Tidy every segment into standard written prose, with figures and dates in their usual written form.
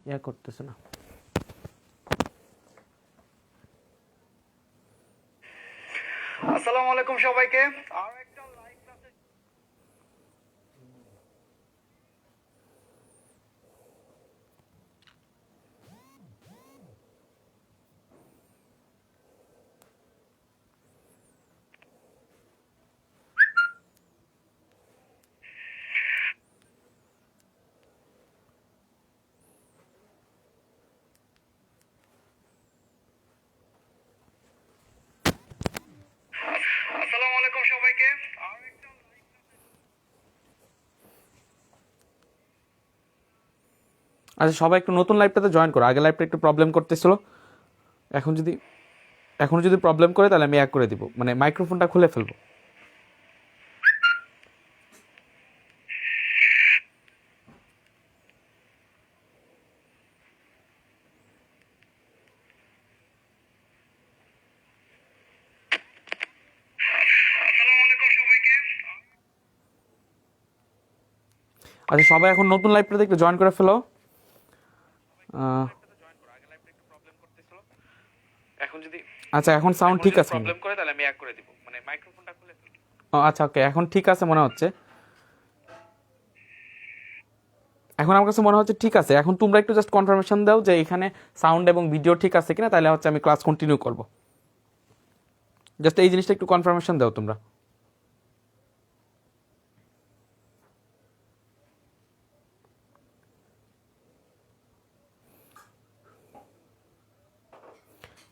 ইয়া করতেছে না। আসসালামু আলাইকুম সবাইকে। আর একটা লাইভ ক্লাসে আসসালামু আলাইকুম সবাইকে। আর একটা আচ্ছা, সবাই একটু নতুন লাইভটাতে জয়েন করো। আগে লাইভটা একটু প্রবলেম করতেছিল, এখন যদি প্রবলেম করে তাহলে আমি এক করে দিব, মানে মাইক্রোফোনটা খুলে ফেলবো। আসসালামু আলাইকুম সবাইকে। আচ্ছা, সবাই এখন নতুন লাইভটাতে একটু জয়েন করে ফেলো। এখন যদি আচ্ছা, এখন সাউন্ড ঠিক আছে? প্রবলেম করে তাহলে আমি এক করে দিব, মানে মাইক্রোফোনটা খুলে ফেলবো। আচ্ছা, ওকে, এখন ঠিক আছে মনে হচ্ছে। এখন আমার কাছে মনে হচ্ছে ঠিক আছে। এখন তোমরা একটু জাস্ট কনফার্মেশন দাও যে এখানে সাউন্ড এবং ভিডিও ঠিক আছে কিনা, তাহলে হচ্ছে আমি ক্লাস কন্টিনিউ করব। জাস্ট এই জিনিসটা একটু কনফার্মেশন দাও তোমরা।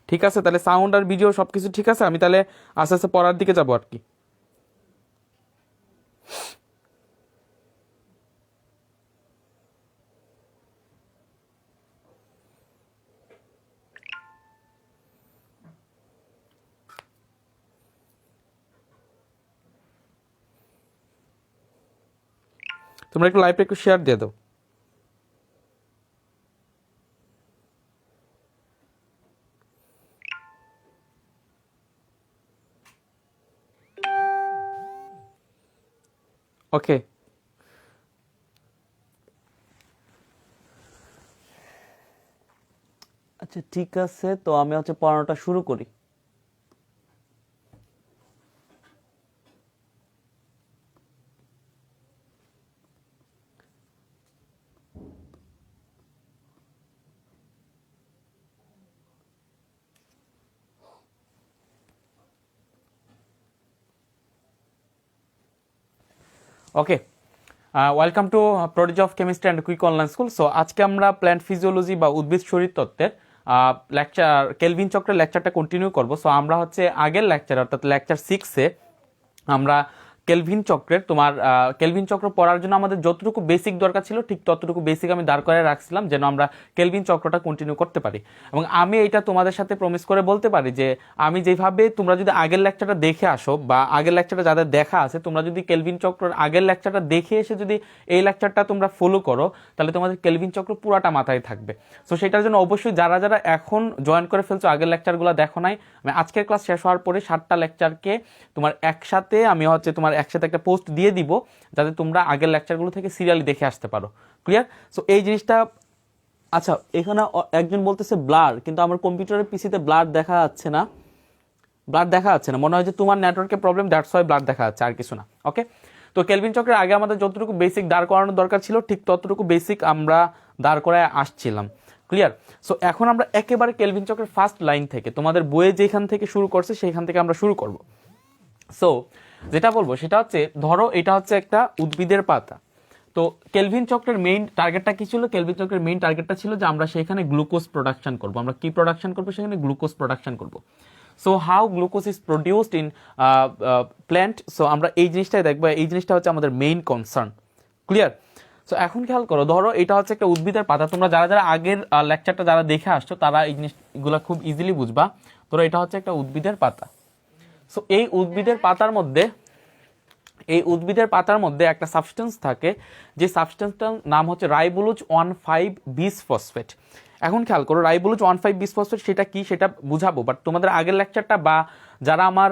ঠিক আছে, তাহলে সাউন্ড আর ভিডিও সব কিছু ঠিক আছে। আমি তাহলে আস্তে আস্তে পড়ার দিকে যাবো আর কি। তোমরা একটু লাইভটা একটু শেয়ার দিয়ে দাও। ওকে, আচ্ছা ঠিক আছে, তো আমি হচ্ছে পড়ানোটা শুরু করি। Okay, welcome to prodigy of chemistry and quick online school. So আজকে আমরা প্ল্যান্ট ফিজিওলজি বা উদ্ভিদ শরীরতত্ত্বের লেকচার কেলভিন চক্রের লেকচারটা কন্টিনিউ করব। সো আমরা হচ্ছে আগের লেকচার অর্থাৎ লেকচার 6-এ আমরা কেলভিন চক্রের কেলভিন চক্র পড়ার জন্য আমাদের যতটুকু বেসিক দরকার ছিল ঠিক ততটুকু বেসিক আমি দাঁড় করে রাখছিলাম যেন আমরা কেলভিন চক্রটা কন্টিনিউ করতে পারি। এবং আমি এইটা তোমাদের সাথে প্রমিস করে বলতে পারি যে আমি যেভাবে, তোমরা যদি আগের লেকচারটা দেখে আসো বা আগের লেকচারটা যাদের দেখা আছে, তোমরা যদি কেলভিন চক্রের আগের লেকচারটা দেখে এসে যদি এই লেকচারটা তোমরা ফলো করো, তাহলে তোমাদের কেলভিন চক্র পুরাটা মাথায় থাকবে। সো সেটার জন্য অবশ্যই যারা যারা এখন জয়েন করে ফেলছো, আগের লেকচারগুলো দেখো নাই, আমি আজকের ক্লাস শেষ হওয়ার পরে 7টা লেকচারকে তোমার একসাথে একসাথে একটা পোস্ট দিয়ে দিব, যাতে তোমরা আগের লেকচারগুলো থেকে সিরিয়ালি দেখে আসতে পারো। ক্লিয়ার? সো এই জিনিসটা, আচ্ছা এখানে একজন বলতেছে ব্লার, কিন্তু আমার কম্পিউটারের পিসিতে ব্লার দেখা যাচ্ছে না। মনে হয় যে তোমার নেটওয়ার্কের প্রবলেম, দ্যাটস ওয়াই ব্লার দেখা যাচ্ছে, আর কিছু না। ওকে, তো কেলভিন চক্রের আগে আমাদের যতটুকু বেসিক দাঁড় করানোর দরকার ছিল ঠিক ততটুকু বেসিক আমরা দাঁড় করায় আসছিলাম। ক্লিয়ার? সো এখন আমরা একেবারে কেলভিন চক্রের ফার্স্ট লাইন থেকে, তোমাদের বইয়ে যেখান থেকে শুরু করছে সেইখান থেকে আমরা শুরু করব। সো যেটা বলবো সেটা হচ্ছে, ধরো এটা হচ্ছে একটা উদ্ভিদের পাতা। তো কেলভিন চক্রের মেইন টার্গেটটা কি ছিল? কেলভিন চক্রের মেইন টার্গেটটা ছিল যে আমরা সেখানে গ্লুকোজ প্রোডাকশন করব। আমরা কি প্রোডাকশন করব? সেখানে গ্লুকোজ প্রোডাকশন করব। So how glucose is produced in plant. So আমরা এই জিনিসটাই দেখবো, এই জিনিসটা হচ্ছে আমাদের মেইন কনসার্ন। ক্লিয়ার? সো এখন খেয়াল করো, ধরো এটা হচ্ছে একটা উদ্ভিদের পাতা। তোমরা যারা যারা আগের লেকচারটা যারা দেখে আসছো তারা এই জিনিসগুলো খুব ইজিলি বুঝবা। ধরো এটা হচ্ছে একটা উদ্ভিদের পাতা। সো এই উদ্ভিদের পাতার মধ্যে একটা সাবস্টেন্স থাকে, যে সাবস্টেন্সটার নাম হচ্ছে রাইবোলোজ 1,5-বিসফসফেট। এখন খেয়াল করো, রাইবোলোজ 1,5-বিসফসফেট সেটা কি সেটা বুঝাবো, বাট তোমাদের আগের লেকচারটা বা যারা আমার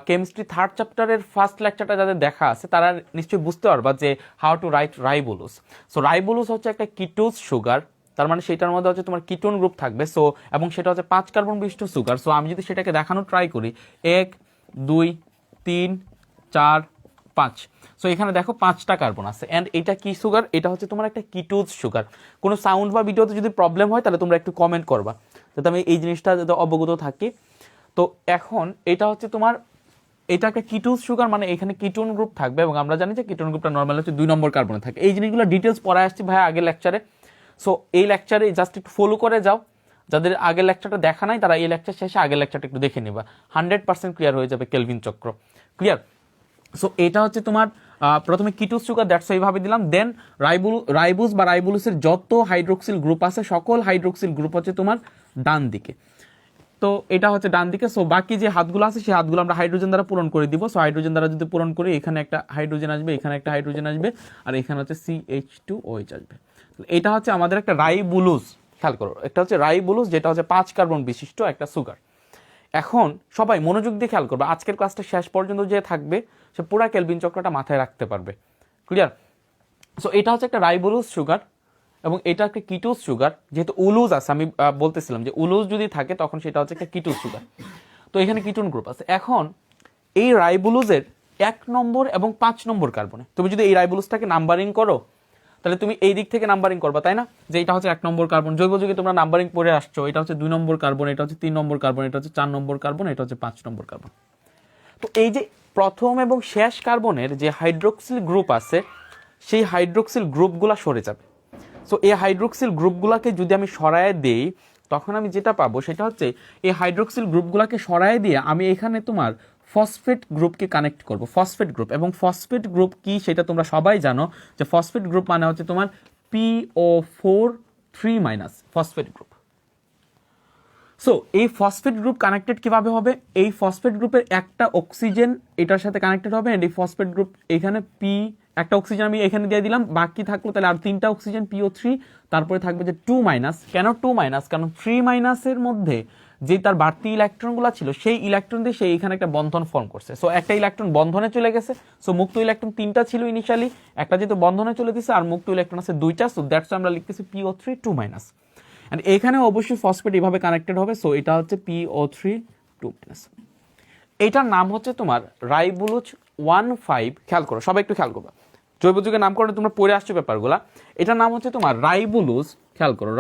কেমিস্ট্রি 3rd চ্যাপ্টারের ফার্স্ট লেকচারটা যাদের দেখা আছে তারা নিশ্চয়ই বুঝতে পারবা যে how to right ribulose. So ribulose হচ্ছে একটা কিটোজ সুগার। তার মানে সেটার মধ্যে হচ্ছে তোমার কিটোন গ্রুপ থাকবে। সো এবং সেটা হচ্ছে 5 কার্বন বিশিষ্ট সুগার। সো আমি যদি সেটাকে দেখানো ট্রাই করি 1 2 3 4 5, সো এখানে দেখো 5টা কার্বন আছে অ্যান্ড এটা কি সুগার, এটা হচ্ছে তোমার একটা কিটোজ সুগার। কোনো সাউন্ড বা ভিডিওতে যদি প্রবলেম হয় তাহলে তোমরা একটু কমেন্ট করবা যাতে আমি এই জিনিসটা যাতে অবগত থাকি। তো এখন এটা হচ্ছে তোমার এটা একটা কিটোজ সুগার, মানে এখানে কিটোন গ্রুপ থাকবে এবং আমরা জানি যে কিটোন গ্রুপটা নর্মাল হচ্ছে 2 নম্বর কার্বনে থাকে। এই জিনিসগুলো ডিটেলস পড়ে আসছি ভাই আগের লেকচারে। সো এই লেকচারে জাস্ট একটু ফলো করে যাও, যাদের আগের লেকচারটা দেখা নাই তারা এই লেকচার শেষে আগের লেকচারটা একটু দেখে নিবা, 100% ক্লিয়ার হয়ে যাবে কেলভিন চক্র। ক্লিয়ার? সো এটা হচ্ছে তোমার প্রথমে কিটোজ সুগার, দ্যাটস এইভাবে দিলাম। দেন রাইবোজ বা রাইবোলোসের যত হাইড্রোক্সিল গ্রুপ আছে সকল হাইড্রোক্সিল গ্রুপ হচ্ছে তোমার ডান দিকে। তো এটা হচ্ছে ডান দিকে। সো বাকি যে হাতগুলো আছে সেই হাতগুলো আমরা হাইড্রোজেন দ্বারা পূরণ করে দিব। সো হাইড্রোজেন দ্বারা যদি পূরণ করি এখানে একটা হাইড্রোজেন আসবে, এখানে একটা হাইড্রোজেন আসবে, আর এখানে হচ্ছে CH2OH আসবে। এটা হচ্ছে আমাদের একটা রাইবোলোজ, খেয়াল করো, একটা হচ্ছে রাইবোলোজ যেটা হচ্ছে 5 কার্বন বিশিষ্ট একটা সুগার। এখন সবাই মনোযোগ দিয়ে খেয়াল করবে, আজকের ক্লাসটা শেষ পর্যন্ত যে থাকবে সে পুরা কেলভিন চক্রটা মাথায় রাখতে পারবে। ক্লিয়ার? সো এটা হচ্ছে একটা রাইবোলোজ সুগার এবং এটা একটা কিটোজ সুগার। যেহেতু উলুজ আছে, আমি বলতেছিলাম যে উলুজ যদি থাকে তখন সেটা হচ্ছে একটা কিটোজ সুগার। তো এখানে কিটোন গ্রুপ আছে। এখন এই রাইবোলোজের 1 নম্বর এবং 5 নম্বর কার্বনে তুমি যদি এই রাইবোলোজটাকে নাম্বারিং করো তাহলে তুমি এই দিক থেকে নাম্বারিং করবা, তাই না? যে এটা হচ্ছে 1 নম্বর কার্বন, জৈব যুগে তোমরা নাম্বারিং পড়ে আসছো, এটা হচ্ছে 2 নম্বর কার্বন, এটা হচ্ছে 3 নম্বর কার্বন, এটা হচ্ছে 4 নম্বর কার্বন, এটা হচ্ছে 5 নম্বর কার্বন। তো এই যে প্রথম এবং শেষ কার্বনের যে হাইড্রোক্সিল গ্রুপ আছে সেই হাইড্রোক্সিল গ্রুপগুলো সরে যাবে। সো এই হাইড্রোক্সিল গ্রুপগুলোকে যদি আমি সরায় দেই তখন আমি যেটা পাবো সেটা হচ্ছে এই হাইড্রোক্সিল গ্রুপগুলোকে সরায় দিয়ে আমি এখানে তোমার ফসফেট গ্রুপকে কানেক্ট করব, ফসফেট গ্রুপ। এবং ফসফেট গ্রুপ কি সেটা তোমরা সবাই জানো যে ফসফেট গ্রুপ মানে হচ্ছে তোমার PO4 3- ফসফেট গ্রুপ। সো এই ফসফেট গ্রুপ কানেক্টেড কিভাবে হবে? এই ফসফেট গ্রুপের একটা অক্সিজেন এটার সাথে কানেক্টেড হবে, এই ফসফেট গ্রুপ এখানে একটা অক্সিজেন আমি এখানে দিয়ে দিলাম, বাকি থাকলো তাহলে আর 3টা অক্সিজেন PO3, তারপরে থাকবে যে 2-। কেন 2-? কারণ 3- মধ্যে যে তার বাড়তি ইলেকট্রনগুলো ছিল সেই ইলেকট্রন দিয়ে সে এখানে একটা বন্ধন ফর্ম করছে। সো একটা ইলেকট্রন বন্ধনে চলে গেছে। সো মুক্ত ইলেকট্রন 3টা ছিল ইনিশিয়ালি, একটা যেহেতু বন্ধনে চলে দিছে আর মুক্ত ইলেকট্রন আছে 2টা। সো দ্যাটস আমরা লিখতেছি PO3 2-। এন্ড এখানে অবশ্যই ফসফেট এইভাবে কানেক্টেড হবে। সো এটা হচ্ছে PO3 2-। এটার নাম হচ্ছে তোমার রাইবোলোজ 1,5। খেয়াল করো, সবাই একটু খেয়াল করবা, জৈব যুগের নামকরণে তোমরা পড়ে আসছো ব্যাপারগুলা। এটার নাম হচ্ছে তোমার রাইবোলোজ, খেয়াল করো,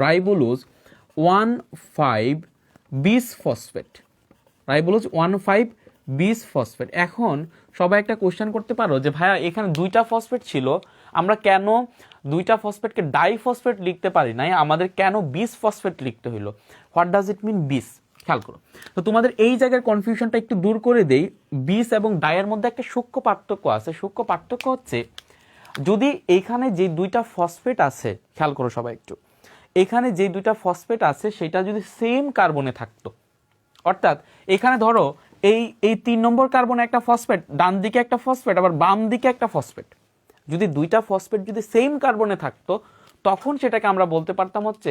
রাইবোলোজ 1,5 বিস ফসফেট, রাইবোলোজ 1,5 বিস ফসফেট। এখন সবাই একটা কোশ্চেন করতে পারো যে ভাইয়া এখানে 2টা ফসফেট ছিল, আমরা কেন 2টা ফসফেটকে ডাইফসফেট লিখতে পারি নাই, আমাদের কেন বিস ফসফেট লিখতে হইলো? হোয়াট ডাজ ইট মিন বিস? খেয়াল করো, তো তোমাদের এই জায়গার কনফিউশনটা একটু দূর করে দেই। বিস এবং ডাইয়ের মধ্যে একটা সূক্ষ্ম পার্থক্য আছে। সূক্ষ্ম পার্থক্য হচ্ছে যদি এখানে যে 2টা ফসফেট আছে, খেয়াল করো সবাই একটু, এখানে যে 2টা ফসফেট আছে সেটা যদি সেম কার্বনে থাকতো, অর্থাৎ এখানে ধরো এই 3 নম্বর কার্বনে একটা ফসফেট, ডান দিকে একটা ফসফেট, আবার বাম দিকে একটা ফসফেট, যদি 2টা ফসফেট যদি সেম কার্বনে থাকতো তখন সেটাকে আমরা বলতে পারতাম হচ্ছে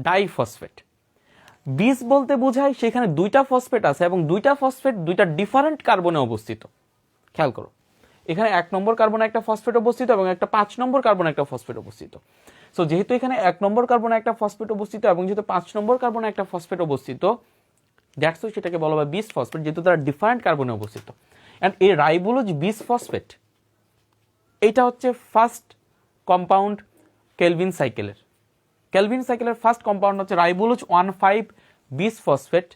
ডাইফসফেট। বিস বলতে বোঝায় সেখানে 2টা ফসফেট আছে এবং 2টা ফসফেট 2টা ডিফারেন্ট কার্বনে অবস্থিত। খেয়াল করো, এখানে 1 নম্বর কার্বনে একটা ফসফেট অবস্থিত এবং একটা 5 নম্বর কার্বনে একটা ফসফেট অবস্থিত। সো যেহেতু এখানে 1 নম্বর কার্বনে একটা ফসফেট অবস্থিত এবং যেহেতু 5 নম্বর কার্বনে একটা ফসফেট অবস্থিত, দ্যাটস ওয়াই সেটাকে বলা হয় বিস ফসফেট, যেহেতু তারা ডিফারেন্ট কার্বনে অবস্থিত। অ্যান্ড এই রাইবোলোজ বিস ফসফেট এটা হচ্ছে ফার্স্ট কম্পাউন্ড কেলভিন সাইকেলের ফার্স্ট কম্পাউন্ড হচ্ছে রাইবোলোজ 1,5 বিস ফসফেট।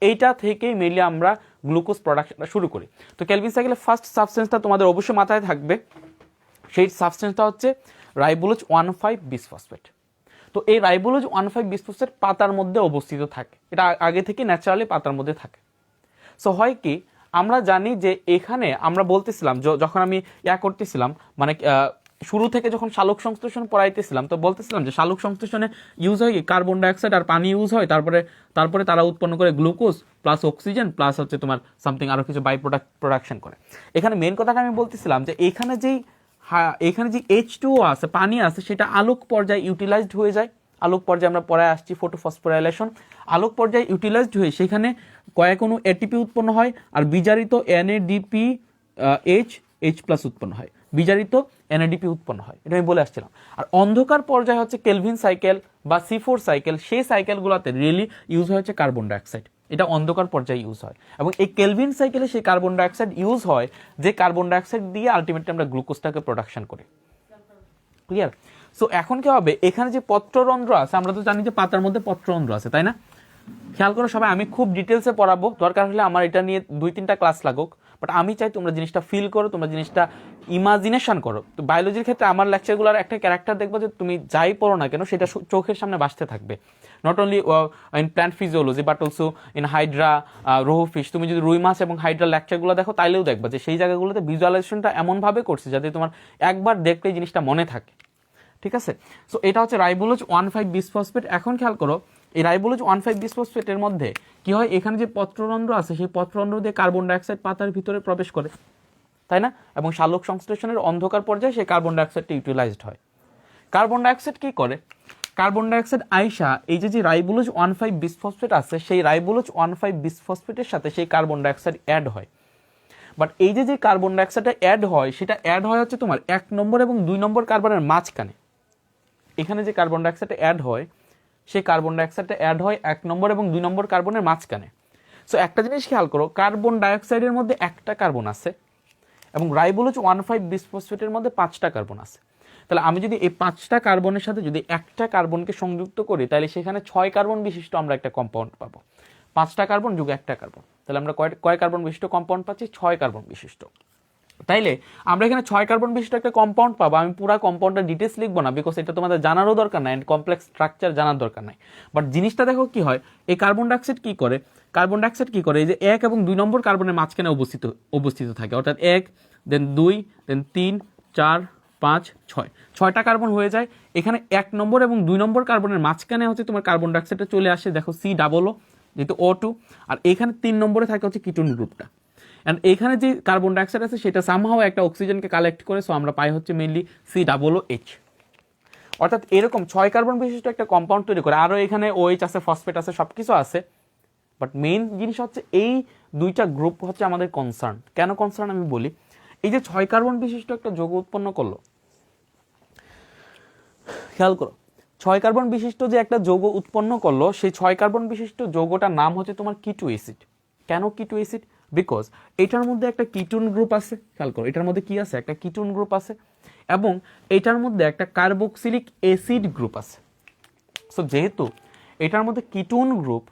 এইটা থেকেই মেনলি আমরা গ্লুকোজ প্রোডাকশনটা শুরু করি। তো কেলভিন সাইকেলের ফার্স্ট সাবস্টেন্সটা তোমাদের অবশ্যই মাথায় থাকবে, সেই সাবস্টেন্সটা হচ্ছে রাইবোলোজ 1,5 বিস ফসফেট। তো এই রাইবোলোজ 1,5 বিস ফসফেট পাতার মধ্যে অবস্থিত থাকে, এটা আগে থেকে ন্যাচারালি পাতার মধ্যে থাকে। সো হয় কি, আমরা জানি যে এখানে আমরা বলতেছিলাম যখন আমি করতেছিলাম মানে শুরু থেকে যখন শালক সংশ্লেষণ পড়াইতেছিলাম তো বলতেছিলাম যে শালক সংশ্লেষণে ইউজ হয় কার্বন ডাইঅক্সাইড আর পানি ইউজ হয়, তারপরে তারা উৎপন্ন করে গ্লুকোজ প্লাস অক্সিজেন প্লাস হচ্ছে তোমার সামথিং আরো কিছু বাই প্রোডাকশন করে। এখানে মেন কথাটা আমি বলতেছিলাম যে এখানে যে H2O আছে, পানি আছে, সেটা আলোক পর্যায়ে ইউটিলাইজড হয়ে যায়। আলোক পর্যায়ে আমরা পড়ায় আসছি ফটোফসফোরাইলেশন, আলোক পর্যায়ে ইউটিলাইজড হয়ে সেখানে কয়েক অণু এটিপি উৎপন্ন হয় আর বিজারিত NADPH H+ উৎপন্ন হয়। বিজারিত এনএডিপি উৎপন্ন হয়, এটা আমি বলে আসছিলাম। আর অন্ধকার পর্যায়ে হচ্ছে কেলভিন সাইকেল বা C4 সাইকেল, সেই সাইকেলগুলোতে রিয়েলি ইউজ হয়েছে কার্বন ডাইঅক্সাইড, এটা অন্ধকার পর্যায়ে ইউজ হয়। এবং এই কেলভিন সাইকেলে সেই কার্বন ডাইঅক্সাইড ইউজ হয়, যে কার্বন ডাইঅক্সাইড দিয়ে আলটিমেটলি আমরা গ্লুকোজটাকে প্রোডাকশন করি। ক্লিয়ার? সো এখন কি হবে, এখানে যে পত্ররন্ধ্র আছে, আমরা তো জানি যে পাতার মধ্যে পত্ররন্ধ্র আছে, তাই না? খেয়াল করো সবাই, আমি খুব ডিটেলসে পড়াবো, দরকার হলে আমার এটা নিয়ে 2-3টা ক্লাস লাগুক, বাট আমি চাই তোমরা জিনিসটা ফিল করো, তোমরা জিনিসটা ইমাজিনেশন করো। তো বায়োলজির ক্ষেত্রে আমার লেকচারগুলোর একটা ক্যারেক্টার দেখবো যে তুমি যাই পড়ো না কেন সেটা চোখের সামনে ভাসতে থাকবে, not only in plant physiology but also in hydra, রোহফিশ। তুমি যদি রুই মাছ এবং হাইড্রা লেকচারগুলো দেখো তাইলেও দেখবা যে সেই জায়গাগুলোতে ভিজুয়ালাইজেশনটা এমনভাবে করছে যাতে তোমার একবার দেখলে জিনিসটা মনে থাকে। ঠিক আছে? সো এটা হচ্ছে রাইবোলোজ 1,5 বিসফসফেট। এখন খেয়াল করো, এই রাইবোলোজ 1,5 বিসফসফেটের মধ্যে কি হয়, এখানে যে পত্ররন্ধ্র আছে সেই পত্ররন্ধ্র দিয়ে কার্বন ডাইঅক্সাইড পাতার ভিতরে প্রবেশ করে, তাই না? এবং সালোক সংশ্লেষণের অন্ধকার পর্যায়ে সেই কার্বন ডাইঅক্সাইডটা ইউটিলাইজড হয়। কার্বন ডাইঅক্সাইড কি করে, কার্বন ডাইঅক্সাইড আইসা এই যে রাইবোলোজ 1,5 বিসফসফেট আছে, সেই রাইবোলোজ 1,5 বিসফসফেটের সাথে সেই কার্বন ডাইঅক্সাইড অ্যাড হয়। বাট এই যে কার্বন ডাইঅক্সাইডটা অ্যাড হয়, সেটা অ্যাড হয় হচ্ছে তোমার 1 নম্বর এবং 2 নম্বর কার্বনের মাঝখানে। এখানে যে কার্বন ডাইঅক্সাইডটা অ্যাড হয়, সেই কার্বন ডাইঅক্সাইডটা অ্যাড হয় 1 নম্বর এবং 2 নম্বর কার্বনের মাঝখানে। সো একটা জিনিস খেয়াল করো, কার্বন ডাইঅক্সাইডের মধ্যে একটা কার্বন আছে এবং রাইবোলোজ 1,5 বিসফসফেটের মধ্যে 5টা কার্বন আছে। তাহলে আমি যদি এই 5টা কার্বনের সাথে যদি একটা কার্বনকে সংযুক্ত করি, তাহলে সেখানে 6 কার্বন বিশিষ্ট আমরা একটা কম্পাউন্ড পাবো। 5টা কার্বন যোগ একটা কার্বন, তাহলে আমরা কয় কার্বন বিশিষ্ট কম্পাউন্ড পাচ্ছি? 6 কার্বন বিশিষ্ট। তাইলে আমরা এখানে 6 কার্বন বিশিষ্ট একটা কম্পাউন্ড পাবো। আমি পুরো কম্পাউন্ডটা ডিটেলস লিখবো না, বিকজ এটা তোমাদের জানারও দরকার নাই, এন্ড কমপ্লেক্স স্ট্রাকচার জানার দরকার নাই। বাট জিনিসটা দেখো কি হয়, এই কার্বন ডাইঅক্সাইড কি করে, কার্বন ডাইঅক্সাইড কি করে, এই যে 1 এবং 2 নম্বর কার্বনের মাঝখানে অবস্থিত থাকে, অর্থাৎ 1 দেন 2 দেন 3 4 5 6, 6টা কার্বন হয়ে যায়। এখানে 1 নম্বর এবং 2 নম্বর কার্বনের মাঝখানে হচ্ছে তোমার কার্বন ডাইঅক্সাইডটা চলে আসে, দেখো C+O যেহেতু O2, আর এখানে 3 নম্বরে থাকে হচ্ছে কিটোন গ্রুপটা। অ্যান্ড এখানে যে কার্বন ডাইঅক্সাইড আছে সেটা সামহাও একটা অক্সিজেনকে কালেক্ট করে, সো আমরা পাই হচ্ছে মেইনলি COOH। অর্থাৎ এরকম 6 কার্বন বিশিষ্ট একটা কম্পাউন্ড তৈরি করে। আরও এখানে OH আছে, ফসফেট আছে, সব কিছু আছে, বাট মেইন জিনিস হচ্ছে এই 2টা গ্রুপ হচ্ছে আমাদের কনসার্ন। কেন কনসার্ন আমি বলি, এই যে 6 কার্বন বিশিষ্ট একটা যৌগ উৎপন্ন করলো, খেয়াল করো 6 কার্বন বিশিষ্ট যে একটা যৌগ উৎপন্ন করলো, সেই 6 কার্বন বিশিষ্ট যৌগটার নাম হচ্ছে তোমার কিটো অ্যাসিড। কেন কিটো অ্যাসিড? বিকজ এটার মধ্যে একটা কিটোন গ্রুপ আছে। খেয়াল করো, এটার মধ্যে কি আছে? একটা কিটোন গ্রুপ আছে, এবং এটার মধ্যে একটা কার্বক্সিলিক অ্যাসিড গ্রুপ আছে। সো যেহেতু এটার মধ্যে কিটোন গ্রুপ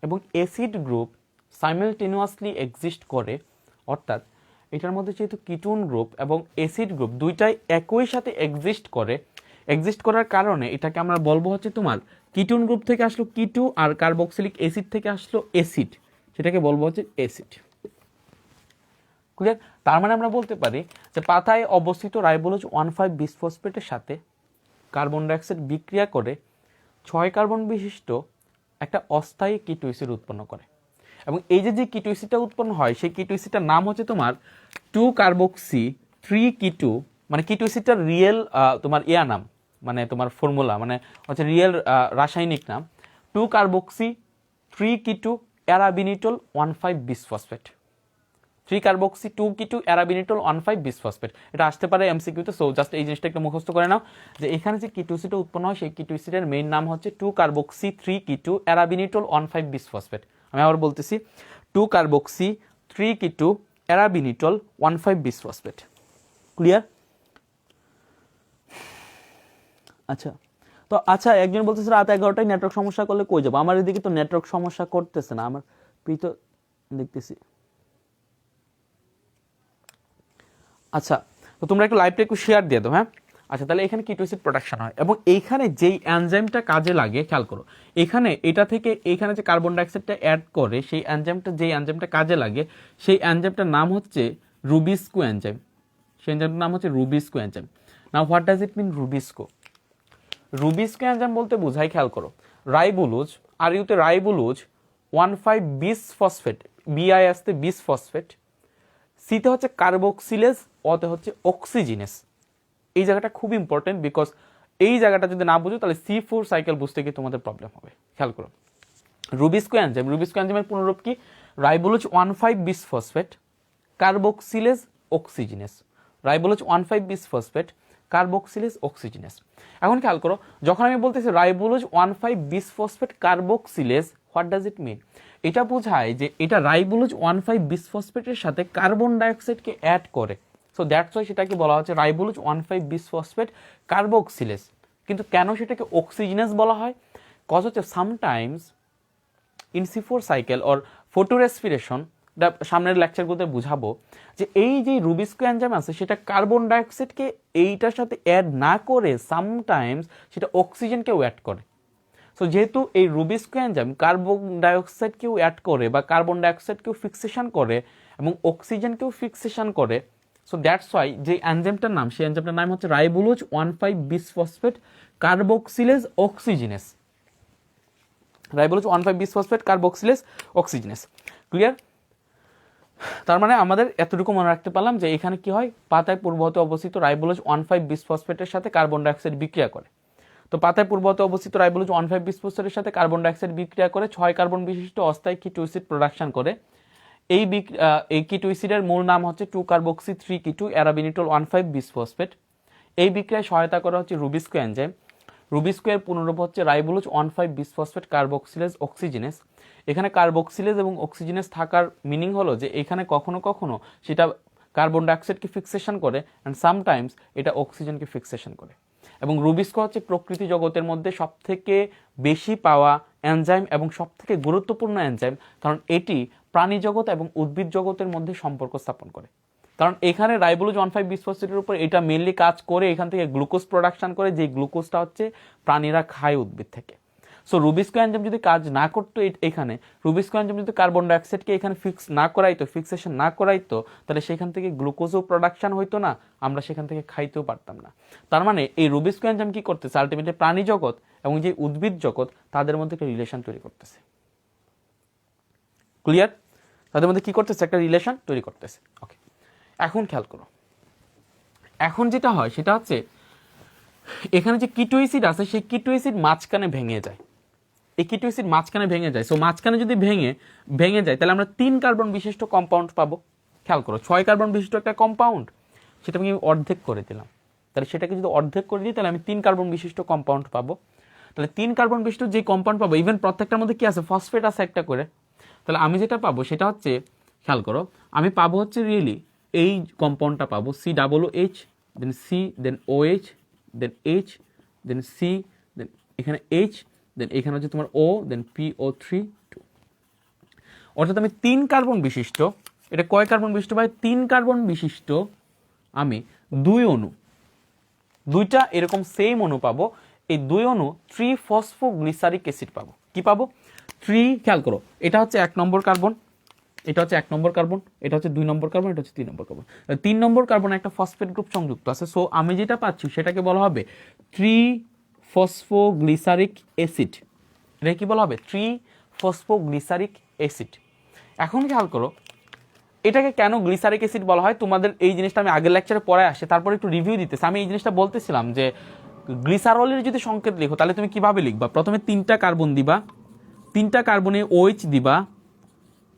এবং অ্যাসিড গ্রুপ সাইমালটেনিয়াসলি এক্সিস্ট করে, অর্থাৎ এটার মধ্যে যেহেতু কিটোন গ্রুপ এবং অ্যাসিড গ্রুপ দুইটাই একই সাথে এক্সিস্ট করার কারণে এটাকে আমরা বলবো হচ্ছে তোমার কিটোন গ্রুপ থেকে আসলো কিটো, আর কার্বক্সিলিক অ্যাসিড থেকে আসলো অ্যাসিড, সেটাকে বলবো হচ্ছে অ্যাসিড। ক্লিয়ার? তার মানে আমরা বলতে পারি যে পাতায় অবস্থিত রাইবোলোজ 1,5 বিসফসফেটের সাথে কার্বন ডাইঅক্সাইড বিক্রিয়া করে 6 কার্বন বিশিষ্ট একটা অস্থায়ী কিটো অ্যাসিড উৎপন্ন করে। এবং এই যে কিটো অ্যাসিডটা উৎপন্ন হয়, সেই কিটো অ্যাসিডটার নাম হচ্ছে তোমার 2-কার্বক্সি-3-কিটো, মানে কিটো অ্যাসিডটার রিয়েল তোমার নাম, মানে তোমার ফর্মুলা মানে হচ্ছে রিয়েল রাসায়নিক নাম 2-কার্বক্সি-3-কিটো অ্যারাবিনিটল 1,5 বিসফসফেট। 3-কার্বক্সি-2-কিটো অ্যারাবিনিটল 1,5 বিসফসফেট, এটা আসতে পারে এমসিকিউতে। সো জাস্ট এই জিনিসটা একটু মুখস্থ করে নাও যে এখানে যে কিটো অ্যাসিডটা উৎপন্ন হয়, সেই কিটো অ্যাসিডের মেইন নাম হচ্ছে 2-কার্বক্সি-3-কিটো অ্যারাবিনিটল 1,5 বিসফসফেট। আমি আবার বলতেছি 2-কার্বক্সি-3-কিটো অ্যারাবিনিটল 1,5 বিসফসফেট। ক্লিয়ার? আচ্ছা একজন বলতেছে রাত 11টায় নেটওয়ার্ক সমস্যা করলে কই যাবো? আমার এদিকে তো নেটওয়ার্ক সমস্যা করতেছে না, আমার তো দেখতেছি। আচ্ছা, তো তোমরা একটু লাইভটা একটু শেয়ার দিয়ে দাও। হ্যাঁ, আচ্ছা, তাহলে এখানে কিটো অ্যাসিড প্রোডাকশন হয়, এবং এইখানে যেই এনজাইমটা কাজে লাগে, খেয়াল করো এখানে এটা থেকে এইখানে যে কার্বন ডাইঅক্সাইডটা অ্যাড করে, সেই এনজাইমটা কাজে লাগে, সেই এনজাইমটার নাম হচ্ছে রুবিস্কো এনজাইম। সেই এনজাইমটার নাম হচ্ছে rubisco enzyme. Now what does it mean rubisco? Rubisco enzyme বলতে বোঝায়, খেয়াল করো, রাইবোলোজ, আর ইউতে রাইবোলোজ 1,5 বিসফসফেট, বিআই আসতে বিসফসফেট, সিতে হচ্ছে কার্বক্সিলেজ, অতে হচ্ছে অক্সিজিনেস। এই জায়গাটা খুব ইম্পর্টেন্ট, বিকজ এই জায়গাটা যদি না বুঝো তাহলে C4 সাইকেল বুঝতে গিয়ে তোমাদের প্রবলেম হবে। খেয়াল করো, রুবিস্কো এনজাইমের পুনরূপ কি? Ribulose 1,5 bisphosphate, carboxylase, oxygenase. Ribulose 1,5 bisphosphate carboxylase অক্সিজেনেস। এখন খেয়াল করো, যখন আমি বলতেছি ribulose 1,5 bisphosphate carboxylase, what does it mean? এটা বোঝায় যে এটা রাইবোলোজ 1,5 বিস ফসফেটের সাথে কার্বন ডাইঅক্সাইডকে অ্যাড করে। সো দ্যাটস ওয়াই সেটাকে বলা হচ্ছে রাইবোলোজ 1,5 বিস ফসফেট কার্বক্সিলেজ। কিন্তু কেন সেটাকে অক্সিজেনেস বলা হয়? কজ হচ্ছে sometimes in C4 cycle or photo respiration, সামনের লেকচারগুলোতে বুঝাবো যে এই যে রুবিস্কো এনজাইম আছে সেটা কার্বন ডাইঅক্সাইডকে এইটার সাথে অ্যাড না করে সামটাইমস সেটা অক্সিজেনকেও অ্যাড করে। সো যেহেতু এই রুবিস্কো এনজাইম কার্বন ডাইঅক্সাইডকেও অ্যাড করে বা কার্বন ডাইঅক্সাইডকেও ফিক্সেশন করে এবং অক্সিজেনকেও ফিক্সেশন করে, সো দ্যাটস ওয়াই যে এনজাইমটার নাম, সেই এনজাইমটার নাম হচ্ছে ribulose 1,5 bisphosphate carboxylase oxygenase. Ribulose 1,5 bisphosphate carboxylase অক্সিজেনেস। Clear? তার মানে আমাদের এতটুকু মনে রাখতে পারলাম যে এখানে কি হয়, পাতায় পূর্বহতে অবস্থিত রাইবোলোজ 1,5 বিস ফসফেটের সাথে কার্বন ডাইঅক্সাইড বিক্রিয়া করে। তো পাতায় পূর্বহতে অবস্থিত রাইবোলোজ 1,5 বিস ফসফেটের সাথে কার্বন ডাইঅক্সাইড বিক্রিয়া করে 6 কার্বন বিশিষ্ট অস্থায়ী কিটো অ্যাসিড প্রোডাকশন করে। এই কিটো অ্যাসিডের মূল নাম হচ্ছে 2-কার্বক্সি 3-কিটো অ্যারাবিনিটল 1,5 বিস ফসফেট। এই বিক্রিয়ায় সহায়তা করা হচ্ছে রুবিস্কো এনজাইম। রুবিস্কো এর পুনরূপ হচ্ছে রাইবোলোজ 1,5 বিস ফসফেট কার্বক্সিলেজ অক্সিজেনেস। এখানে কার্বক্সিলেজ এবং অক্সিজেনেস থাকার মিনিং হলো যে এখানে কখনো কখনো সেটা কার্বন ডাইঅক্সাইডকে ফিক্সেশন করে অ্যান্ড সামটাইমস এটা অক্সিজেনকে ফিক্সেশন করে। এবং রুবিস্কো হচ্ছে প্রকৃতি জগতের মধ্যে সবথেকে বেশি পাওয়া এনজাইম এবং সবথেকে গুরুত্বপূর্ণ এনজাইম, কারণ এটি প্রাণী জগৎ এবং উদ্ভিদ জগতের মধ্যে সম্পর্ক স্থাপন করে। কারণ এখানে রাইবোলোজ 1,5 বিস ফসফেটের উপর এটা মেনলি কাজ করে, এখান থেকে গ্লুকোজ প্রোডাকশন করে, যে গ্লুকোজটা হচ্ছে প্রাণীরা খায় উদ্ভিদ থেকে। সো রুবিস্কো এনজাইম যদি কাজ না করতো এখানে, রুবিস্কো এনজাইম যদি কার্বন ডাইঅক্সাইডকে এখানে ফিক্স না করাইতো, ফিক্সেশন না করাইতো, তাহলে সেখান থেকে গ্লুকোজও প্রোডাকশন হইতো না, আমরা সেখান থেকে খাইতেও পারতাম না। তার মানে এই রুবিস্কো এনজাইম কি করতেছে, আলটিমেটলি প্রাণী জগৎ এবং যে উদ্ভিদ জগৎ তাদের মধ্যে একটা রিলেশন তৈরি করতেছে। ক্লিয়ার? তাদের মধ্যে কি করতেছে, একটা রিলেশন তৈরি করতেছে। ওকে, এখন খেয়াল করো, এখন যেটা হয় সেটা হচ্ছে এখানে যে কিটো অ্যাসিড আছে সেই কিটো অ্যাসিড মাঝখানে ভেঙে যায়। এই কিটো অ্যাসিড মাঝখানে ভেঙে যায়। সো মাঝখানে যদি ভেঙে যায় তাহলে আমরা 3 কার্বন বিশিষ্ট কম্পাউন্ড পাবো। খেয়াল করো, 6 কার্বন বিশিষ্ট একটা কম্পাউন্ড, সেটা আমি অর্ধেক করে দিলাম। তাহলে সেটাকে যদি অর্ধেক করে দিই তাহলে আমি 3 কার্বন বিশিষ্ট কম্পাউন্ড পাবো। তাহলে 3 কার্বন বিশিষ্ট যে কম্পাউন্ড পাবো, ইভেন প্রত্যেকটার মধ্যে কি আছে, ফসফেট আছে একটা করে। তাহলে আমি যেটা পাবো সেটা হচ্ছে, খেয়াল করো, আমি পাবো হচ্ছে রিয়েলি এই কম্পাউন্ডটা পাবো COOH, দেন সি, দেন OH, দেন H, দেন সি, দেন এখানে H, দেন এখানে হচ্ছে তোমার O, দেন PO3 2। অর্থাৎ আমি 3 কার্বন বিশিষ্ট, এটা কয় কার্বন বিশিষ্ট ভাই, 3 কার্বন বিশিষ্ট আমি 2 অণু, 2টা এরকম সেম অণু পাবো। এই 2 অণু 3-ফসফোগ্লিসারিক অ্যাসিড পাবো। কি পাবো? 3, খেয়াল করো, এটা হচ্ছে 1 নম্বর কার্বন, এটা হচ্ছে 1 নম্বর কার্বন, এটা হচ্ছে 2 নম্বর কার্বন, এটা হচ্ছে 3 নম্বর কার্বন। 3 নম্বর কার্বনে একটা ফসফেট গ্রুপ সংযুক্ত আছে। সো আমি যেটা পাচ্ছি সেটাকে বলা হবে 3-ফসফোগ্লিসারিক অ্যাসিড। এটা কি বলা হবে? 3-ফসফোগ্লিসারিক অ্যাসিড। এখন খেয়াল করো, এটাকে কেন গ্লিসারিক অ্যাসিড বলা হয়, তোমাদের এই জিনিসটা আমি আগের লেকচারে পড়ে আসে, তারপর একটু রিভিউ দিতেছি। আমি এই জিনিসটা বলতেছিলাম যে গ্লিসারলের যদি সংকেত লিখো তাহলে তুমি কিভাবে লিখবা, প্রথমে 3টা কার্বন দিবা, 3টা কার্বনে OH দিবা,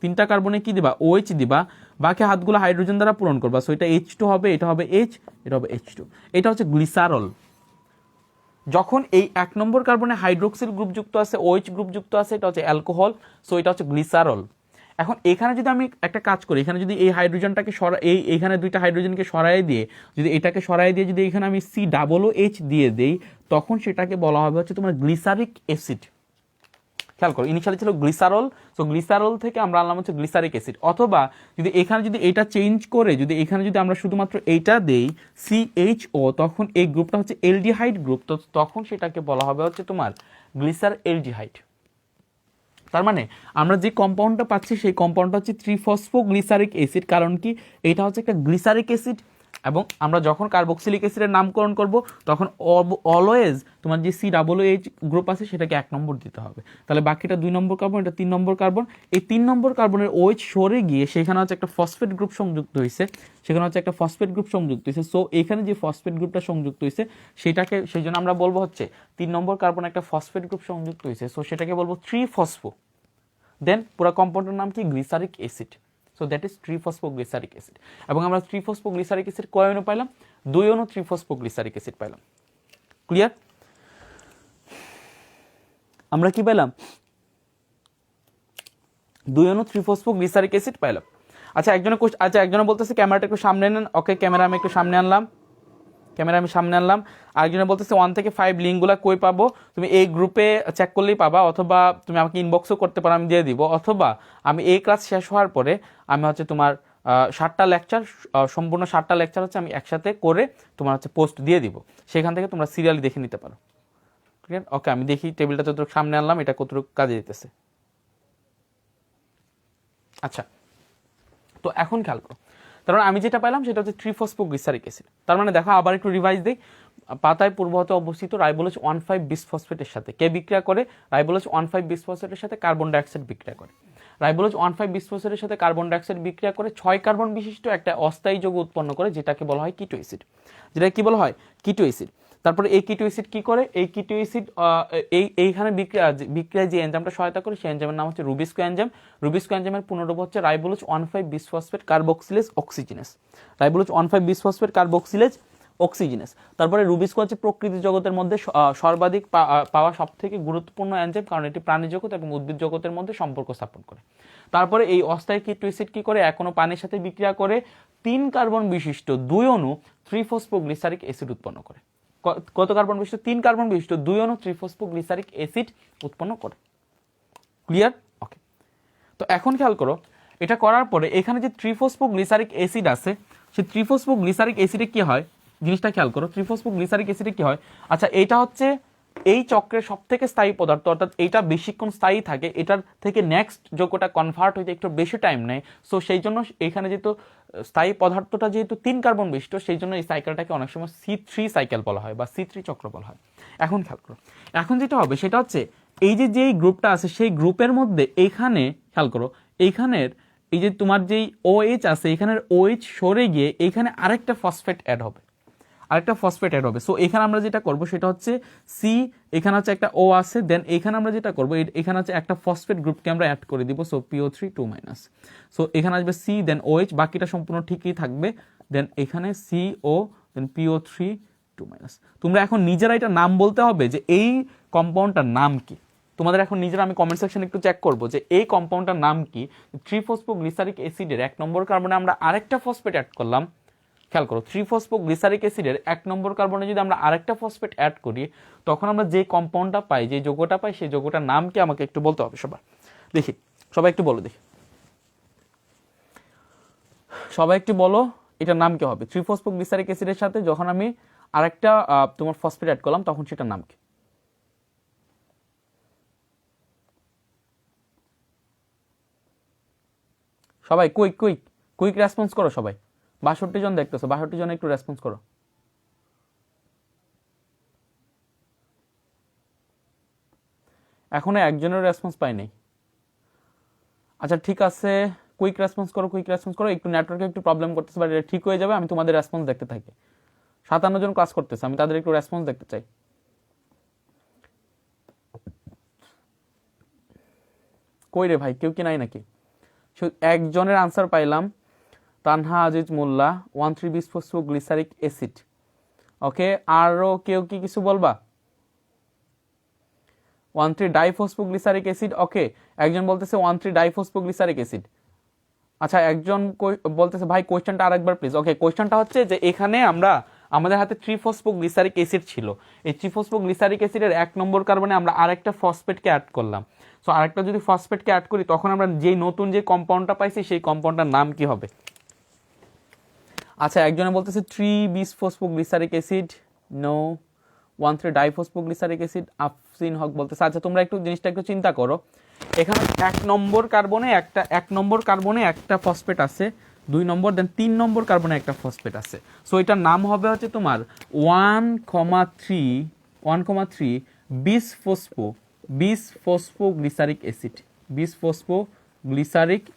3টা কার্বনে কি দিবা, OH দিবা, বাকি হাতগুলো হাইড্রোজেন দ্বারা পূরণ করবা। সো এটা H2 হবে, এটা হবে H, এটা হবে H2। এটা হচ্ছে গ্লিসারল। যখন এই 1 নম্বর কার্বনে হাইড্রোক্সিল গ্রুপ যুক্ত আছে, OH গ্রুপ যুক্ত আছে, এটা হচ্ছে অ্যালকোহল। সো এটা হচ্ছে গ্লিসারল। এখন এখানে যদি আমি একটা কাজ করি, এখানে যদি এই হাইড্রোজেনটাকে এইখানে 2টা হাইড্রোজেনকে সরাই দিয়ে, যদি এটাকে সরাই দিয়ে যদি এখানে আমি COOH দিয়ে দেই, তখন সেটাকে বলা হবে হচ্ছে তোমার গ্লিসারিক অ্যাসিড। খেয়াল করো, ইনিশিয়ালি ছিল গ্লিসারল, সো গ্লিসারল থেকে আমরা আনলাম হচ্ছে গ্লিসারিক অ্যাসিড। অথবা যদি এখানে যদি এটা চেঞ্জ করে, যদি এখানে যদি আমরা শুধুমাত্র এইটা দেই CHO, তখন এই গ্রুপটা হচ্ছে এলডিহাইড গ্রুপ, তো তখন সেটাকে বলা হবে হচ্ছে তোমার গ্লিসার এলডিহাইড। তার মানে আমরা যে কম্পাউন্ডটা পাচ্ছি সেই কম্পাউন্ডটা হচ্ছে 3-ফসফোগ্লিসারিক অ্যাসিড। কারণ কি, এটা হচ্ছে একটা গ্লিসারিক অ্যাসিড, এবং আমরা যখন কার্বক্সিলিক অ্যাসিডের নামকরণ করব তখন অলওয়েজ তোমার যে COOH গ্রুপ আছে সেটাকে 1 নম্বর দিতে হবে। তাহলে বাকিটা 2 নম্বর কার্বন, এটা 3 নম্বর কার্বন। এই 3 নম্বর কার্বনের OH সরে গিয়ে সেখানে হচ্ছে একটা ফসফেট গ্রুপ সংযুক্ত হয়েছে, সেখানে হচ্ছে একটা ফসফেট গ্রুপ সংযুক্ত হয়েছে। সো এখানে যে ফসফেট গ্রুপটা সংযুক্ত হয়েছে সেটাকে, সেই জন্য আমরা বলবো হচ্ছে 3 নম্বর কার্বন একটা ফসফেট গ্রুপ সংযুক্ত হয়েছে, সো সেটাকে বলবো 3-ফসফো। দেন পুরো কম্পাউন্ডের নাম কি, glyceric acid. So that is triphosphoglyceric acid. এবং আমরা ট্রিফসফোগ্লিসারিক অ্যাসিড কয় অণু পাইলাম? 2 অণু ট্রিফসফোগ্লিসারিক অ্যাসিড পাইলাম। ক্লিয়ার? আমরা কি পেলাম? 2 অণু ট্রিফসফোগ্লিসারিক অ্যাসিড পাইলাম। আচ্ছা একজনে বলতেছে ক্যামেরাটা একটু সামনে নেন। ওকে, ক্যামেরা আমি একটু সামনে আনলাম, আরেকজনে বলতেছে 1 থেকে 5 লিঙ্কগুলো কই পাবো? তুমি এই গ্রুপে চেক করলেই পাবা, অথবা তুমি আমাকে ইনবক্সও করতে পারো, আমি দিয়ে দিব, অথবা আমি এই ক্লাস শেষ হওয়ার পরে আমি হচ্ছে তোমার 7টা লেকচার, সম্পূর্ণ 7টা লেকচার হচ্ছে আমি একসাথে করে তোমার হচ্ছে পোস্ট দিয়ে দিব, সেখান থেকে তোমরা সিরিয়ালি দেখে নিতে পারো। ঠিক আছে? ওকে, আমি দেখি টেবিলটা যতটুকু সামনে আনলাম, এটা কতটুকু কাজে দিতেছে। আচ্ছা, তো এখন খেয়াল করো, তার মানে আমি যেটা পেলাম সেটা হচ্ছে ট্রিফসফোগ্লিসারিক অ্যাসিড। তার মানে দেখো আবার একটু রিভাইজ দিই, পাতায় পূর্বহতে অবস্থিত রাইবোলোজ 1,5 বিসফসফেটের সাথে কে বিক্রিয়া করে? রাইবোলোজ 1,5 বিসফসফেটের সাথে কার্বন ডাইঅক্সাইড বিক্রিয়া করে। রাইবোলোজ 1,5 বিসফসফেটের সাথে কার্বন ডাইঅক্সাইড বিক্রিয়া করে 6 কার্বন বিশিষ্ট একটা অস্থায়ী যৌগ উৎপন্ন করে, যেটাকে বলা হয় কিটো অ্যাসিড। যেটা কি বলা হয়? কিটো অ্যাসিড। তারপরে এই কিটো অ্যাসিড কি করে? এই কিটো অ্যাসিড এইখানে বিক্রিয়ায় যে এনজাইমটা সহায়তা করে সেই এনজাইমের নাম হচ্ছে রুবিস্কো এনজাইম। রুবিস্কো এনজাইমের পুনরূপ হচ্ছে ribulose 1,5 bisphosphate carboxylase oxygenase. Ribulose 1,5 bisphosphate carboxylase oxygenase. তারপরে রুবিস্কো হচ্ছে প্রকৃতি জগতের মধ্যে সর্বাধিক পাওয়া সবথেকে গুরুত্বপূর্ণ এনজাইম, কারণ এটি প্রাণী জগৎ এবং উদ্ভিদ জগতের মধ্যে সম্পর্ক স্থাপন করে। তারপরে এই অস্থায়ী কিটো অ্যাসিড কি করে? এখনো পানির সাথে বিক্রিয়া করে 3 কার্বন বিশিষ্ট 2 অণু ট্রিফসফোগ্লিসারিক অ্যাসিড উৎপন্ন করে। কত কার্বন বিশিষ্ট? 3 কার্বন বিশিষ্ট 2 অণু ট্রিফসফোগ্লিসারিক অ্যাসিড উৎপন্ন করে। ক্লিয়ার? ওকে, তো এখন খেয়াল করো, এটা করার পরে এখানে যে ট্রিফসফোগ্লিসারিক অ্যাসিড আছে, সেই ট্রিফসফোগ্লিসারিক অ্যাসিডে কি হয় জিনিসটা খেয়াল করো। ট্রিফসফোগ্লিসারিক অ্যাসিডে কি হয়? আচ্ছা, এটা হচ্ছে এই চক্রের সবথেকে স্থায়ী পদার্থ, অর্থাৎ এটা বেশিক্ষণ স্থায়ী থাকে, এটার থেকে নেক্সট যৌগটা কনভার্ট হইতে একটু বেশি টাইম নেয়। সো সেই জন্য এখানে যেহেতু স্থায়ী পদার্থটা যেহেতু 3 কার্বন বিশিষ্ট, সেই জন্য এই সাইকেলটাকে অনেক সময় C3 সাইকেল বলা হয় বা C3 চক্র বলা হয়। এখন খেয়াল করো, এখন যেটা হবে সেটা হচ্ছে এই যে যেই গ্রুপটা আছে সেই গ্রুপের মধ্যে এইখানে খেয়াল করো, এইখানের এই যে তোমার যেই OH আছে, এখানের OH সরে গিয়ে এইখানে আরেকটা ফসফেট অ্যাড হবে, সো এখানে আমরা যেটা করব সেটা হচ্ছে সি, এখানে হচ্ছে একটা ও আছে, দেন এখানে আমরা যেটা করব এখানে হচ্ছে একটা ফসফেট গ্রুপকে আমরা অ্যাড করে দিব, সো PO3 2-, সো এখানে আসবে সি দেন OH, বাকিটা সম্পূর্ণ ঠিকই থাকবে, দেন এখানে CO দেন PO3 2-। তোমরা এখন নিজেরা এটা নাম বলতে হবে যে এই কম্পাউন্ডটার নাম কি। তোমাদের এখন নিজেরা আমি কমেন্ট সেকশনে একটু চেক করব যে এই কম্পাউন্ডটার নাম কি। ট্রিফসফোগ্লিসারিক অ্যাসিডের 1 নম্বর কার্বনে আমরা আরেকটা ফসফেট অ্যাড করলাম। খেয়াল করো, ট্রিফসফোগ্লিসারিক অ্যাসিডের 1 নম্বর কার্বনে যদি আমরা আরেকটা ফসফেট অ্যাড করি, তখন আমরা যে কম্পাউন্ডটা পাই, যে যৌগটা পাই, সেই যৌগটার নাম কি আমাকে একটু বলতে হবে। সবাই একটু বলো দেখি, সবাই একটু বলো এটার নাম কি হবে? ট্রিফসফোগ্লিসারিক অ্যাসিডের সাথে যখন আমি আরেকটা তোমার ফসফেট অ্যাড করলাম, তখন সেটার নাম কি? সবাই কুইক রেসপন্স করো। সবাই 62 জন দেখতেছো, 62 জন একটু রেসপন্স করো। এখনো একজনের রেসপন্স পাই নাই। আচ্ছা ঠিক আছে, কুইক রেসপন্স করো। একটু নেটওয়ার্কে একটু প্রবলেম করতেছে, বাট এটা ঠিক হয়ে যাবে। আমি তোমাদের রেসপন্স দেখতে থাকি। 57 জন ক্লাস করতেছে, আমি তাদের একটু রেসপন্স দেখতে চাই। কই রে ভাই, কেউ কি নাই নাকি? একজনের আনসার পাইলাম, তানহা আজিজ মোল্লা, 1,3 বিসফসফোগ্লিসারিক অ্যাসিড। ওকে, আরও কেউ কি কিছু বলবা? 1,3 ডাইফসফোগ্লিসারিক অ্যাসিড। ওকে, একজন বলতেছে 1,3 ডাইফসফোগ্লিসারিক অ্যাসিড। আচ্ছা, একজন বলতেছে ভাই কোয়েশ্চেনটা আরেকবার প্লিজ। ওকে, কোয়েশ্চেনটা হচ্ছে যে এখানে আমাদের হাতে ট্রিফসফোগ্লিসারিক অ্যাসিড ছিল। এই ট্রিফসফোগ্লিসারিক অ্যাসিডের 1 নম্বর কার্বনে আমরা আরেকটা ফসফেটকে অ্যাড করলাম। সো আরেকটা যদি ফসফেটকে অ্যাড করি, তখন আমরা যেই নতুন যে কম্পাউন্ডটা পাইছি সেই কম্পাউন্ডটার নাম কি হবে? আচ্ছা, একজনে বলতেছে 3 bisphosphoglyceric acid, no. 1,3 diphosphoglyceric acid, আফসিন হক বলতেছে। আচ্ছা, তোমরা একটু জিনিসটা একটু চিন্তা করো। এখানে 1 নম্বর কার্বনে একটা ফসফেট আছে, 2 নম্বর, দেন 3 নম্বর কার্বনে একটা ফসফেট আছে। সো এটার নাম হবে হচ্ছে তোমার 1,3 বিসফসফোগ্লিসারিক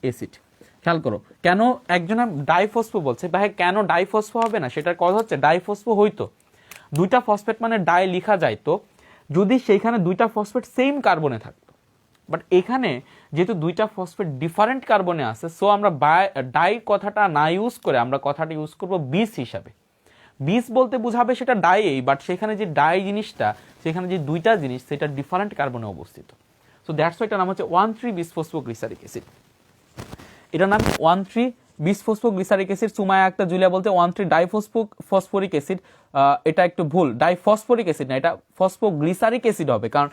অ্যাসিড। খেয়াল করো, কেন একজনে ডাইফসফো বলছে, ভাই কেন ডাইফসফো হবে না? সেটার কথা হচ্ছে ডাইফসফো হইতো 2টা ফসফেট মানে ডাই লেখা যায়, তো যদি সেইখানে 2টা ফসফেট সেম কার্বনে থাকতো, বাট এখানে যেহেতু দুইটা ফসফেট ডিফারেন্ট কার্বনে আছে, সো আমরা ডাই কথাটা না ইউজ করে আমরা কথাটা ইউজ করব বিস হিসাবে। বিস বলতে বোঝাবে সেটা ডাইই, বাট সেখানে যে ডাই জিনিসটা, সেখানে যে দুইটা জিনিস সেটা ডিফারেন্ট কার্বনে অবস্থিত। সো দ্যাটস ওয়াই এটার নাম হচ্ছে 1,3-বিসফসফোগ্লিসারিক অ্যাসিড। এটার নাম 1,3-বিসফসফোগ্লিসারিক অ্যাসিড। সুমায়া একটা জুলিয়া বলতে 1,3-ডাইফসফরিক অ্যাসিড। এটা একটু ভুল, ডাইফসফরিক অ্যাসিড না, এটা ফসফোগ্লিসারিক অ্যাসিড হবে, কারণ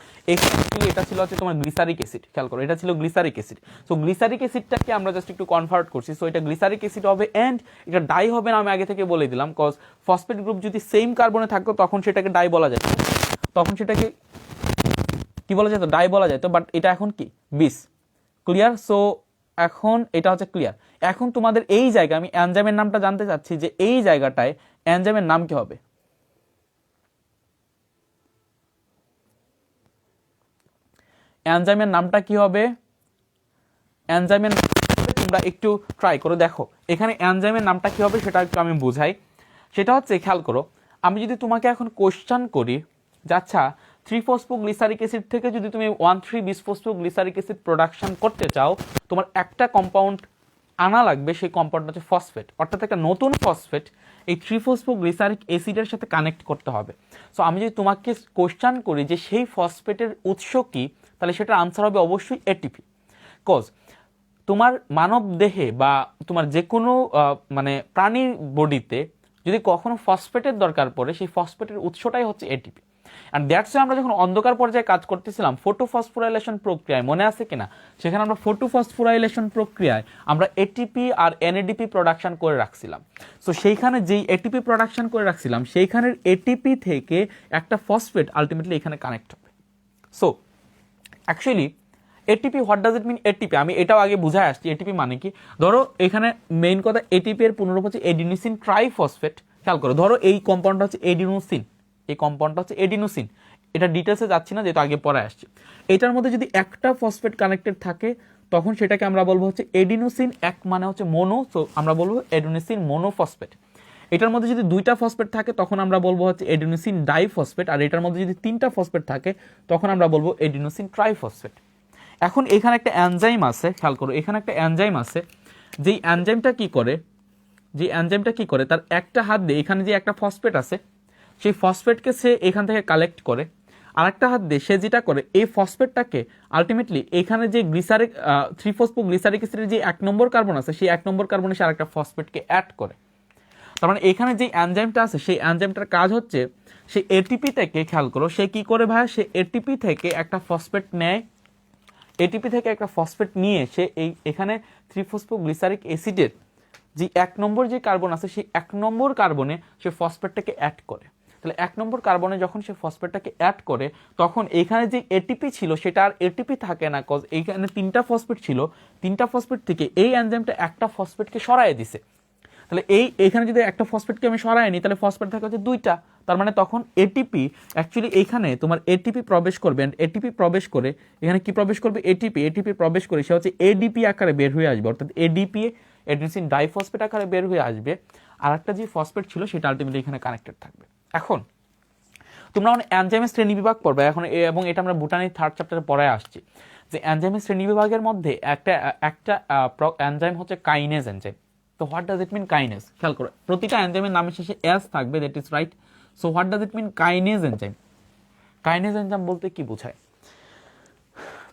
এটা ছিল হচ্ছে তোমার গ্লিসারিক অ্যাসিড। খেয়াল করো, এটা ছিল গ্লিসারিক অ্যাসিড। সো গ্লিসারিক অ্যাসিডটাকে আমরা জাস্ট একটু কনভার্ট করছি, সো এটা গ্লিসারিক অ্যাসিড হবে। অ্যান্ড এটা ডাই হবে না, আমি আগে থেকে বলে দিলাম, কজ ফসফেট গ্রুপ যদি সেম কার্বনে থাকতো তখন সেটাকে ডাই বলা যেত, তখন সেটাকে কি বলা যেত, ডাই বলা যেত। বাট এটা এখন কি বিস। ক্লিয়ার? সো এখন এটা হচ্ছে ক্লিয়ার। এখন তোমাদের এই জায়গায় আমি এনজাইমের নামটা জানতে চাচ্ছি যে এই জায়গাটায় এনজাইমের নাম কি হবে। এনজাইমের নামটা কি হবে? এনজাইমের তোমরা একটু ট্রাই করো, দেখো এখানে এনজাইমের নামটা কি হবে সেটা একটু আমি বুঝাই। সেটা হচ্ছে, খেয়াল করো, আমি যদি তোমাকে এখন কোশ্চেন করি যে আচ্ছা 3-ফসফোগ্লিসারিক অ্যাসিড থেকে যদি তুমি 1,3-বিসফসফোগ্লিসারিক অ্যাসিড প্রোডাকশন করতে চাও, তোমার একটা কম্পাউন্ড আনা লাগবে, সেই কম্পাউন্ড হচ্ছে ফসফেট, অর্থাৎ একটা নতুন ফসফেট এই 3-ফসফোগ্লিসারিক অ্যাসিডের সাথে কানেক্ট করতে হবে। সো আমি যদি তোমাকে কোশ্চেন করি যে সেই ফসফেটের উৎস কি, তাহলে সেটার আনসার হবে অবশ্যই এটিপি। কজ তোমার মানব দেহে বা তোমার যে কোনো মানে প্রাণীর বডিতে যদি কখনো ফসফেটের দরকার পড়ে, সেই ফসফেটের উৎসটাই হচ্ছে এটিপি। অ্যান্ড দ্যাটস আমরা যখন অন্ধকার পর্যায়ে কাজ করতেছিলাম ফটোফসফোরাইলেশন প্রক্রিয়ায়, মনে আছে কিনা, সেখানে আমরা ফটোফসফোরাইলেশন প্রক্রিয়ায় আমরা এটিপি আর এনএডিপি প্রোডাকশন করে রাখছিলাম। সো সেইখানে যেই এটিপি প্রোডাকশন করে রাখছিলাম, সেইখানের এটিপি থেকে একটা ফসফেট আলটিমেটলি এখানে কানেক্ট হবে। So actually ATP, what does it mean ATP, আমি এটাও আগে বুঝায় আসছি এটিপি মানে কি। ধরো এখানে মেইন কথা, এটিপি এর পুনরূপ হচ্ছে এডিনোসিন ট্রাইফসফেট। খেয়াল করো, ধরো এই কম্পাউন্ডটা হচ্ছে এডিনোসিন, এই কম্পাউন্ডটা হচ্ছে এডিনোসিন। এটা ডিটেলসে যাচ্ছি না, যেহেতু আগে পরে আসছে। এটার মধ্যে যদি একটা ফসফেট কানেক্টেড থাকে, তখন সেটাকে আমরা বলবো হচ্ছে এডিনোসিন এক, মানে হচ্ছে মোনো, সো আমরা বলবো এডিনোসিন মোনোফসফেট। এটার মধ্যে যদি দুইটা ফসফেট থাকে, তখন আমরা বলবো হচ্ছে এডিনোসিন ডাইফসফেট। আর এটার মধ্যে যদি তিনটা ফসফেট থাকে, তখন আমরা বলবো এডিনোসিন ট্রাইফসফেট। এখন এখানে একটা এনজাইম আছে, খেয়াল করো, এখানে একটা এনজাইম আছে, যেই এনজাইমটা কি করে, তার একটা হাত দিয়ে এখানে যে একটা ফসফেট আছে, সেই ফসফেটকে সে এখান থেকে কালেক্ট করে, আর একটা হাত দিয়ে সে যেটা করে, এই ফসফেটটাকে আলটিমেটলি এখানে যে গ্লিসারিক 3-ফসফোগ্লিসারিক অ্যাসিডের যে 1 নম্বর কার্বন আছে, সেই 1 নম্বর কার্বনে সে আরেকটা ফসফেটকে অ্যাড করে। তার মানে এখানে যে এনজাইমটা আছে, সেই এনজাইমটার কাজ হচ্ছে সেই এটিপি থেকে, খেয়াল করো, সে কি করে ভাই, সে এটিপি থেকে একটা ফসফেট নেয়, এটিপি থেকে একটা ফসফেট নিয়ে সে এখানে 3-ফসফোগ্লিসারিক অ্যাসিডের যে 1 নম্বর যে কার্বন আছে, সেই 1 নম্বর কার্বনে সে ফসফেটটাকে অ্যাড করে। তাহলে 1 নম্বর কার্বনে যখন সে ফসফেটটাকে অ্যাড করে, তখন এখানে যে এটিপি ছিল সেটা আর এটিপি থাকে না, কজ এইখানে 3টা ফসফেট ছিল, 3টা ফসফেট থেকে এই এনজাইমটা একটা ফসফেটকে সরায় দিছে। তাহলে এখানে যদি একটা ফসফেটকে আমি সরাই নিই, তাহলে ফসফেট থাকে হচ্ছে 2টা। তার মানে তখন এটিপি অ্যাকচুয়ালি এইখানে তোমার এটিপি প্রবেশ করবে, এটিপি প্রবেশ করে এখানে কি প্রবেশ করবে, এটিপি প্রবেশ করে সে হচ্ছে এডিপি আকারে বের হয়ে আসবে, অর্থাৎ এডিপি এডিনোসিন ডাইফসফেট আকারে বের হয়ে আসবে। আর একটা যে ফসফেট ছিল সেটা আলটিমেটলি এখানে কানেক্টেড থাকবে। এখন তোমরা এনজাইমের শ্রেণী বিভাগ পড়বে এখন, এবং এটা আমরা বুটানির 3rd চ্যাপ্টারে পড়ে আসছি যে এনজাইমের শ্রেণী বিভাগের মধ্যে একটা এনজাইম হচ্ছে কাইনেজ এনজাইম। তো what does it mean kinase, খেয়াল করো, প্রতিটা এনজাইমের নামের শেষে এস থাকবে, that is right. So what does it mean kinase enzyme? Kinase enzyme বলতে কি বোঝায়?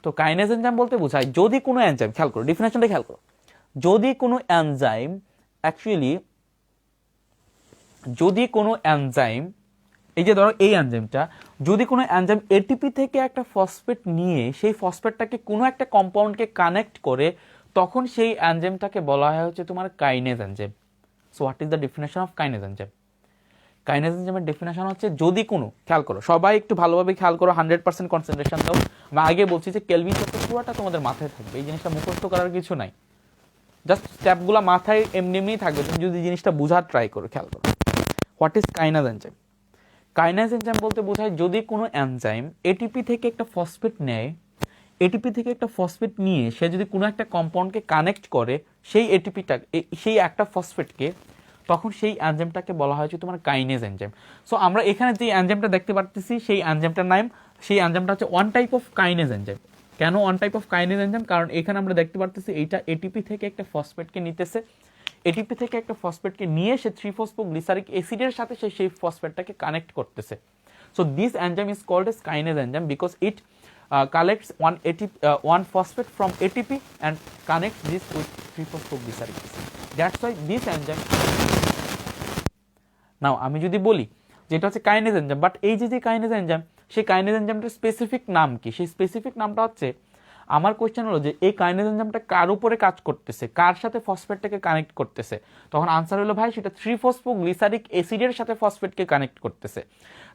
তো কাইনেজ এনজাইম বলতে বোঝায় যদি কোনো এনজাইম, খেয়াল করো ডেফিনেশনটা খেয়াল করো, যদি কোনো এনজাইম এই যে ধরো এই এনজাইমটা, যদি কোনো এনজাইম এটিপি থেকে একটা ফসফেট নিয়ে সেই ফসফেটটাকে কোনো একটা কম্পাউন্ডকে কানেক্ট করে, তখন সেই এনজাইমটাকে বলা হয় হচ্ছে তোমার kinase enzyme. So what is the definition of kinase enzyme? Kinase এনজাইমের ডেফিনেশন হচ্ছে যদি কোনো, খেয়াল করো সবাই একটু ভালোভাবে খেয়াল করো, 100% কনসেন্ট্রেশন দাও। আমি আগে বলছি যে কেলভিন চক্র পুরোটা তোমাদের মাথায় থাকবে, এই জিনিসটা মুখস্থ করার কিছু নাই, জাস্ট স্টেপগুলো মাথায় এমনি থাকবে, তুমি যদি জিনিসটা বোঝার ট্রাই করো। খেয়াল করো what is kinase enzyme? Kinase enzyme বলতে বোঝায় যদি কোনো এনজাইম এটিপি থেকে একটা ফসফেট নেয়, এটিপি থেকে একটা ফসফেট নিয়ে সে যদি কোনো একটা কম্পাউন্ডকে কানেক্ট করে সেই এটিপিটা, সেই একটা ফসফেটকে, তখন সেই এনজাইমটাকে বলা হয়েছে তোমার কাইনেজ এনজাইম। সো আমরা এখানে যে এনজাইমটা দেখতে পাচ্ছি সেই এনজাইমটার নাম, সেই এনজাইমটা হচ্ছে one type of kinase enzyme. কেন one type of kinase enzyme? কারণ এখানে আমরা দেখতে পারতেছি এইটা এটিপি থেকে একটা ফসফেটকে নিতেছে, এটিপি থেকে একটা ফসফেটকে নিয়ে সে 3-ফসফোগ্লিসারিক অ্যাসিডের সাথে সেই ফসফেটটাকে কানেক্ট করতেছে। So this enzyme is called S kinase enzyme because it collects one phosphate from ATP and connects this with 3-phosphoglyceric acid. That's why this enzyme. Now আমি যদি বলি যে এটা হচ্ছে কাইনেজ এনজাইম, বাট এই যে কাইনেজ এনজাইম, সেই kinase এনজাইমটার specific নাম কি? সেই স্পেসিফিক নামটা হচ্ছে, আমার কোয়েশ্চেন হলো যে এই কাইনেজ এনজাইমটা কার উপরে কাজ করতেছে, কার সাথে ফসফেটটাকে কানেক্ট করতেছে? তখন আনসার হলো ভাই সেটা 3-ফসফোগ্লিসারিক অ্যাসিডের সাথে ফসফেটকে কানেক্ট করতেছে।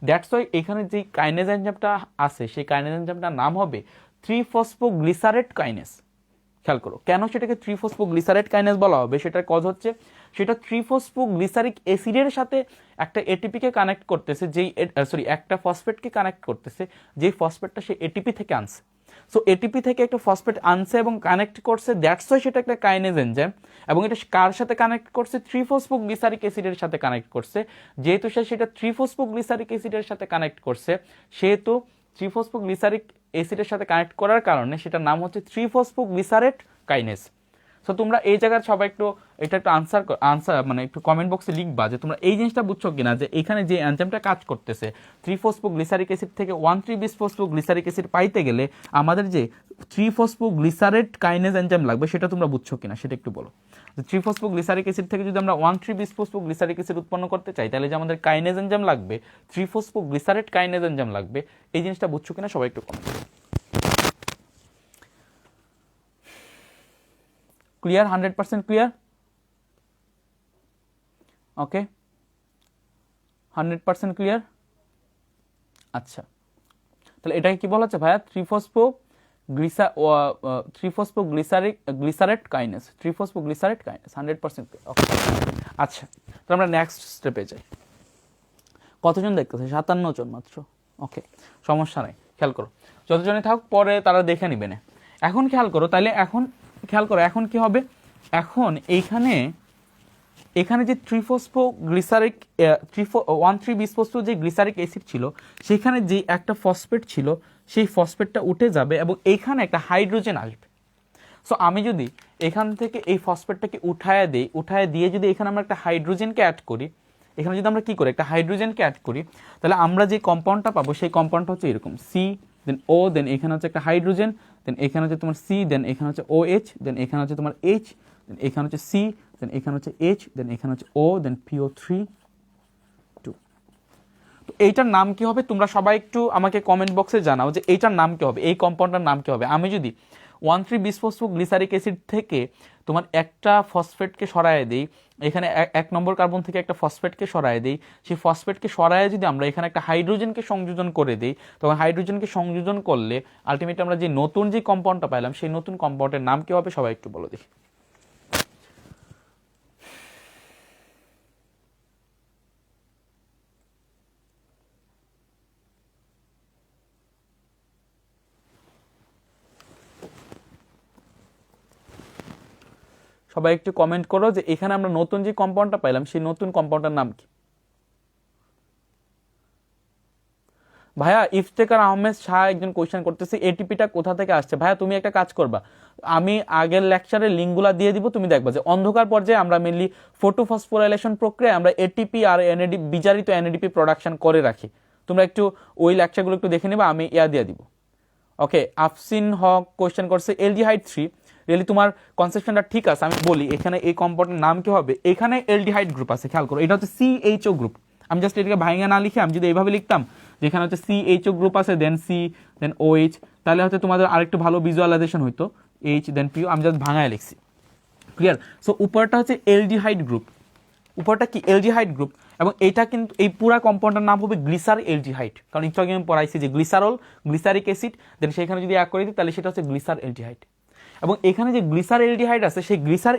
দ্যাটস ওয়াই এখানে যে কাইনেজ এনজাইমটা আছে সেই কাইনেজ এনজাইমটার নাম হবে 3-ফসফোগ্লিসারেট কাইনেজ। খেয়াল করো কেন সেটাকে 3-ফসফোগ্লিসারেট কাইনেজ বলা হবে, সেটার কজ হচ্ছে সেটা 3-ফসফোগ্লিসারিক অ্যাসিডের সাথে একটা এটিপিকে কানেক্ট করতেছে, একটা ফসফেটকে কানেক্ট করতেছে, যেই ফসফেটটা সে এটিপি থেকে আনছে। সো এটিপি থেকে একটা ফসফেট আনছে এবং কানেক্ট করছে, দ্যাটস ওয়াই সেটা একটা কাইনেজ এনজাইম। এবং এটা কার সাথে কানেক্ট করছে? 3-ফসফোগ্লিসারিক অ্যাসিডের সাথে কানেক্ট করছে। যেহেতু সেটা 3-ফসফোগ্লিসারিক অ্যাসিডের সাথে কানেক্ট করছে, সেহেতু 3-ফসফোগ্লিসারিক অ্যাসিডের সাথে কানেক্ট করার কারণে সেটার নাম হচ্ছে 3-ফসফোগ্লিসারেট কাইনেজ। সো তোমরা এই জায়গায় সবাই এটা একটু আনসার মানে একটু কমেন্ট বক্সে লিখবা যে তোমরা এই জিনিসটা বুঝছো কিনা, যে এখানে যে এনজাইমটা কাজ করতেছে 3-ফসফোগ্লিসারিক অ্যাসিড থেকে 1,3-বিস-ফসফোগ্লিসারিক অ্যাসিড পাইতে গেলে আমাদের যে 3-ফসফোগ্লিসারেট কাইনেজ এনজাইম লাগবে সেটা তোমরা বুঝছো কিনা সেটা একটু বলো। 3-ফসফোগ্লিসারিক অ্যাসিড থেকে যদি আমরা 1,3-বিস-ফসফোগ্লিসারিক অ্যাসিড উৎপন্ন করতে চাই, তাহলে যে আমাদের কাইনেজ এনজাইম লাগবে 3-ফসফোগ্লিসারেট কাইনেজ এনজাইম লাগবে। এই জিনিসটা বুঝছো কিনা সবাই একটু কমেন্ট। ক্লিয়ার? 100% ক্লিয়ার? ওকে, 100% ক্লিয়ার। আচ্ছা, তাহলে এটাকে কি বলা হচ্ছে ভাইয়া? 3-ফসফোগ্লিসারেট কাইনেজ, 3-ফসফোগ্লিসারেট কাইনেজ। 100% ক্লিয়ার। ওকে, আচ্ছা, তো আমরা নেক্সট স্টেপে যাই। কতজন দেখতেছে? 57 জন মাত্র। ওকে, সমস্যা নাই, খেয়াল করো, যতজনে থাক পরে তারা দেখে নিবে না। এখন খেয়াল করো, তাহলে এখন খেয়াল করো এখন কি হবে? এখন এখানে যে 3-ফসফোগ্লিসারিক 1,3-বিস-ফসফো যে গ্লিসারিক অ্যাসিড ছিল, সেখানে যে একটা ফসফেট ছিল সেই ফসফেটটা উঠে যাবে এবং এইখানে একটা হাইড্রোজেন আসবে। সো আমি যদি এখান থেকে এই ফসফেটটাকে উঠায় দিয়ে যদি এখানে আমরা একটা হাইড্রোজেনকে অ্যাড করি, এখানে যদি আমরা কি করি একটা হাইড্রোজেনকে অ্যাড করি, তাহলে আমরা যে কম্পাউন্ডটা পাবো সেই কম্পাউন্ডটা হচ্ছে এরকম, সি দেন ও দেন এখানে হচ্ছে একটা হাইড্রোজেন, দেন এখানে হচ্ছে তোমার সি, দেন এখানে হচ্ছে ও এইচ, দেন এখানে হচ্ছে তোমার এইচ, দেন এখানে হচ্ছে সি, দেন এখানে হচ্ছে এইচ, দেন এখানে হচ্ছে ও, দেন PO3 2। তো এইটার নাম কি হবে? তোমরা সবাই একটু আমাকে কমেন্ট বক্সে জানাও যে এইটার নাম কি হবে, এই কম্পাউন্ডটার নাম কি হবে। আমি যদি 1,3-বিস-ফসফোগ্লিসারিক অ্যাসিড থেকে তোমার একটা ফসফেটকে সরায় দিই, এখানে 1 নম্বর কার্বন থেকে একটা ফসফেটকে সরায় দিই, সেই ফসফেটকে সরায় যদি আমরা এখানে একটা হাইড্রোজেনকে সংযোজন করে দিই, তখন হাইড্রোজেনকে সংযোজন করলে আলটিমেটলি আমরা যে নতুন যে কম্পাউন্ডটা পাইলাম সেই নতুন কম্পাউন্ডের নাম কি হবে সবাই একটু বলো দেখি। সবাই একটু কমেন্ট করো যে এখানে আমরা নতুন যে কম্পাউন্ডটা পাইলাম সেই নতুন কম্পাউন্ডের নাম কি। ভাইয়া ইফতেখার আহমেদ শাহ একজন কোয়েশ্চেন করতেছে এটিপিটা কোথা থেকে আসছে। ভাইয়া তুমি একটা কাজ করবা, আমি আগের লেকচারের লিঙ্কগুলা দিয়ে দিব, তুমি দেখবা যে অন্ধকার পর্যায়ে আমরা মেনলি ফটোফসফোরাইলেশন প্রক্রিয়ায় আমরা এটিপি আর এনএডিপি বিজারিত এনএডিপি প্রোডাকশন করে রাখি। তোমরা একটু ওই লেকচারগুলো একটু দেখে নেবা, আমি দিয়ে দিব। ওকে, আফসিন হক কোয়েশ্চেন করছে এলডিহাইড 3, রিয়েলি তোমার কনসেপশনটা ঠিক আছে। আমি বলি এখানে এই কম্পাউন্ডের নাম কি হবে, এখানে এলডিহাইড গ্রুপ আছে, খেয়াল করো এটা হচ্ছে CHO গ্রুপ। আমি জাস্ট এটাকে ভাঙা না লিখে আমি যদি এইভাবে লিখতাম যেখানে হচ্ছে CHO গ্রুপ আছে দেন C দেন OH, তাহলে হয়তো তোমাদের আরেকটু ভালো ভিজুয়ালাইজেশন হইতো, H দেন PO, আমি জাস্ট ভাঙায় লিখছি। ক্লিয়ার? সো উপরটা হচ্ছে এলডিহাইড গ্রুপ, উপরটা কি এলডিহাইড গ্রুপ, এবং এটা কিন্তু এই পুরা কম্পাউন্ডের নাম হবে গ্লিসার এলডিহাইড, কারণ একটু আগে আমি পড়াইছি যে গ্লিসারল গ্লিসারিক অ্যাসিড দেন সেখানে যদি এক করে দিই তাহলে সেটা হচ্ছে গ্লিসার এলডিহাইড। এবং এখানে যে গ্লিসার এলডিহাইড আছে সেই গ্লিসার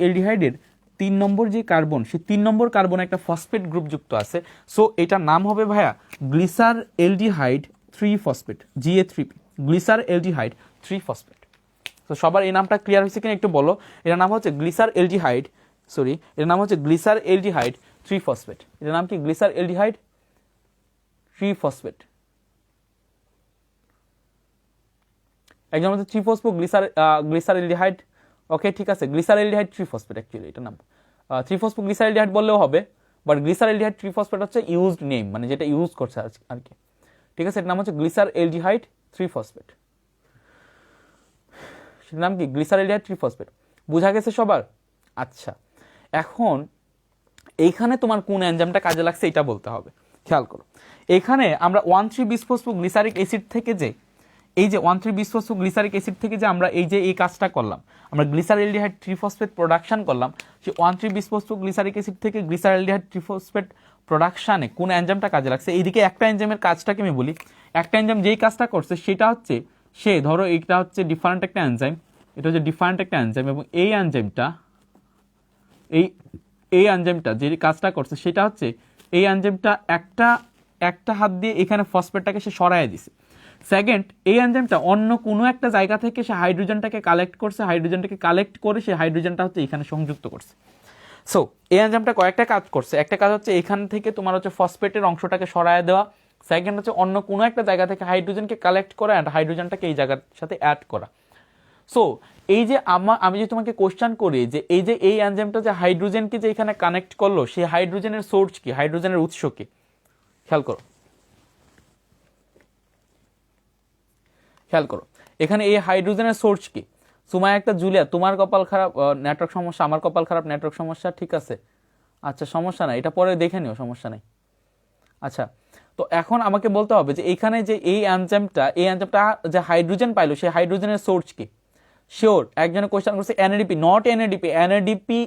এলডিহাইডের 3 নম্বর যে কার্বন, সেই 3 নম্বর কার্বনে একটা ফসফেট গ্রুপ যুক্ত আছে। সো এটার নাম হবে ভাইয়া glyceraldehyde 3 phosphate, GA3P, glyceraldehyde 3 phosphate. তো সবার এই নামটা ক্লিয়ার হয়েছে কিনা একটু বলো। এটার নাম হচ্ছে গ্লিসার এলডিহাইড, এটার নাম হচ্ছে গ্লিসার এলডিহাইড 3 ফসফেট। এটার নাম কি? গ্লিসার এলডিহাইড 3 ফসফেট। এক্সাম্পল হচ্ছে ট্রিফসফো গ্লিসারেলডিহাইড। ওকে ঠিক আছে, গ্লিসারেলডিহাইড ট্রিফসফেট অ্যাকচুয়ালি এটা নাম। ট্রিফসফো গ্লিসারেলডিহাইড বললেও হবে, বাট গ্লিসারেলডিহাইড ট্রিফসফেট হচ্ছে ইউজড নেম, মানে যেটা ইউজ করছে আর কি। ঠিক আছে, এটার নাম হচ্ছে গ্লিসারেলডিহাইড থ্রিফসফেট। সেটার নাম কি? গ্লিসারেলডিহাইড থ্রিফসফেট। বোঝা গেছে সবার? আচ্ছা, এখন এইখানে তোমার কোন এনজাইমটা কাজে লাগছে এটা বলতে হবে। খেয়াল করো, এখানে আমরা 1,3-বিসফসফোগ্লিসারিক অ্যাসিড থেকে যে এই যে 1,3-বিসফসফোগ্লিসারিক অ্যাসিড থেকে যে আমরা এই যে এই কাজটা করলাম, আমরা গ্লিসারেলডিহাইড ট্রিফসফেট প্রোডাকশন করলাম, সেই 1,3-বিসফসফোগ্লিসারিক অ্যাসিড থেকে গ্লিসারেলডিহাইড ট্রিফসফেট প্রোডাকশানে কোন এনজাইমটা কাজে লাগছে। এইদিকে একটা এনজাইমের কাজটাকে আমি বলি। একটা এনজাইম যেই কাজটা করছে সেটা হচ্ছে, সে ধরো এইটা হচ্ছে ডিফারেন্ট একটা এনজাইম, এটা হচ্ছে ডিফারেন্ট একটা এনজাইম, এবং এই এনজাইমটা এই এনজাইমটা যে কাজটা করছে সেটা হচ্ছে, এই এনজাইমটা একটা হাত দিয়ে এখানে ফসফেটটাকে সে সরায় দিছে। সেকেন্ড, এই এনজাইমটা অন্য কোনো একটা জায়গা থেকে সে হাইড্রোজেনটাকে কালেক্ট করছে, হাইড্রোজেনটাকে কালেক্ট করে সে হাইড্রোজেনটা হচ্ছে এখানে সংযুক্ত করছে। সো এই এনজাইমটা কয়েকটা কাজ করছে। একটা কাজ হচ্ছে এখান থেকে তোমার হচ্ছে ফসফেটের অংশটাকে সরায় দেওয়া। সেকেন্ড হচ্ছে অন্য কোনো একটা জায়গা থেকে হাইড্রোজেনকে কালেক্ট করা অ্যান্ড হাইড্রোজেনটাকে এই জায়গার সাথে অ্যাড করা। সো এই যে আমি যে তোমাকে কোশ্চেন করি যে এই এনজাইমটা যে হাইড্রোজেনকে যে এখানে কানেক্ট করলো, সেই হাইড্রোজেনের সোর্স কি, হাইড্রোজেনের উৎস কি? খেয়াল করো এখানে এই হাইড্রোজেনের সোর্স কি? সুমায়া একটা জুলিয়া, তোমার কপাল খারাপ, নেটওয়ার্ক সমস্যা, আমার কপাল খারাপ, নেটওয়ার্ক সমস্যা, ঠিক আছে। আচ্ছা সমস্যা নাই, এটা পরে দেখে নিও, সমস্যা নাই। আচ্ছা, তো এখন আমাকে বলতে হবে যে এইখানে যে এই এনজাইমটা যে হাইড্রোজেন পাইলো, সেই হাইড্রোজেনের সোর্স কি? শিওর, একজনে কোশ্চেন করছে NADP, not NADP, NADP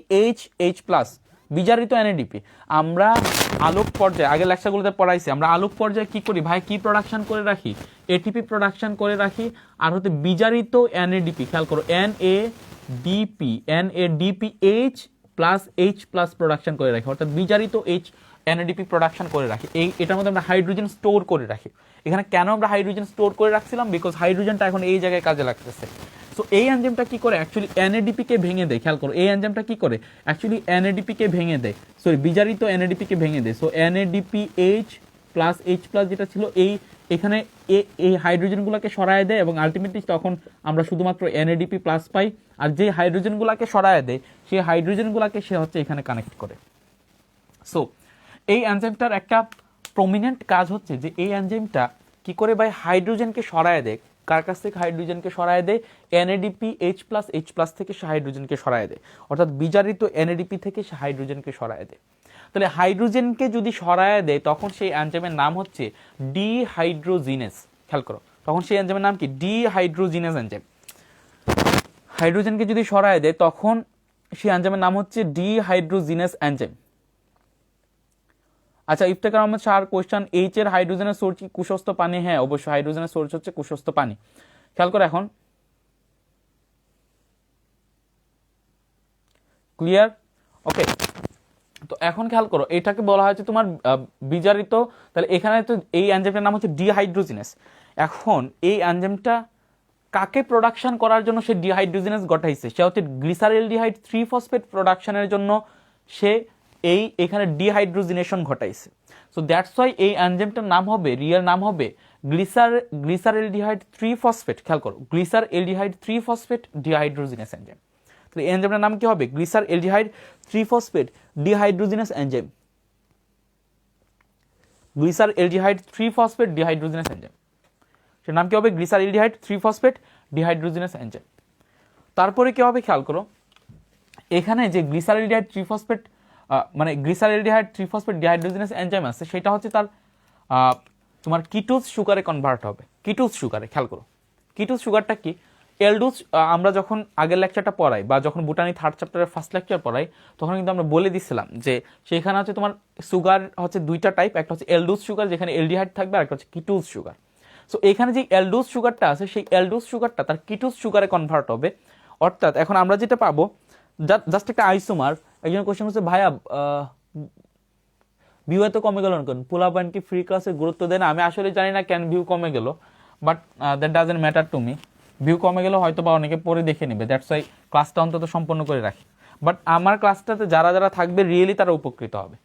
H plus, বিজারিত এনএডিপি। আমরা আলোক পর্যায়ে, আগের লেকচারগুলোতে পড়াইছি, আমরা আলোক পর্যায়ে কি করি ভাই, কি প্রোডাকশন করে রাখি? এটিপি প্রোডাকশন করে রাখি, আর হতে বিজারিত এনএডিপি। খেয়াল করো, এনএডিপি এইচ প্লাস প্রোডাকশন করে রাখি, অর্থাৎ বিজারিত এনএডিপি প্রোডাকশন করে রাখি। এটার মধ্যে আমরা হাইড্রোজেন স্টোর করে রাখি। এখানে কেন আমরা হাইড্রোজেন স্টোর করে রাখছিলাম? বিকজ হাইড্রোজেনটা এখন এই জায়গায় কাজে লাগতেছে। সো এই এনজাইমটা কি করে, অ্যাকচুয়ালি এনএডিপিকে ভেঙে দেয়। খেয়াল করো, এই এনজাইমটা কি করে, অ্যাকচুয়ালি এনএডিপিকে ভেঙে দেয়, বিজারিত এনএডিপিকে ভেঙে দেয়। সো এনএডিপি এইচ প্লাস যেটা ছিল, এখানে এই হাইড্রোজেনগুলোকে সরায় দেয়, এবং আলটিমেটলি তখন আমরা শুধুমাত্র এনএডিপি প্লাস পাই। আর যে হাইড্রোজেনগুলোকে সরায় দেয়, সেই হাইড্রোজেনগুলোকে সে হচ্ছে এখানে কানেক্ট করে। সো এই এনজাইমটার একটা প্রমিনেন্ট কাজ হচ্ছে যে এই এনজাইমটা কি করে ভাই হাইড্রোজেনকে সরায় দেয়। কার কাছ থেকে হাইড্রোজেনকে সরায় দেয়? এনএডিপি এইচ প্লাস থেকে সে হাইড্রোজেনকে সরায় দেয়, অর্থাৎ বিজারিত এনএডিপি থেকে সে হাইড্রোজেনকে সরায় দেয়। তাহলে হাইড্রোজেনকে যদি সরায় দেয়, তখন সেই এনজাইমের নাম হচ্ছে ডিহাইড্রোজিনেস। খেয়াল করো, তখন সেই এনজাইমের নাম কি? Dehydrogenase enzyme. হাইড্রোজেনকে যদি সরায় দেয়, তখন সেই এনজাইমের নাম হচ্ছে ডিহাইড্রোজিনেস এনজাইম। আচ্ছা, ইফতেখার আহমেদ শাহর কোশ্চেন, এইচ এর হাইড্রোজেনের সোর্স কি কুশস্থ পানি? হ্যাঁ অবশ্যই, হাইড্রোজেনের সোর্স হচ্ছে কুশস্থ পানি। খেয়াল করো, এখন ক্লিয়ার? ওকে, তো এখন খেয়াল করো, এটাকে বলা হয়েছে তোমার বিজারিত। তাহলে এখানে তো এই এনজাইমটার নাম হচ্ছে ডিহাইড্রোজিনেস। এখন এই এনজাইমটা কাকে প্রোডাকশন করার জন্য সে ডিহাইড্রোজিনেস ঘটাইছে? সে হচ্ছে গ্লিসারেলডিহাইড 3-ফসফেট প্রোডাকশনের জন্য সে এখানে ডিহাইড্রোজিনেশন ঘটাইছে। সো দ্যাটস ওয়াই এই এনজাইমটার নাম হবে, রিয়েল নাম হবে গ্লিসারেলডিহাইড 3-ফসফেট। খেয়াল করো, গ্লিসারেলডিহাইড 3-ফসফেট ডিহাইড্রোজিনেস এনজাইম। তাহলে এই এনজাইমটার নাম কি হবে? Glyceraldehyde 3-ফসফেট dehydrogenase enzyme. Glyceraldehyde 3-ফসফেট dehydrogenase enzyme, সেটার নাম কি হবে? Glyceraldehyde 3-ফসফেট dehydrogenase enzyme. তারপরে কি হবে খেয়াল করো, এখানে যে গ্লিসারেলডিহাইড 3-ফসফেট মানে গ্লিসারেলডিহাইড 3-ফসফেট ডিহাইড্রোজিনেস এনজাইম আছে, সেটা হচ্ছে তার তোমার কিটোজ সুগারে কনভার্ট হবে। কিটোজ সুগারে, খেয়াল করো, কিটোজ সুগারটা কি? এলডোজ আমরা যখন আগের লেকচারটা পড়াই, বা যখন বুটানি 3rd চ্যাপ্টারের ফার্স্ট লেকচার পড়াই, তখন কিন্তু আমরা বলে দিছিলাম যে সেখানে হচ্ছে তোমার সুগার হচ্ছে দুইটা টাইপ, একটা হচ্ছে এলডোজ সুগার যেখানে এলডিহাইড থাকবে, আর একটা হচ্ছে কিটোজ সুগার। সো এখানে যে এলডোজ সুগারটা আছে, সেই এলডোজ সুগারটা তার কিটোজ সুগারে কনভার্ট হবে। অর্থাৎ এখন আমরা যেটা পাবো, জাস্ট একটা আইসোমার। একজন কোশ্চেন করছে, ভাইয়া ভিউ এত কমে গেল কেন? পোলা পয়েন্ট কি ফ্রি ক্লাসে গুরুত্ব দেয় না? আমি আসলে জানি না কেন ভিউ কমে গেল, but that doesn't matter to me. View কমে গেল হয়তো বা অনেকে পরে দেখে নেবে, দ্যাটস ওয়াই ক্লাসটা অন্তত সম্পন্ন করে রাখি। বাট আমার ক্লাসটাতে যারা যারা থাকবে রিয়েলি তারা উপকৃত হবে।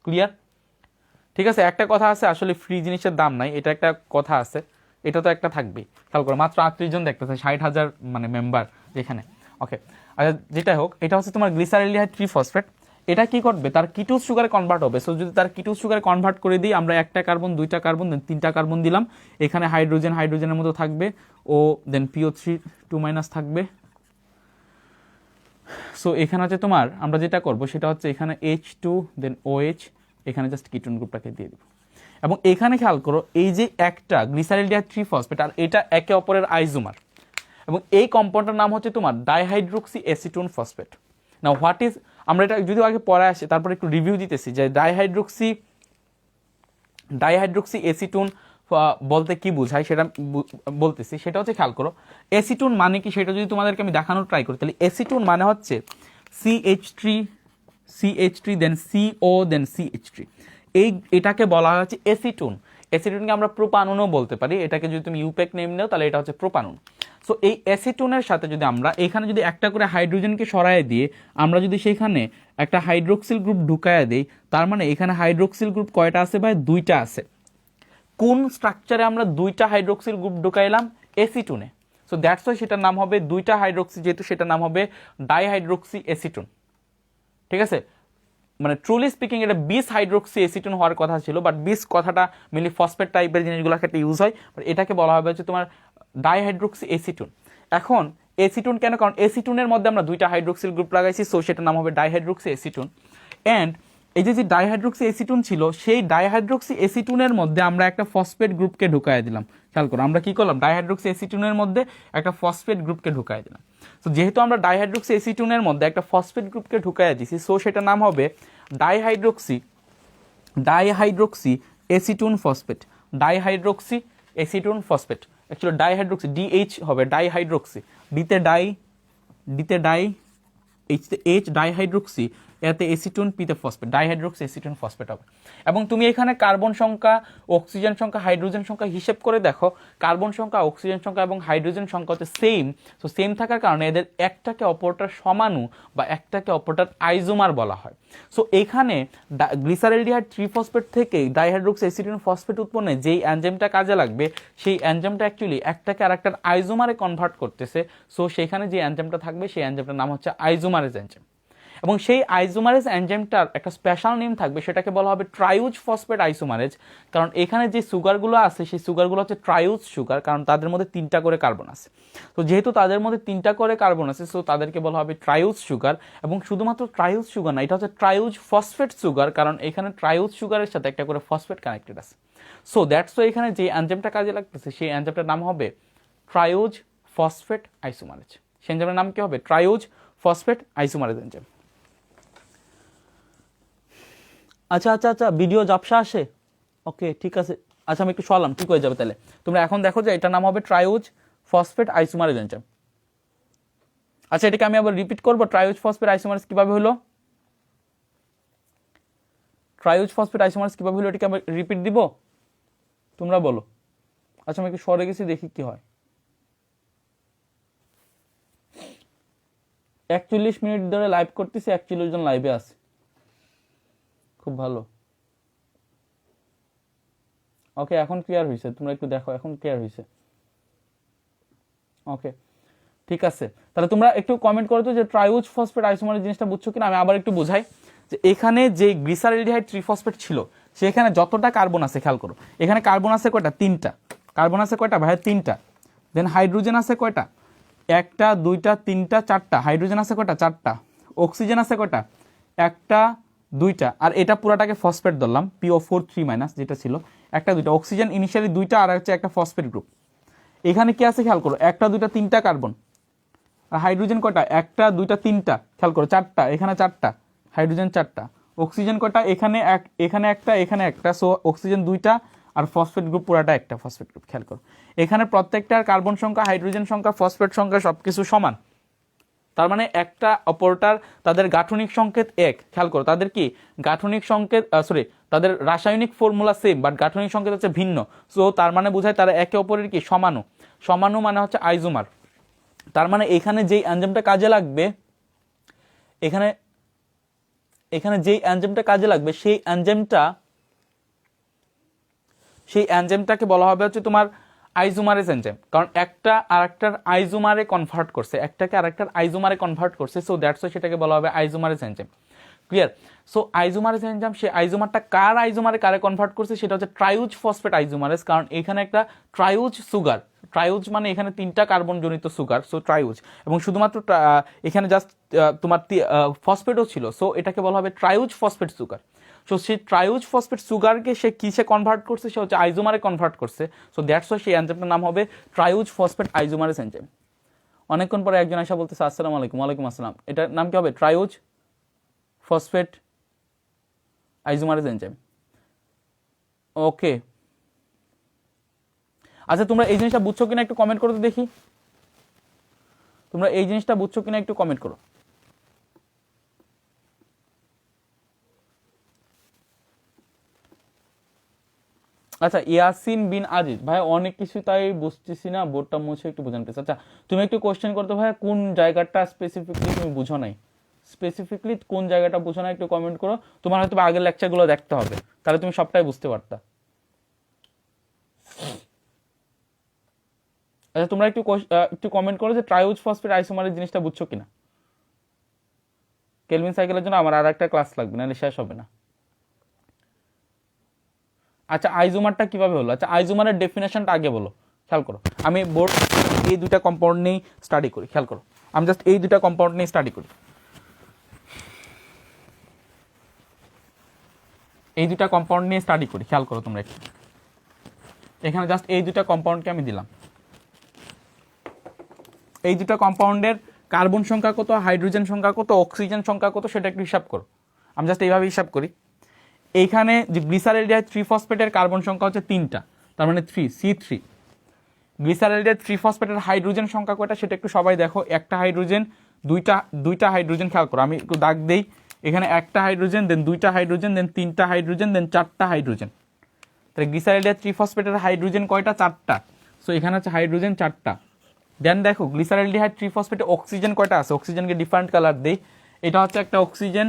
ক্লিয়ার? ঠিক আছে, একটা কথা আছে, আসলে ফ্রি জিনিসের দাম নাই, এটা একটা কথা আছে, এটা তো একটা থাকবেই। খেয়াল করো মাত্র 38 জন দেখতেছে, 60,000 মানে মেম্বার যেখানে। ওকে, আচ্ছা যেটাই হোক, এটা হচ্ছে তোমার গ্লিসারিলডিহাইড ট্রিফসফেট। এটা কি করবে, তার কিটোজ সুগারে কনভার্ট হবে। সো যদি তার কিটোজ সুগারে কনভার্ট করে দিই আমরা, একটা কার্বন, দুইটা কার্বন, দেন তিনটা কার্বন দিলাম, এখানে হাইড্রোজেন হাইড্রোজেনের মতো থাকবে, ও দেন PO3 2- থাকবে। সো এখানে হচ্ছে তোমার আমরা যেটা করব সেটা হচ্ছে এখানে H2 দেন OH, এখানে জাস্ট কিটোন গ্রুপটাকে দিয়ে দেবো। এবং এখানে খেয়াল করো এই যে একটা গ্লিসারিলডিহাইড ট্রিফসফেট আর এটা একে অপরের আইজোমার, এবং এই কম্পাউন্ডটার নাম হচ্ছে তোমার ডাইহাইড্রোক্সি অ্যাসিটোন ফসফেট। না হোয়াট ইজ, আমরা এটা যদিও আগে পরে আসি তারপরে একটু রিভিউ দিতেছি যে ডাইহাইড্রোক্সি অ্যাসিটোন বলতে কি বোঝায় সেটা বলতেছি। সেটা হচ্ছে খেয়াল করো অ্যাসিটোন মানে কি সেটা যদি তোমাদেরকে আমি দেখানোর ট্রাই করি, তাহলে অ্যাসিটোন মানে হচ্ছে CH3 দেন CO দেন CH3, এটাকে বলা হয় হচ্ছে অ্যাসিটোন। অ্যাসিটোনকে আমরা প্রোপাননও বলতে পারি, এটাকে যদি তুমি ইউপেক নেম নাও তাহলে এটা হচ্ছে প্রোপানন। সো এই অ্যাসিটোনের সাথে যদি আমরা এখানে যদি একটা করে হাইড্রোজেনকে সরায় দিয়ে আমরা যদি সেখানে একটা হাইড্রোক্সিল গ্রুপ ঢুকায় দিই, তার মানে এখানে হাইড্রোক্সিল গ্রুপ কয়টা আছে ভাই, দুইটা আছে। কোন স্ট্রাকচারে আমরা দুইটা হাইড্রোক্সিল গ্রুপ ঢুকাইলাম, অ্যাসিটোনে। সো দ্যাটস ওয়াই সেটার নাম হবে দুইটা হাইড্রোক্সি, যেহেতু সেটার নাম হবে ডাইহাইড্রোক্সি অ্যাসিটোন। ঠিক আছে, মানে ট্রুলি স্পিকিং এটা বিস হাইড্রোক্সি অ্যাসিটোন হওয়ার কথা ছিল, বাট বিস কথাটা মেনলি ফসফেট টাইপের জিনিসগুলোর ক্ষেত্রে ইউজ হয়, বাট এটাকে বলা হবে হচ্ছে তোমার ডাইহাইড্রোক্সি অ্যাসিটোন। এখন অ্যাসিটোন কেন, কারণ অ্যাসিটোনের মধ্যে আমরা দুইটা হাইড্রোক্সিল গ্রুপ লাগাইছি, সো সেটার নাম হবে ডাইহাইড্রোক্সি অ্যাসিটোন। অ্যান্ড এই যে ডাইহাইড্রোক্সি অ্যাসিটোন ছিল, সেই ডাইহাইড্রোক্সি অ্যাসিটোনের মধ্যে আমরা একটা ফসফেট গ্রুপকে ঢুকাই দিলাম। খেয়াল করো আমরা কি করলাম, ডাইহাইড্রোক্সি অ্যাসিটোনের মধ্যে একটা ফসফেট গ্রুপকে ঢুকাই দিলাম। সো যেহেতু আমরা ডাইহাইড্রোক্সি অ্যাসিটোনের মধ্যে একটা ফসফেট গ্রুপকে ঢুকাই দিছি, সো সেটার নাম হবে dihydroxy acetone phosphate. Dihydroxy acetone phosphate, actually dihydroxy DH হবে ডাইহাইড্রোক্সি, ডিতে ডাই, এইচ ডাইহাইড্রোক্সি, এতে অ্যাসিটোন, পিতে ফসফেট, ডাইহাইড্রোক্সি অ্যাসিটোন ফসফেট হবে। এবং তুমি এখানে কার্বন সংখ্যা, অক্সিজেন সংখ্যা, হাইড্রোজেন সংখ্যা হিসেব করে দেখো, কার্বন সংখ্যা, অক্সিজেন সংখ্যা এবং হাইড্রোজেন সংখ্যা হচ্ছে সেম। সো সেম থাকার কারণে এদের একটাকে অপরটার সমানু বা একটাকে অপরটার আইজোমার বলা হয়। সো এখানে গ্লিসারিলডিহাইড ট্রিফসফেট থেকে ডাইহাইড্রোক্সি অ্যাসিটোন ফসফেট উৎপন্নে যেই এনজাইমটা কাজে লাগবে, সেই এনজাইমটা অ্যাকচুয়ালি একটাকে আরেকটার আইজোমারে কনভার্ট করতেছে। সো সেখানে যে এনজাইমটা থাকবে সেই এনজাইমটার নাম হচ্ছে আইজোমারেজ এনজাইম। এবং সেই আইসোমারেজ এনজাইমটার একটা স্পেশাল নেম থাকবে, সেটাকে বলা হবে ট্রাইউজ ফসফেট আইসোমারেজ। কারণ এখানে যে সুগারগুলো আছে সেই সুগারগুলো হচ্ছে ট্রাইউজ সুগার, কারণ তাদের মধ্যে 3টা করে কার্বন আছে। তো যেহেতু তাদের মধ্যে 3টা করে কার্বন আছে, সো তাদেরকে বলা হবে ট্রাইউজ সুগার। এবং শুধুমাত্র ট্রাইউজ সুগার না, এটা হচ্ছে ট্রাইউজ ফসফেট সুগার, কারণ এখানে ট্রাইউজ সুগারের সাথে একটা করে ফসফেট কানেক্টেড আছে। সো দ্যাটস ওয়াই এখানে যে এনজাইমটা কাজে লাগতেছে সেই এনজাইমটার নাম হবে ট্রাইউজ ফসফেট আইসোমারেজ। সেই এনজাইমের নাম কি হবে, ট্রাইউজ ফসফেট আইসোমারেজ এনজাইম। আচ্ছা, ভিডিও ঝাপসা আসে, ওকে ঠিক আছে। আচ্ছা আমি একটু সরালাম, ঠিক হয়ে যাবে। তাহলে তোমরা এখন দেখো যে এটার নাম হবে ট্রাইউজ ফসফেট আইসোমারেজ এনজাইম। আচ্ছা এটাকে আমি আবার রিপিট করবো, ট্রাইউজ ফসফেট আইসোমারেজ কিভাবে হলো, ট্রাইউজ ফসফেট আইসোমারেজ কিভাবে হলো, এটাকে আমি রিপিট দিব, তোমরা বলো। আচ্ছা আমি একটু সরে গেছি, দেখি কি হয়। 41 মিনিট ধরে লাইভ করতেছি, 41 জন লাইভে আছে, খুব ভালো। ওকে এখন ক্লিয়ার হয়েছে, তোমরা একটু দেখো এখন ক্লিয়ার হয়েছে। ওকে ঠিক আছে, তাহলে তোমরা একটু কমেন্ট করো তো যে ট্রাইউজ ফসফেট আইসোমারেজ জিনিসটা বুঝছো কিনা। আমি আবার একটু বোঝাই যে এখানে যে গ্লিসারিলডিহাইড ট্রিফসফেট ছিল সেখানে যতটা কার্বন আছে, খেয়াল করো এখানে কার্বন আছে কয়টা, 3টা। কার্বন আছে কয়টা ভাই, 3টা। দেন হাইড্রোজেন আছে কয়টা, 1টা 2টা 3টা 4টা। হাইড্রোজেন আছে কয়টা, 4টা। অক্সিজেন আছে কয়টা, 1টা 2টা। আর এটা পুরাটাকে ফসফেট ধরলাম, PO4 3- যেটা ছিল, 1টা 2টা। অক্সিজেন ইনিশিয়ালি 2টা, আর হচ্ছে একটা ফসফেট গ্রুপ। এখানে কি আছে খেয়াল করো, 1টা 2টা 3টা কার্বন। আর হাইড্রোজেন কয়টা, 1টা 2টা 3টা, খেয়াল করো 4টা, এখানে 4টা, হাইড্রোজেন 4টা। অক্সিজেন কয়টা, এখানে একটা, এখানে একটা। সো অক্সিজেন 2টা আর ফসফেট গ্রুপ পুরাটা একটা ফসফেট গ্রুপ। খেয়াল করো এখানে প্রত্যেকটার কার্বন সংখ্যা, হাইড্রোজেন সংখ্যা, ফসফেট সংখ্যা সবকিছু সমান। তার মানে একটা অপরটার তাদের গাঠনিক সংকেত এক। খেয়াল করো তাদের কি গাঠনিক সংকেত, তাদের রাসায়নিক ফর্মুলা সেম, বাট গাঠনিক সংকেত হচ্ছে ভিন্ন। সো তার মানে বোঝায় তারা একে অপরের কি সমানু। সমানু মানে হচ্ছে আইজোমার। তার মানে এখানে যেই এনজাইমটা কাজে লাগবে, এখানে যেই এনজাইমটা কাজে লাগবে সেই এনজাইমটাকে বলা হবে হচ্ছে তোমার আইজোমারেজ এনজাইম, কারণ একটা আরেকটার আইজোমারে কনভার্ট করছে, একটাকে আরেকটার আইজোমারে কনভার্ট করছে, সো দ্যাটস ওয়াই সেটাকে বলা হবে আইজোমারেজ এনজাইম। ক্লিয়ার? সো আইজোমারেজ এনজাইম, সেই আইজোমারটা কার আইজোমারে কারে কনভার্ট করছে সেটা হচ্ছে ট্রাইউজ ফসফেট আইজোমারেজ, কারণ এখানে একটা ট্রাইউজ সুগার, ট্রাইউজ মানে এখানে 3টা কার্বন জনিত সুগার, সো ট্রাইউজ, এবং শুধুমাত্র এখানে জাস্ট তোমার ফসফেটও ছিল, সো এটাকে বলা হবে ট্রাইউজ ফসফেট সুগার। সো সেই ট্রাইউজ ফসফেট সুগারকে সে কিসে কনভার্ট করছে, সে হচ্ছে আইজোমারে কনভার্ট করছে, সো দ্যাটস ওয়াই সেই এনজাইমটার নাম হবে ট্রাইউজ ফসফেট আইজোমারেজ এনজাইম। অনেকক্ষণ পরে একজন আশা বলতেছে আসসালামু আলাইকুম। ওয়ালাইকুম আসসালাম। এটার নাম কি হবে? Triose phosphate আইজোমারেজ enzyme. ওকে, আচ্ছা তোমরা এই জিনিসটা বুঝছো কিনা একটু কমেন্ট করো তো দেখি, তোমরা এই জিনিসটা বুঝছো কিনা একটু কমেন্ট করো। আচ্ছা, ইয়াসিন বিন আজিজ, ভাই অনেক কিছু তাই বুঝতেছি না, বোর্ডটা মুছে একটু বোঝান প্লিজ। আচ্ছা তুমি একটু কোশ্চেন করতে ভাই, কোন জায়গাটা স্পেসিফিকলি তুমি বুঝো নাই, স্পেসিফিকলি কোন জায়গাটা বুঝো না একটু কমেন্ট করো। তোমার হয়তো আগের লেকচারগুলো দেখতে হবে, তাহলে তুমি সবটাই বুঝতে পারতা। আচ্ছা তোমরা একটু কমেন্ট করো যে ট্রাইউজ ফসফেট আইসোমারের জিনিসটা বুঝছো কিনা। কেলভিন সাইকেলের জন্য আমার আর একটা ক্লাস লাগবে, নাহলে শেষ হবে না। আচ্ছা আইজোমারটা কিভাবে হলো? আচ্ছা আইজোমারের ডেফিনেশনটা আগে বলো, খেয়াল করো। আমি বোর্ড এই দুটা কম্পাউন্ড নিয়েই স্টাডি করি, খেয়াল করো। আমি জাস্ট এই দুটা কম্পাউন্ড নিয়ে স্টাডি করি, এই দুটা কম্পাউন্ড নিয়ে স্টাডি করি, খেয়াল করো তোমরা একটু। এখানে জাস্ট এই দুটা কম্পাউন্ডকে আমি দিলাম, এই দুটা কম্পাউন্ডের কার্বন সংখ্যা কত, হাইড্রোজেন সংখ্যা কত, অক্সিজেন সংখ্যা কত, সেটা একটু হিসাব করো। আমি জাস্ট এইভাবে হিসাব করি। এইখানে যে গ্লিসারেলডিহাইড 3 ফসফেটের কার্বন সংখ্যা হচ্ছে 3টা, তার মানে 3 C3। গ্লিসারেলডিহাইড 3 ফসফেটের হাইড্রোজেন সংখ্যা কয়টা সেটা একটু সবাই দেখো। একটা হাইড্রোজেন, দুইটা হাইড্রোজেন, খেয়াল করো। আমি একটু দাগ দেই, এখানে একটা হাইড্রোজেন, দেন 2টা হাইড্রোজেন, দেন 3টা হাইড্রোজেন, দেন 4টা হাইড্রোজেন। তাহলে গ্লিসারেলডিহাইড 3 ফসফেটের হাইড্রোজেন কয়টা? 4টা। সো এখানে হচ্ছে হাইড্রোজেন 4টা। দেন দেখো গ্লিসারেলডিহাইড 3 ফসফেটে অক্সিজেন কয়টা আছে? অক্সিজেনকে ডিফারেন্ট কালার দেই। এটা হচ্ছে একটা অক্সিজেন,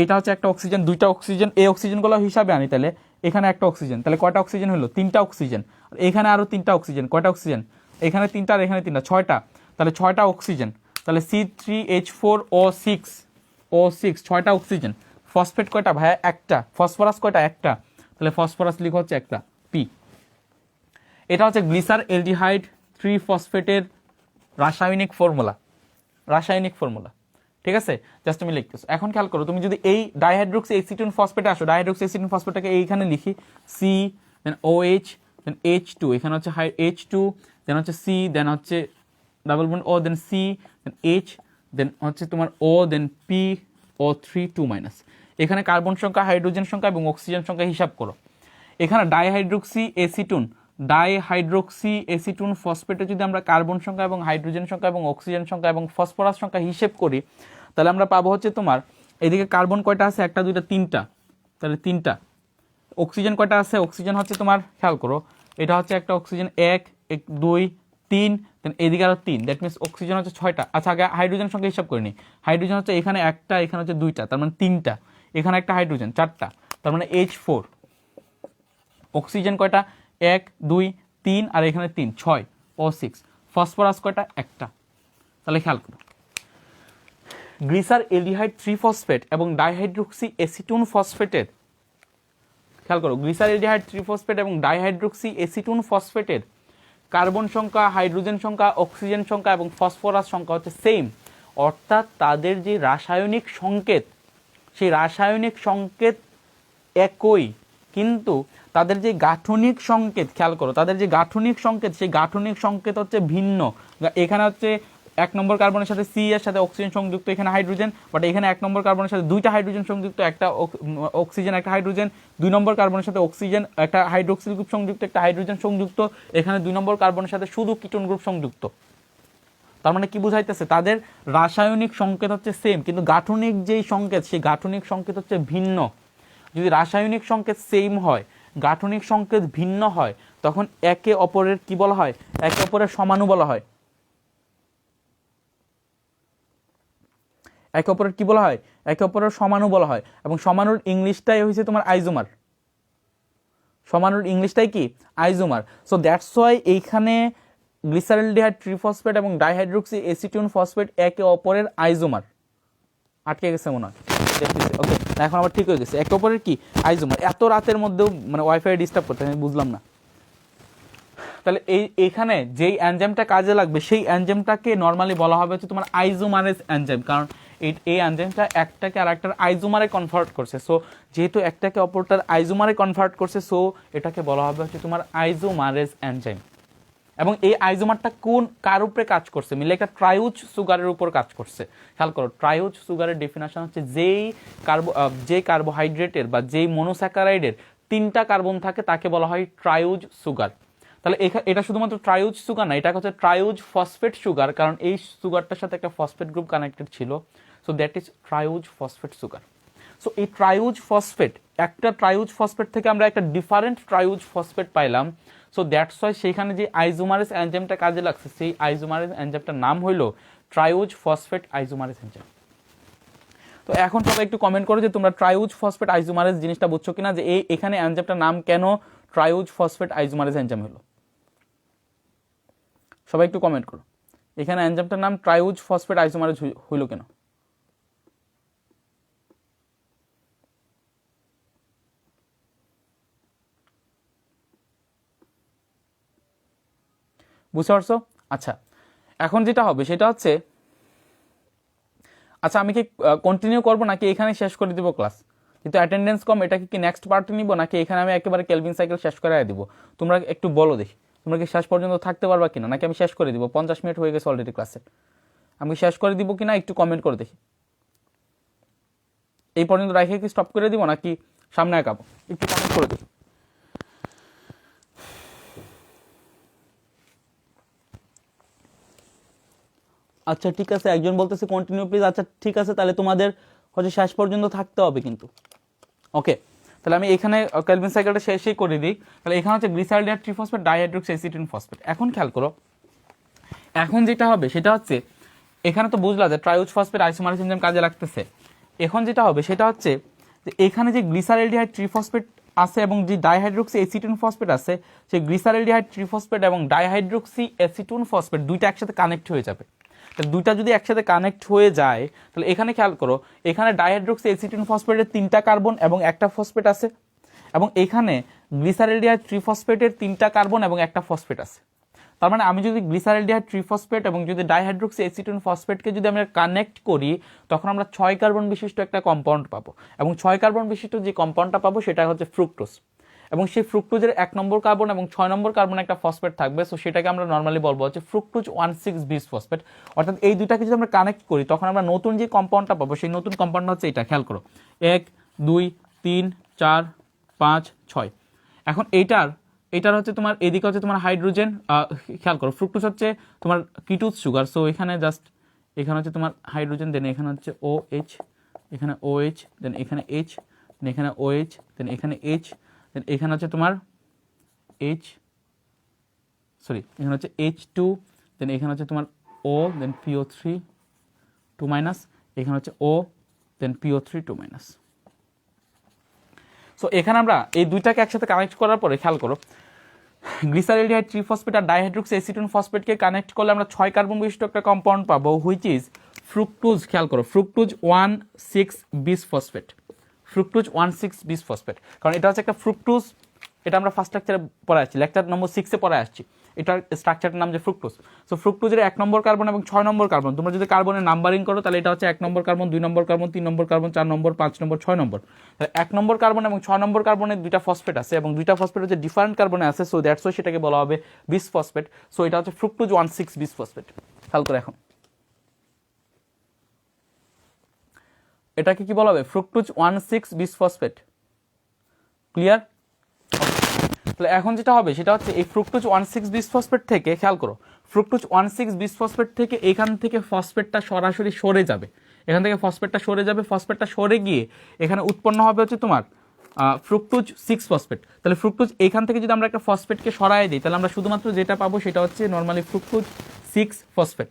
এটা হচ্ছে একটা অক্সিজেন, 2টা অক্সিজেন। এই অক্সিজেনগুলো হিসাবে আনি, তাহলে এখানে একটা অক্সিজেন, তাহলে কয়টা অক্সিজেন হলো? 3টা অক্সিজেন। আর এখানে আরো 3টা অক্সিজেন, কয়টা অক্সিজেন? এখানে 3টা আর এখানে 3টা, 6টা। তাহলে 6টা অক্সিজেন, তাহলে C3H4O6, 6টা অক্সিজেন। ফসফেট কয়টা ভাইয়া? একটা। ফসফরাস কয়টা? একটা। তাহলে ফসফরাস লিখো হচ্ছে একটা, P। এটা হচ্ছে গ্লিসারএলডিহাইড 3 ফসফেটের রাসায়নিক ফর্মুলা, ঠিক আছে? জাস্ট আমি লিখতেছি। এখন খেয়াল করো, তুমি যদি এই ডাইহাইড্রোক্সি এসিটোন ফসফেটে আসো, ডাইহাইড্রোক্সি এসিটোন ফসফেটটাকে এইখানে লিখি, C দেন OH দেন H2, এখানে হচ্ছে H2, দেন হচ্ছে C, দেন হচ্ছে ডাবল বন্ড O, দেন C, দেন H, দেন হচ্ছে তোমার O, দেন P O3 2-। এখানে কার্বন সংখ্যা, হাইড্রোজেন সংখ্যা এবং অক্সিজেন সংখ্যা হিসাব করো। এখানে ডাইহাইড্রোক্সি এসিটোন ফসফেটে যদি আমরা কার্বন সংখ্যা এবং হাইড্রোজেন সংখ্যা এবং অক্সিজেন সংখ্যা এবং ফসফরাস সংখ্যা হিসেব করি, তাহলে আমরা পাবো হচ্ছে তোমার এদিকে কার্বন কয়টা আছে? একটা, দুইটা, 3টা, তাহলে 3টা। অক্সিজেন কয়টা আছে? অক্সিজেন হচ্ছে তোমার, খেয়াল করো, এটা হচ্ছে একটা অক্সিজেন 1 2 3, দেন এদিকে আরো 3, দ্যাট মিনস অক্সিজেন হচ্ছে 6টা। আচ্ছা আগে হাইড্রোজেন সংখ্যা হিসাব করে নিই। হাইড্রোজেন হচ্ছে এখানে একটা, এখানে হচ্ছে 2টা, তার মানে 3টা। এখানে একটা হাইড্রোজেন 4টা, তার মানে H4। অক্সিজেন কয়টা? 1 2 3, আর এখানে 3, 6 O6। ফসফরাস কয়টা? একটা। তাহলে খেয়াল করো, গ্লিসারএলডিহাইড 3 ফসফেট এবং ডাইহাইড্রোক্সি এসিটোন ফসফেটের, খেয়াল করো, গ্লিসারএলডিহাইড 3 ফসফেট এবং ডাইহাইড্রোক্সি এসিটোন ফসফেটের কার্বন সংখ্যা, হাইড্রোজেন সংখ্যা, অক্সিজেন সংখ্যা এবং ফসফরাস সংখ্যা হচ্ছে সেম। অর্থাৎ তাদের যে রাসায়নিক সংকেত, সেই রাসায়নিক সংকেত একই, কিন্তু তাদের যে গাঠনিক সংকেত, খেয়াল করো, তাদের যে গাঠনিক সংকেত, সেই গাঠনিক সংকেত হচ্ছে ভিন্ন। এখানে হচ্ছে 1 নম্বর কার্বনের সাথে C এর সাথে অক্সিজেন সংযুক্ত, এখানে হাইড্রোজেন, বাট এখানে 1 নম্বর কার্বনের সাথে 2টা হাইড্রোজেন সংযুক্ত, একটা অক্সিজেন একটা হাইড্রোজেন। 2 নম্বর কার্বনের সাথে অক্সিজেন, একটা হাইড্রোক্সিল গ্রুপ সংযুক্ত, একটা হাইড্রোজেন সংযুক্ত। এখানে 2 নম্বর কার্বনের সাথে শুধু কিটোন গ্রুপ সংযুক্ত। তার মানে কি বুঝাইতেছে? তাদের রাসায়নিক সংকেত হচ্ছে সেম, কিন্তু গাঠনিক যেই সংকেত, সেই গাঠনিক সংকেত হচ্ছে ভিন্ন। যদি রাসায়নিক সংকেত সেম হয়, গাঠনিক সংকেত ভিন্ন হয়, তখন একে অপরের কি বলা হয়? একে অপরের সমাণু বলা হয়। একে অপরের কি বলা হয়? একে অপরের সমাণু বলা হয়। এবং সমাণুর ইংলিশটাই হয়েছে তোমার আইজোমার। সমানুর ইংলিশটাই কি আইজোমার। সো দ্যাটস ওয়াই এইখানে গ্লিসারলডিহাইড ট্রিফসফেট এবং ডাইহাইড্রোক্সি এসিটিন ফসফেট একে অপরের আইজোমার। আটকে গেছে মনে হয়, দেখতেছি। ওকে, এখন আবার ঠিক হয়ে গেছে, একে অপরের কি আইজোমার। এত রাতের মধ্যেও মানে ওয়াইফাই ডিস্টার্ব করতে আমি বুঝলাম না। তাহলে এইখানে যেই এনজাইমটা কাজে লাগবে সেই এনজাইমটাকে নর্মালি বলা হবে হচ্ছে তোমার আইজোমারেজ এনজাইম, কারণ এই এনজাইমটা একটাকে আর একটার আইজোমারে কনভার্ট করছে। সো যেহেতু একটাকে অপরটার আইজোমারে কনভার্ট করছে, সো এটাকে বলা হবে হচ্ছে তোমার আইজোমারেজ এনজাইম। এবং এই আইজোমারটা কার উপরে কাজ করছে, মিলে একটা ট্রাইউজ সুগারের উপর কাজ করছে। খেয়াল করো, ট্রাইউজ সুগারের ডেফিনেশন হচ্ছে যে কার্বোহাইড্রেটের বা যেই মনোস্যাকারাইডের 3টা কার্বন থাকে তাকে বলা হয় ট্রাইউজ সুগার। তাহলে এটা শুধুমাত্র ট্রাইউজ সুগার না, এটা হচ্ছে ট্রাইউজ ফসফেট সুগার, কারণ এই সুগারটার সাথে একটা ফসফেট গ্রুপ কানেক্টেড ছিল। So that is triose phosphate sugar. So এই ট্রাইউজ ফসফেট, একটা ট্রাইউজ ফসফেট থেকে আমরা একটা ডিফারেন্ট ট্রাইউজ ফসফেট পাইলাম। সো দ্যাটস ওয়াই সেইখানে যে আইজোমারেজ এনজাইমটা কাজে লাগছে, সেই আইজোমারেজ এনজাইমটার নাম হইল ট্রাইউজ ফসফেট আইজোমারেজ এনজাইম। তো এখন সবাই একটু কমেন্ট করো যে তোমরা ট্রাইউজ ফসফেট আইজোমারেজ জিনিসটা বুঝছো কিনা, যে এখানে এনজাইমটার নাম কেন ট্রাইউজ ফসফেট আইজোমারেজ এনজাইম হলো। সবাই একটু কমেন্ট করো, এখানে এনজাইমটার নাম ট্রাইউজ ফসফেট আইজোমারেজ হইল কেন। বুঝতে পারছো? আচ্ছা, এখন যেটা হবে সেটা হচ্ছে, আচ্ছা আমি কি কন্টিনিউ করবো নাকি এখানে শেষ করে দিব ক্লাস? কিন্তু অ্যাটেন্ডেন্স কম, এটা কি নেক্সট পার্টে নিব নাকি এখানে আমি একেবারে কেলভিন সাইকেল শেষ করে দিব? তোমরা একটু বলো দেখি, তোমরা কি শেষ পর্যন্ত থাকতে পারবা কিনা, নাকি আমি শেষ করে দিব? 50 মিনিট হয়ে গেছে অলরেডি ক্লাসে, আমি শেষ করে দিব কিনা একটু কমেন্ট করে দেখি। এই পর্যন্ত রাখে কি স্টপ করে দিব নাকি সামনে আঁকাবো? একটু কমেন্ট করে দেখি। আচ্ছা ঠিক আছে, একজন বলতেছে কন্টিনিউ প্লিজ। আচ্ছা ঠিক আছে, তাহলে তোমাদের হচ্ছে শেষ পর্যন্ত থাকতে হবে কিন্তু। ওকে, তাহলে আমি এখানে কেলভিন সাইকেলটা শেষই করে দিই। তাহলে এখানে হচ্ছে গ্লিসারলডিহাইড ট্রিফসফেট ডাইহাইড্রোক্সি এসিটিন ফসফেট। এখন খেয়াল করো, এখন যেটা হবে সেটা হচ্ছে, এখানে তো বুঝলা যে ট্রাইউজ ফসফেট আইসোমারেজ এনজাইম কাজে লাগতেছে। এখন যেটা হবে সেটা হচ্ছে যে এখানে যে গ্লিসারলডিহাইড ট্রিফসফেট আছে এবং যে ডাইহাইড্রোক্সি এসিটিন ফসফেট আছে, সেই গ্লিসারলডিহাইড ট্রিফসফেট এবং ডাইহাইড্রোক্সি এসিটিন ফসফেট দুইটা একসাথে কানেক্ট হয়ে যাবে। তাহলে দুইটা যদি একসাথে কানেক্ট হয়ে যায়, তাহলে এখানে খেয়াল করো, এখানে ডাইহাইড্রোক্সি এসিটিন ফসফেটের 3টা কার্বন এবং একটা ফসফেট আছে, এবং এখানে গ্লিসারলডিহাইড ট্রিফসফেটের 3টা কার্বন এবং একটা ফসফেট আছে। তার মানে আমি যদি গ্লিসারলডিহাইড ট্রিফসফেট এবং যদি ডাইহাইড্রোক্সি এসিটিন ফসফেটকে যদি আমরা কানেক্ট করি, তখন আমরা 6 কার্বন বিশিষ্ট একটা কম্পাউন্ড পাবো, এবং 6 কার্বন বিশিষ্ট যে কম্পাউন্ডটা পাবো সেটা হচ্ছে ফ্রুক্টোজ। এবং সেই ফ্রুক্টোজের 1 নম্বর কার্বন এবং 6 নম্বর কার্বন একটা ফসফেট থাকবে। সো সেটাকে আমরা নর্মালি বলবো হচ্ছে ফ্রুক্টোজ 1,6 বিস ফসফেট। অর্থাৎ এই দুইটাকে যদি আমরা কানেক্ট করি, তখন আমরা নতুন যে কম্পাউন্ডটা পাবো, সেই নতুন কম্পাউন্ডটা হচ্ছে এটা। খেয়াল করো, 1 2 3 4 5 6। এখন এইটার হচ্ছে তোমার এদিকে হচ্ছে তোমার হাইড্রোজেন। খেয়াল করো, ফ্রুক্টোজ হচ্ছে তোমার কিটোজ সুগার। সো এখানে জাস্ট এখানে হচ্ছে তোমার হাইড্রোজেন, দেন এখানে হচ্ছে OH, এখানে OH, দেন এখানে H, দেন এখানে OH, দেন এখানে H, দেন এখানে হচ্ছে তোমার এখানে হচ্ছে H2, দেন এখানে হচ্ছে তোমার O, দেন PO3 2 মাইনাস, এখানে হচ্ছে O, দেন PO3 2 মাইনাস। সো এখানে আমরা এই দুইটাকে একসাথে কানেক্ট করার পরে খেয়াল করো, গ্লিসারলডিহাইড ট্রিফসফেট আর ডাইহাইড্রোক্সি এসিটিন ফসফেটকে কানেক্ট করলে আমরা 6 কার্বন বিশিষ্ট একটা কম্পাউন্ড পাবো, হুইচ ইজ ফ্রুক্টোজ। খেয়াল করো, ফ্রুক্টোজ 1,6 বিস ফসফেট, ফ্রুক্টোজ 1,6 বিস ফসফেট। কারণ এটা হচ্ছে একটা ফ্রুক্টোজ, এটা আমরা ফার্স্ট লেকচারে পড়ে আসছি, লেকচার নম্বর 6-এ পড়ে আসছি। এটার স্ট্রাকচারটার নাম যে ফ্রুক্টোজ। সো ফ্রুক্টোজের 1 নম্বর কার্বন এবং 6 নম্বর কার্বন, তোমরা যদি কার্বনের নাম্বারিং করো তাহলে এটা হচ্ছে 1 নম্বর কার্বন, 2 নম্বর কার্বন, 3 নম্বর কার্বন, 4 নম্বর, 5 নম্বর, 6 নম্বর। 1 নম্বর কার্বন এবং 6 নম্বর কার্বনের 2টা ফসফেট আছে, এবং 2টা ফসফেট হচ্ছে ডিফারেন্ট কার্বনে আছে। সো দ্যাটস ওয়াই সেটাকে বলা হবে বিস ফসফেট। সো এটা হচ্ছে ফ্রুক্টোজ 1,6 বিস ফসফেট। খেয়াল করে, এখন এটাকে কি বলা হবে? ফ্রুক্টোজ 1,6 বিস ফসফেট। ক্লিয়ার? তাহলে এখন যেটা হবে সেটা হচ্ছে এই ফ্রুক্টোজ 1,6 বিস ফসফেট থেকে, খেয়াল করো, ফ্রুক্টোজ 1,6 বিস ফসফেট থেকে এখান থেকে ফসফেটটা সরাসরি সরে যাবে, এখান থেকে ফসফেটটা সরে যাবে। ফসফেটটা সরে গিয়ে এখানে উৎপন্ন হবে হচ্ছে তোমার ফ্রুক্টোজ 6 ফসফেট। তাহলে ফ্রুক্টোজ এখান থেকে যদি আমরা একটা ফসফেটকে সরাই দিই, তাহলে আমরা শুধুমাত্র যেটা পাবো সেটা হচ্ছে নর্মালি ফ্রুক্টোজ 6 ফসফেট।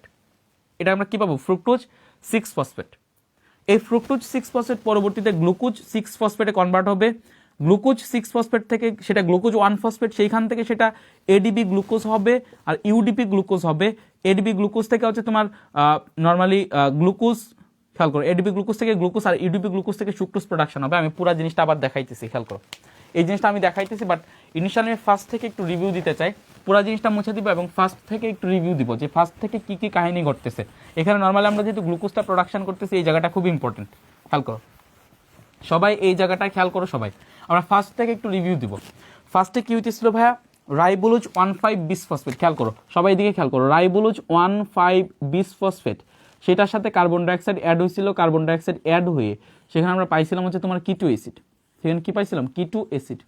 এটা আমরা কি পাবো? Fructose 6 phosphate. এই ফ্রুক্টোজ 6 ফসফেট পরবর্তীতে গ্লুকোজ 6 ফসফেটে কনভার্ট হবে। গ্লুকোজ 6 ফসফেট থেকে সেটা গ্লুকোজ 1 ফসফেট, সেইখান থেকে সেটা এডিপি গ্লুকোজ হবে আর ইউডিপি গ্লুকোজ হবে। এডিপি গ্লুকোজ থেকে হচ্ছে তোমার নর্মালি গ্লুকোজ, খেয়াল করো, এডিপি গ্লুকোজ থেকে গ্লুকোজ আর ইউডিপি গ্লুকোজ থেকে সুক্রোজ প্রোডাকশন হবে। আমি পুরো জিনিসটা আবার দেখাইতেছি, খেয়াল করো, এই জিনিসটা আমি দেখাইতেছি, বাট ইনিশিয়ালি আমি ফার্স্ট থেকে একটু রিভিউ দিতে চাই। পুরো জিনিসটা মুছে দিব এবং ফার্স্ট থেকে একটু রিভিউ দিব যে ফার্স্ট থেকে কি কি কাহিনী ঘটতেছে এখানে। নর্মালি আমরা যেহেতু গ্লুকোজটা প্রোডাকশন করতেছি, এই জায়গাটা খুব ইম্পর্টেন্ট, খেয়াল করো সবাই, এই জায়গাটা খেয়াল করো সবাই। আমরা ফার্স্ট থেকে একটু রিভিউ দিব। ফার্স্টে কি হইতেছিল ভাইয়া, রাইবোলোজ 1,5 বিসফসফেট, খেয়াল করো সবাই, দিকে খেয়াল করো, রাইবোলোজ 1,5 বিসফসফেট, সেটার সাথে কার্বন ডাইঅক্সাইড অ্যাড হয়েছিল। কার্বন ডাইঅক্সাইড অ্যাড হয়ে সেখানে আমরা পাইছিলাম হচ্ছে তোমার কিটো অ্যাসিড। সেখানে কি পাইছিলাম, কিটো অ্যাসিড।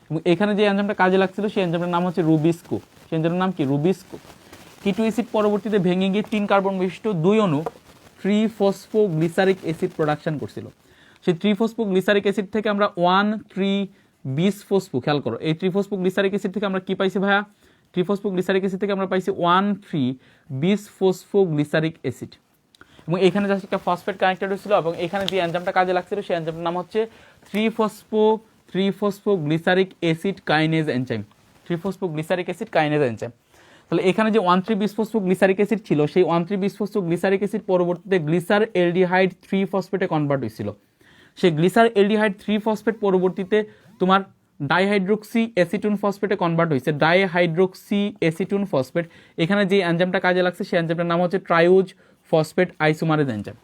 এবং এখানে যে এনজাইমটা কাজে লাগছিল সেই এনজাইমটার নাম হচ্ছে রুবিস্কো। সেই এনজাইমের নাম কি, রুবিস্কো। কিটো অ্যাসিড পরবর্তীতে ভেঙে গিয়ে 3 কার্বন বিশিষ্ট 2 অণু ট্রিফসফোগ্লিসারিক অ্যাসিড প্রোডাকশন করছিল। সেই ট্রিফসফোগ্লিসারিক অ্যাসিড থেকে আমরা 1,3-বিসফসফো, খেয়াল করো, এই ট্রিফসফোগ্লিসারিক অ্যাসিড থেকে আমরা কি পাইছি ভাইয়া, ট্রিফসফোগ্লিসারিক অ্যাসিড থেকে আমরা পাইছি 1,3-বিসফসফোগ্লিসারিক অ্যাসিড। এবং এখানে জাস্ট একটা ফসফেট কানেক্টেড হয়েছিল এবং এখানে যে এনজাইমটা কাজে লাগছিল সেই এনজাইমটার নাম হচ্ছে triphosphoglyceric acid kinase enzyme. Triphosphoglyceric acid kinase enzyme. তাহলে এখানে যে 1,3-বিসফসফোগ্লিসারিক অ্যাসিড ছিল সেই 1,3-বিসফসফোগ্লিসারিক অ্যাসিড পরবর্তীতে গ্লিসার এলডিহাইড 3 ফসফেটে কনভার্ট হয়েছিল। সেই গ্লিসার এলডিহাইড 3 ফসফেট পরবর্তীতে তোমার ডাইহাইড্রোক্সি অ্যাসিটোন ফসফেটে কনভার্ট হয়েছে, ডাইহাইড্রোক্সি অ্যাসিটোন ফসফেট। এখানে যে এনজাইমটা কাজে লাগছে সেই এনজাইমটার নাম হচ্ছে ট্রাইওজ ফসফেট আইসোমারেজ এনজাইম।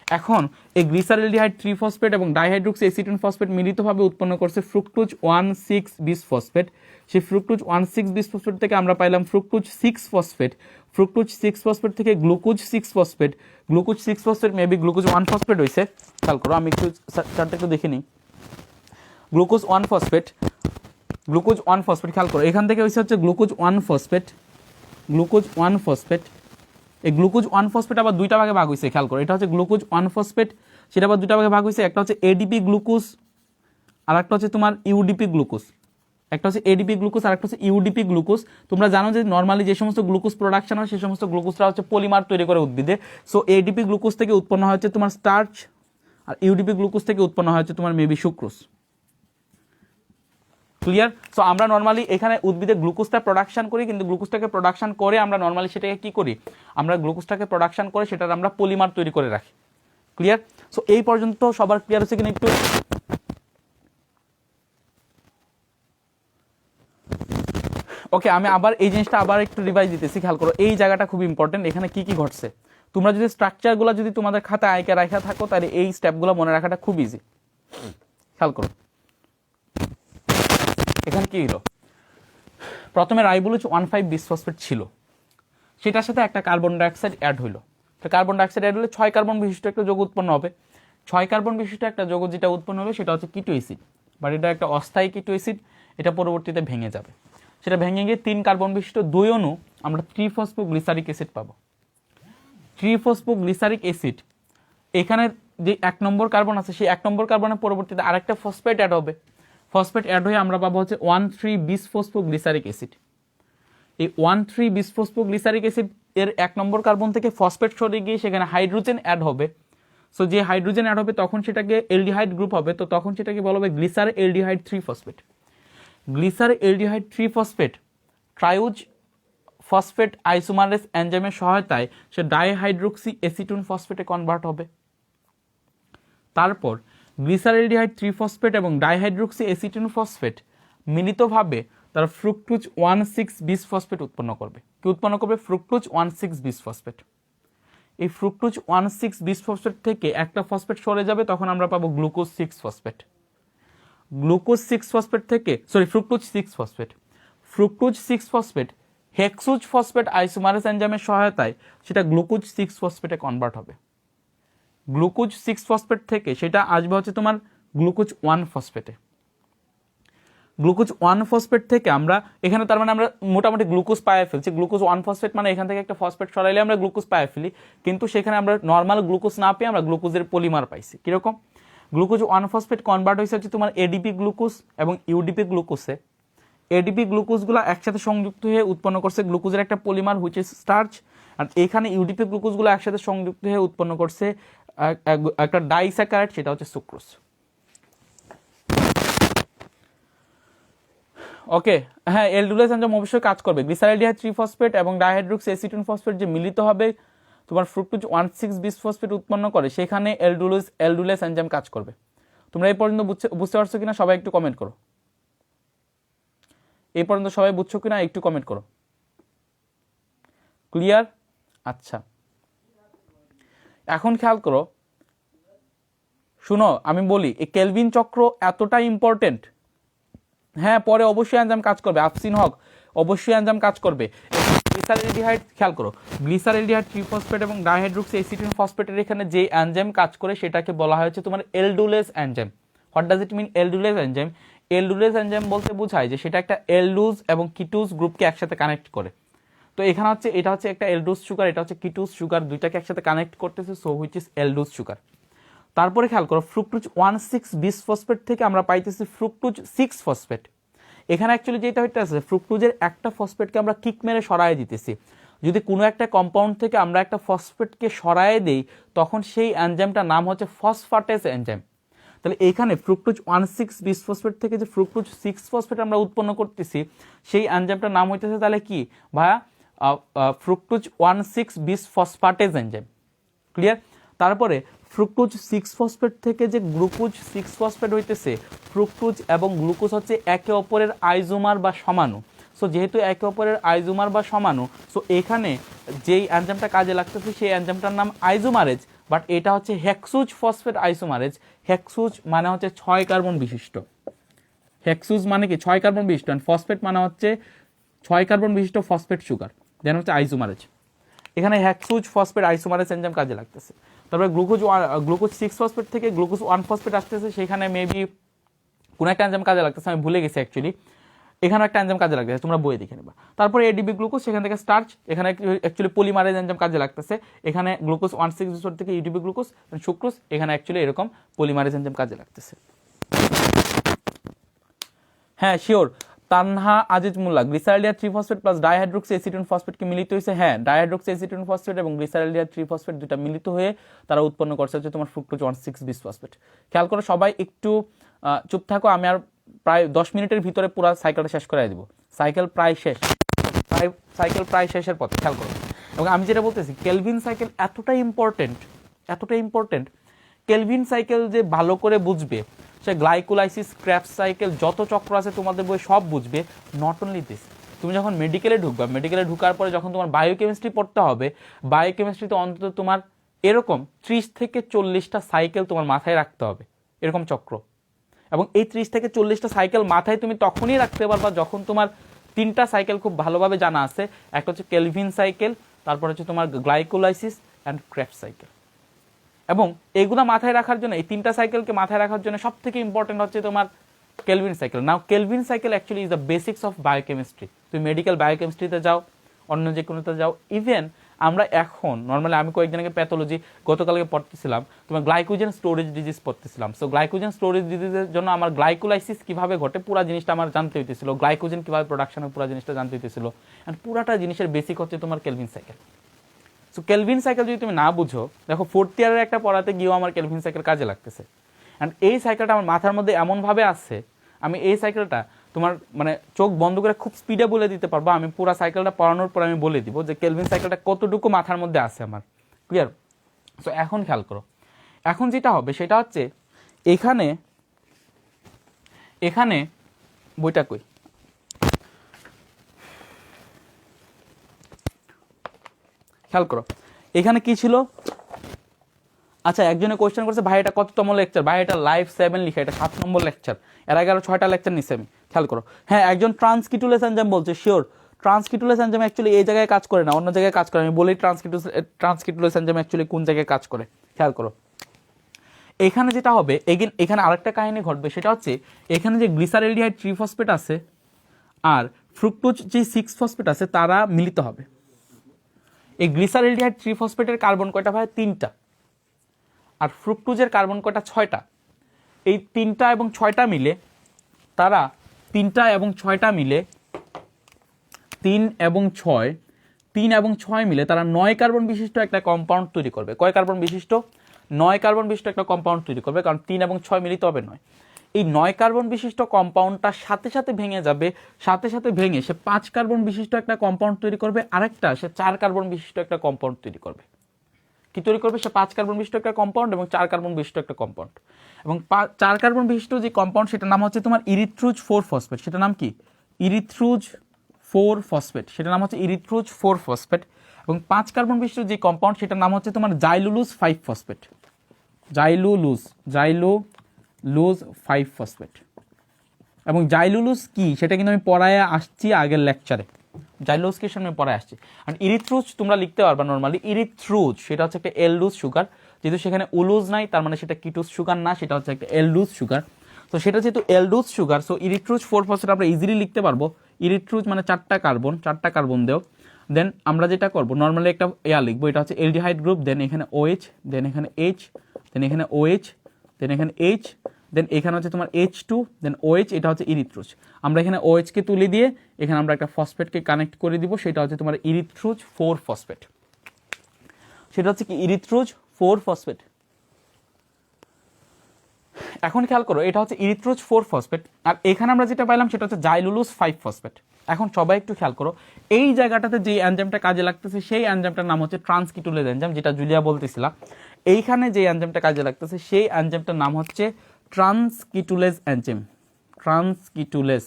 এখন এই গ্লিসারেলডিহাইড 3 ফসফেট এবং ডাইহাইড্রোক্সি অ্যাসিটোন ফসফেট মিলিতভাবে উৎপন্ন করছে ফ্রুক্টোজ 1,6 বিসফসফেট। সেই ফ্রুক্টোজ 1,6 বিসফসফেট থেকে আমরা পাইলাম ফ্রুক্টোজ 6 ফসফেট। ফ্রুক্টোজ 6 ফসফেট থেকে glucose 6 phosphate. Glucose 6 phosphate maybe glucose 1 phosphate হয়েছে, খেয়াল করো, আমি একটু চারটা একটু দেখে নিই। গ্লুকোজ 1 ফসফেট, গ্লুকোজ 1 ফসফেট, খেয়াল করো, এখান থেকে হচ্ছে গ্লুকোজ 1 ফসফেট, গ্লুকোজ 1 ফসফেট। এই গ্লুকোজ 1 ফসফেট আবার দুইটা ভাগে ভাগ হয়েছে, খেয়াল করো, এটা হচ্ছে গ্লুকোজ 1 ফসফেট, সেটা আবার দুইটা ভাগে ভাগ হয়েছে, একটা হচ্ছে এডিপি গ্লুকোজ আর একটা হচ্ছে তোমার ইউডিপি গ্লুকোজ। একটা হচ্ছে এডিপি গ্লুকোজ আর একটা হচ্ছে ইউডিপি গ্লুকোজ। তোমরা জানো যে নর্মালি যে সমস্ত গ্লুকোজ প্রোডাকশন হয় সেই সমস্ত গ্লুকোজটা হচ্ছে পলিমার তৈরি করে উদ্ভিদে। সো এডিপি গ্লুকোজ থেকে উৎপন্ন হয় হচ্ছে তোমার স্টার্চ আর ইউডিপি গ্লুকোজ থেকে উৎপন্ন হয় হচ্ছে তোমার মেবি সুক্রোজ। ক্লিয়ার? সো আমরা নর্মালি এখানে উদ্ভিদে গ্লুকোজটা প্রোডাকশন করি, কিন্তু গ্লুকোজটাকে প্রোডাকশন করে আমরা নর্মালি সেটাকে কি করি, আমরা গ্লুকোজটাকে প্রোডাকশন করে সেটার আমরা পলিমার তৈরি করে রাখি। ক্লিয়ার? সো এই পর্যন্ত সবার ক্লিয়ার হচ্ছে কিনা একটু? ওকে, আমি আবার এই জিনিসটা আবার একটু রিভাইজ দিতেছি, খেয়াল করো, এই জায়গাটা খুব ইম্পর্টেন্ট। এখানে কি কি ঘটছে তোমরা যদি স্ট্রাকচারগুলো যদি তোমাদের খাতায় আইকে রাখা থাকো তাহলে এই স্টেপগুলো মনে রাখাটা খুব ইজি। খেয়াল করো এখানে কি হলো, প্রথমে রাইবোলোজ 1,5 বিসফসফেট ছিল, সেটার সাথে একটা কার্বন ডাইঅক্সাইড অ্যাড হইলো। তো কার্বন ডাইঅক্সাইড অ্যাড হলে 6 কার্বন বিশিষ্ট একটা যৌগ উৎপন্ন হবে। 6 কার্বন বিশিষ্ট একটা যৌগ যেটা উৎপন্ন হবে সেটা হচ্ছে কিটো অ্যাসিড, বাট এটা একটা অস্থায়ী কিটো অ্যাসিড, এটা পরবর্তীতে ভেঙে যাবে। সেটা ভেঙে গিয়ে 3 কার্বন বিশিষ্ট 2 অণু আমরা ট্রিফসফোগ্লিসারিক অ্যাসিড পাবো। ট্রিফসফোগ্লিসারিক অ্যাসিড, এখানে যে 1 নম্বর কার্বন আছে সেই 1 নম্বর কার্বনের পরবর্তীতে আরেকটা ফসফেট অ্যাড হবে। ফসফেট অ্যাড হয়ে আমরা পাবো হচ্ছে 1,3-বিসফসফোগ্লিসারিক অ্যাসিড। এই 1,3-বিসফসফোগ্লিসারিক অ্যাসিড এর 1 নম্বর কার্বন থেকে ফসফেট সরে গিয়ে সেখানে হাইড্রোজেন অ্যাড হবে। সো যে হাইড্রোজেন অ্যাড হবে তখন সেটাকে এলডিহাইড গ্রুপ হবে, তো তখন সেটাকে বলা হবে glyceraldehyde 3 phosphate. Glyceraldehyde 3 phosphate triose phosphate isomerase এনজাইমের সহায়তায় সে ডাইহাইড্রোক্সি অ্যাসিটোন ফসফেটে কনভার্ট হবে। তারপর গ্লিসারেলডিহাইড 3 ফসফেট এবং ডাইহাইড্রোক্সি অ্যাসিটোন ফসফেট মিলিতভাবে তারা ফ্রুক্টোজ 1,6 বিসফসফেট উৎপন্ন করবে। কি উৎপন্ন করবে? Fructose 1,6 bisphosphate. এই ফ্রুক্টোজ 1,6 বিসফসফেট থেকে একটা ফসফেট সরে যাবে, তখন আমরা পাবো গ্লুকোজ 6 ফসফেট। গ্লুকোজ 6 ফসফেট থেকে fructose 6 phosphate, fructose 6 phosphate hexose phosphate isomerase এনজাইমের সহায়তায় সেটা গ্লুকোজ 6 ফসফেটে কনভার্ট হবে। গ্লুকোজ 6 ফসফেট থেকে সেটা আসবে হচ্ছে তোমার গ্লুকোজ 1 ফসফেটে। গ্লুকোজ 1 ফসফেট থেকে আমরা এখানে তার মানে আমরা মোটামুটি গ্লুকোজ পায়ে ফেলছি। গ্লুকোজ 1 ফসফেট মানে এখান থেকে একটা ফসফেট সরাইলে আমরা গ্লুকোজ পায়ে ফেলি, কিন্তু সেখানে আমরা নর্মাল গ্লুকোজ না পেয়ে আমরা গ্লুকোজের পলিমার পাইছি। কিরকম? গ্লুকোজ 1 ফসফেট কনভার্ট হয়েছে হচ্ছে তোমার এডিপি গ্লুকোজ এবং ইউডিপি গ্লুকোজে। এডিপি গ্লুকোজগুলো একসাথে সংযুক্ত হয়ে উৎপন্ন করছে গ্লুকোজের একটা পলিমার হুইচ ইজ স্টার্চ, আর এখানে ইউডিপি গ্লুকোজগুলো একসাথে সংযুক্ত হয়ে উৎপন্ন করছে একটা ডাইস্যাকারাইড, সেটা হচ্ছে সুক্রোজ। ওকে, হ্যাঁ এলডুলেস এনজাইম অবশ্যই কাজ করবে। গ্লিসারলডিহাইড ট্রিফসফেট এবং ডাইহাইড্রোক্সি অ্যাসিটিন ফসফেট যে মিলিত হবে তোমার ফ্রুক্টোজ 1,6 বিসফসফেট উৎপন্ন করে, সেখানে এলডুলেস এনজাইম কাজ করবে। তোমরা এই পর্যন্ত বুঝতে পারছো কিনা সবাই একটু কমেন্ট করো। এই পর্যন্ত সবাই বুঝছো কিনা একটু কমেন্ট করো। ক্লিয়ার? আচ্ছা, এখন খেয়াল করো, শুনো আমি বলি এই কেলভিন চক্র এতটা ইম্পর্টেন্ট। হ্যাঁ পরে অবশ্যই এনজাইম কাজ করবে, আফসিন হক অবশ্যই এনজাইম কাজ করবে। গ্লিসারলডিহাইড খেয়াল করো, গ্লিসারলডিহাইড ট্রিফসফেট এবং ডাইহাইড্রোক্সি অ্যাসিটিন ফসফেটের এখানে যে এনজাইম কাজ করে সেটাকে বলা হয়েছে তোমার aldolase enzyme. What does it mean aldolase enzyme? Aldolase enzyme বলতে বোঝায় যে সেটা একটা এলডুজ এবং কিটুজ গ্রুপকে একসাথে কানেক্ট করে। তো এখানে হচ্ছে এটা হচ্ছে একটা এলডুজ সুগার, এটা হচ্ছে কিটুজ সুগার, দুইটাকে একসাথে কানেক্ট করতেছে, সো হুইচ ইজ এলডুজ সুগার। তারপরে খেয়াল করো ফ্রুক্টোজ 1,6 বিসফসফেট থেকে আমরা পাইতেছি ফ্রুক্টোজ 6 ফসফেট। এখানে অ্যাকচুয়ালি যেটা হইতেছে ফ্রুক্টোজের একটা ফসফেটকে আমরা কিক মেরে সরায় দিতেছি। যদি কোনো একটা কম্পাউন্ড থেকে আমরা একটা ফসফেটকে সরায় দেই তখন সেই এনজাইমটার নাম হচ্ছে ফসফাটেস এনজাইম। তাহলে এখানে ফ্রুক্টোজ 1,6 বিসফসফেট থেকে যে ফ্রুক্টোজ 6 ফসফেট আমরা উৎপন্ন করতেছি সেই এনজাইমটার নাম হইতেছে তাহলে কি ভাইয়া? Fructose 1,6 bisphosphatase enzyme. ক্লিয়ার? তারপরে ফ্রুক্টোজ 6 ফসফেট থেকে যে গ্লুকোজ 6 ফসফেট হইতেছে, ফ্রুক্টোজ এবং গ্লুকোজ হচ্ছে একে অপরের আইজোমার বা সমাণু। সো যেহেতু একে অপরের আইজোমার বা সমাণু, সো এখানে যেই এনজাইমটা কাজে লাগতেছে সেই এনজাইমটার নাম আইজোমারেজ, বাট এটা হচ্ছে হেক্সুজ ফসফেট আইসোমারেজ। হেক্সুজ মানে হচ্ছে 6 কার্বন বিশিষ্ট। হেক্সুজ মানে কি 6 কার্বন বিশিষ্ট, এন্ড ফসফেট মানে হচ্ছে 6 কার্বন বিশিষ্ট ফসফেট সুগার, দেন হচ্ছে আইসোমারেজ। এখানে হেক্সুজ ফসফেট আইসোমারেজ এনজাইম কাজে লাগতেছে। তারপরে গ্লুকোজ 6 ফসফেট থেকে গ্লুকোজ 1 ফসফেট আসতেছে, সেখানে মেবি কোন একটা এনজাইম কাজে লাগতেছে, আমি ভুলে গেছি অ্যাকচুয়ালি। এখানে একটা এনজাইম কাজে লাগতেছে, তোমরা বইয়ে দেখে নেবা। তারপরে এডিবি গ্লুকোজ, সেখান থেকে স্টার্চ, এখানে অ্যাকচুয়ালি পলিমারেজ এনজাইম কাজে লাগতেছে। এখানে গ্লুকোজ 1,6 বিসফসফেট থেকে ইউডিবি গ্লুকোজ, সুক্রোজ, এখানে অ্যাকচুয়ালি এরকম পলিমারেজ এনজাইম কাজে লাগতেছে। হ্যাঁ শিওর, তানহা আজিজ মোল্লা, গ্লিসারলডিহাইড ট্রিফসফেট প্লাস ডাইহাইড্রোক্সি অ্যাসিটিন ফসফেট কি মিলিত হয়েছে? হ্যাঁ, ডাইহাইড্রোক্সি অ্যাসিটিন ফসফেট এবং গ্লিসারলডিহাইড ট্রিফসফেট দুটো মিলিত হয়ে তারা উৎপন্ন করছে হচ্ছে তোমার ফ্রুক্টোজ 1,6 বিসফসফেট। খেয়াল করো সবাই একটু চুপ থাকো, আমি আর প্রায় 10 মিনিটের ভিতরে পুরো সাইকেলটা শেষ করে দিব। সাইকেল প্রায় শেষ, প্রায় শেষের পথে। খেয়াল করো, এবং আমি যেটা বলতেছি কেলভিন সাইকেল এতটাই ইম্পর্টেন্ট। কেলভিন সাইকেল যে ভালো করে বুঝবে সে গ্লাইকোলাইসিস, ক্রেবস সাইকেল, যত চক্র আছে তোমাদের বই সব বুঝবে। নট অনলি দিস, তুমি যখন মেডিকেলে ঢুকবা, মেডিকেলে ঢুকার পরে যখন তোমার বায়োকেমিস্ট্রি পড়তে হবে, বায়োকেমিস্ট্রিতে অন্তত তোমার এরকম 30 থেকে 40টা সাইকেল তোমার মাথায় রাখতে হবে, এরকম চক্র। এবং এই 30 থেকে 40টা সাইকেল মাথায় তুমি তখনই রাখতে পারবা যখন তোমার 3টা সাইকেল খুব ভালোভাবে জানা আছে। একটা হচ্ছে কেলভিন সাইকেল, তারপর হচ্ছে তোমার গ্লাইকোলাইসিস অ্যান্ড ক্রেবস সাইকেল। এবং এগুলো মাথায় রাখার জন্য, এই 3টা সাইকেলকে মাথায় রাখার জন্য সব থেকে ইম্পর্টেন্ট হচ্ছে তোমার kelvin cycle. Now kelvin cycle actually is the basics of biochemistry. তুমি মেডিকেল বায়োকেমিস্ট্রিতে যাও, অন্য যে কোনোতে যাও, ইভেন আমরা এখন নর্মালি আমি কয়েকদিন আগে প্যাথোলজি গতকালকে পড়তেছিলাম, তোমার গ্লাইকোজেন স্টোরেজ ডিজিজ পড়তেছিলাম। সো গ্লাইকোজেন স্টোরেজ ডিজিজের জন্য আমার গ্লাইকোলাইসিস কিভাবে ঘটে পুরো জিনিসটা আমার জানতে হইতেছিল, গ্লাইকোজেন কিভাবে প্রোডাকশন হয় পুরো জিনিসটা জানতে হইতেছিল। অ্যান্ড পুরাটা জিনিসের বেসিক হচ্ছে তোমার kelvin cycle. So kelvin cycle যদি তুমি না বুঝো, দেখো 4th ইয়ারের একটা পড়াতে গিয়েও আমার কেলভিন সাইকেল কাজে লাগতেছে। অ্যান্ড এই সাইকেলটা আমার মাথার মধ্যে এমনভাবে আছে, আমি এই সাইকেলটা তোমার মানে চোখ বন্ধ করে খুব স্পিডে বলে দিতে পারবো। আমি পুরো সাইকেলটা পড়ানোর পর আমি বলে দিব যে কেলভিন সাইকেলটা কতটুকু মাথার মধ্যে আছে আমার। ক্লিয়ার? সো এখন খেয়াল করো, এখন যেটা হবে সেটা হচ্ছে এখানে বইটা কই, খেয়াল করো এখানে কি ছিল। আচ্ছা, একজনে কোয়েশ্চেন করছে ভাই এটা কততম লেকচার? ভাই এটা লাইভ 7 লিখা, এটা 7 নম্বর লেকচার। এর আগে আরো 6টা লেকচার নিচ্ছি আমি। খেয়াল করো, হ্যাঁ একজন ট্রান্সকিটুলেস এনজাইম বলছে, শিওর ট্রান্সকিটুলেস এনজাইম অ্যাকচুয়ালি এই জায়গায় কাজ করে না, অন্য জায়গায় কাজ করে। আমি বলি ট্রান্সকিটুলেস এনজাইম অ্যাকচুয়ালি কোন জায়গায় কাজ করে। খেয়াল করো এখানে যেটা হবে, এখানে আরেকটা কাহিনী ঘটবে, সেটা হচ্ছে এখানে যে গ্লিসারলডিহাইড ট্রিফসফেট আছে আর ফ্রুক্টোজ যে 6 ফসফেট আছে তারা মিলিত হবে। এই গ্লিসারলডিহাইড ট্রিফসফেটের কার্বন কয়টা ভাই? 3টা। আর ফ্রুক্টোজের কার্বন কয়টা? 6টা। এই 3টা এবং 6টা মিলে তারা 3টা এবং 6টা মিলে 3 এবং 6 মিলে তারা 9 কার্বন বিশিষ্ট একটা কম্পাউন্ড তৈরি করবে। কয় কার্বন বিশিষ্ট? 9 কার্বন বিশিষ্ট একটা কম্পাউন্ড তৈরি করবে, কারণ 3 এবং 6 মিলিত হবে 9। এই 9 কার্বন বিশিষ্ট কম্পাউন্ডটা সাথে সাথে ভেঙে যাবে, সাথে সাথে ভেঙে সে 5 কার্বন বিশিষ্ট একটা কম্পাউন্ড তৈরি করবে, আরেকটা সে 4 কার্বন বিশিষ্ট একটা কম্পাউন্ড তৈরি করবে। কি তৈরি করবে? সে 5 কার্বন বিশিষ্ট একটা কম্পাউন্ড এবং 4 কার্বন বিশিষ্ট একটা কম্পাউন্ড। এবং 4 কার্বন বিশিষ্ট যে কম্পাউন্ড সেটার নাম হচ্ছে তোমার ইরিথ্রুজ 4 ফসফেট। সেটার নাম কি? ইরিথ্রুজ 4 ফসফেট। সেটার নাম হচ্ছে ইরিথ্রুজ 4 ফসফেট। এবং 5 কার্বন বিশিষ্ট যে কম্পাউন্ড সেটার নাম হচ্ছে তোমার জাইলুলুজ 5 ফসফেট। জাইলুলুজ 5 ফসফেট। এবং জাইলুলুজ কি সেটা কিন্তু আমি পড়ায় আসছি আগের লেকচারে। জাইলুলুজ কি সামনে পড়ায় আসছি। আর ইরিথ্রুজ তোমরা লিখতে পারবা নর্মালি। ইরিথ্রুজ সেটা হচ্ছে একটা এলডুজ সুগার, যেহেতু সেখানে উলুজ নাই তার মানে সেটা কিটোজ সুগার না, সেটা হচ্ছে একটা এলডুজ সুগার। তো সেটা যেহেতু এলডুজ সুগার, সো ইরিথ্রুজ 4 ফসফেট আমরা ইজিলি লিখতে পারবো। ইরিথ্রুজ মানে 4টা কার্বন দেও। দেন আমরা যেটা করবো নর্মালি একটা লিখবো, এটা হচ্ছে এলডিহাইড গ্রুপ, দেন এখানে OH, দেন এখানে H, দেন এখানে OH, দেন এখানে H, দেন এখানে হচ্ছে তোমার H2, দেন OH, এটা হচ্ছে ইরিথ্রুজ। আমরা এখানে OH কে তুলে দিয়ে এখানে আমরা একটা ফসফেটকে কানেক্ট করে দিব, সেটা হচ্ছে তোমার ইরিথ্রুজ 4 ফসফেট। সেটা হচ্ছে কি? ইরিথ্রুজ 4 ফসফেট। এখন খেয়াল করো, এটা হচ্ছে ইরিথ্রোজ 4 ফসফেট, আর এখানে আমরা যেটা পাইলাম সেটা হচ্ছে জাইলুলুজ 5 ফসফেট। এখন সবাই একটু খেয়াল করো, এই জায়গাটাতে যে এনজাইমটা কাজে লাগতেছে সেই এনজাইমটার নাম হচ্ছে ট্রান্সকিটুলেজ এনজাইম, যেটা জুলিয়া বলতেছিলা। এইখানে যে এনজাইমটা কাজে লাগতেছে সেই এনজাইমটার নাম হচ্ছে ট্রান্সকিটুলেজ এনজাইম। ট্রান্সকিটুলেজ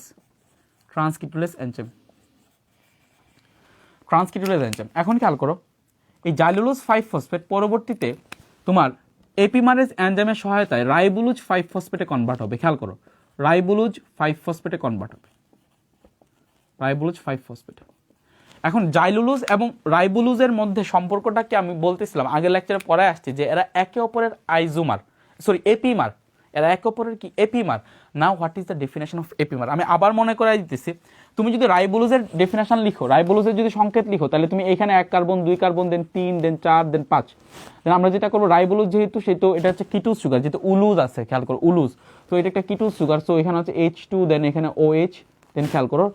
এনজাইম। এখন খেয়াল করো, এই জাইলুলুজ 5 ফসফেট পরবর্তীতে তোমার এপিমারেজ এনজাইমের সহায়তায় রাইবোলুজ 5 ফসফেটে কনভার্ট হবে। খেয়াল করো, রাইবোলুজ 5 ফসফেটে কনভার্ট হবে। রাইবোলুজ 5 ফসফেট। এখন জাইলুলুজ এবং রাইবোলুজের মধ্যে সম্পর্কটা কি আমি বলতেছিলাম আগের লেকচারে পড়ায় আসছে যে এরা একে অপরের এপিমার। এরা একে অপরের কি? Epimer. Now what is the definition of epimer? আমি আবার মনে করাই দিতেছি। তুমি যদি রাইবোলুজের ডেফিনেশন লিখো, রাইবোলুজের যদি সংকেত লিখো, তাহলে তুমি এখানে 1 কার্বন, 2 কার্বন, দেন 3, দেন 4, দেন 5। দেন আমরা যেটা করবো, রাইবোলুজ যেহেতু সেহেতু এটা হচ্ছে কিটোজ সুগার, যেহেতু উলুজ আছে, খেয়াল করো উলুজ, তো এটা একটা কিটোজ সুগার। সো এখানে হচ্ছে H2, দেন এখানে OH, দেন খেয়াল করো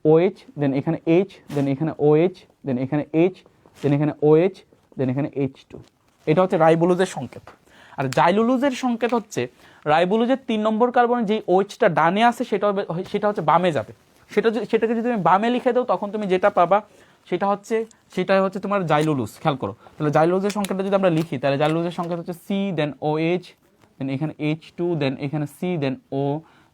OH, দেন এখানে H, দেন এখানে OH, দেন এখানে H, দেন এখানে OH, দেন এখানে H2। এটা হচ্ছে রাইবোলুজের সংকেত। আর জাইলুলুজের সংকেত হচ্ছে রাইবোলুজের 3 নম্বর কার্বনে যে OH-টা ডানে আছে সেটা হচ্ছে বামে যাবে। সেটাকে যদি তুমি বামে লিখে দাও তখন তুমি যেটা পাবা সেটা হচ্ছে তোমার জাইলুলুজ। খেয়াল করো, তাহলে জাইলুলুজের সংকেতটা যদি আমরা লিখি, তাহলে জাইলুলুজের সংকেত হচ্ছে C, দেন OH, দেন এখানে H2, দেন এখানে C, দেন O,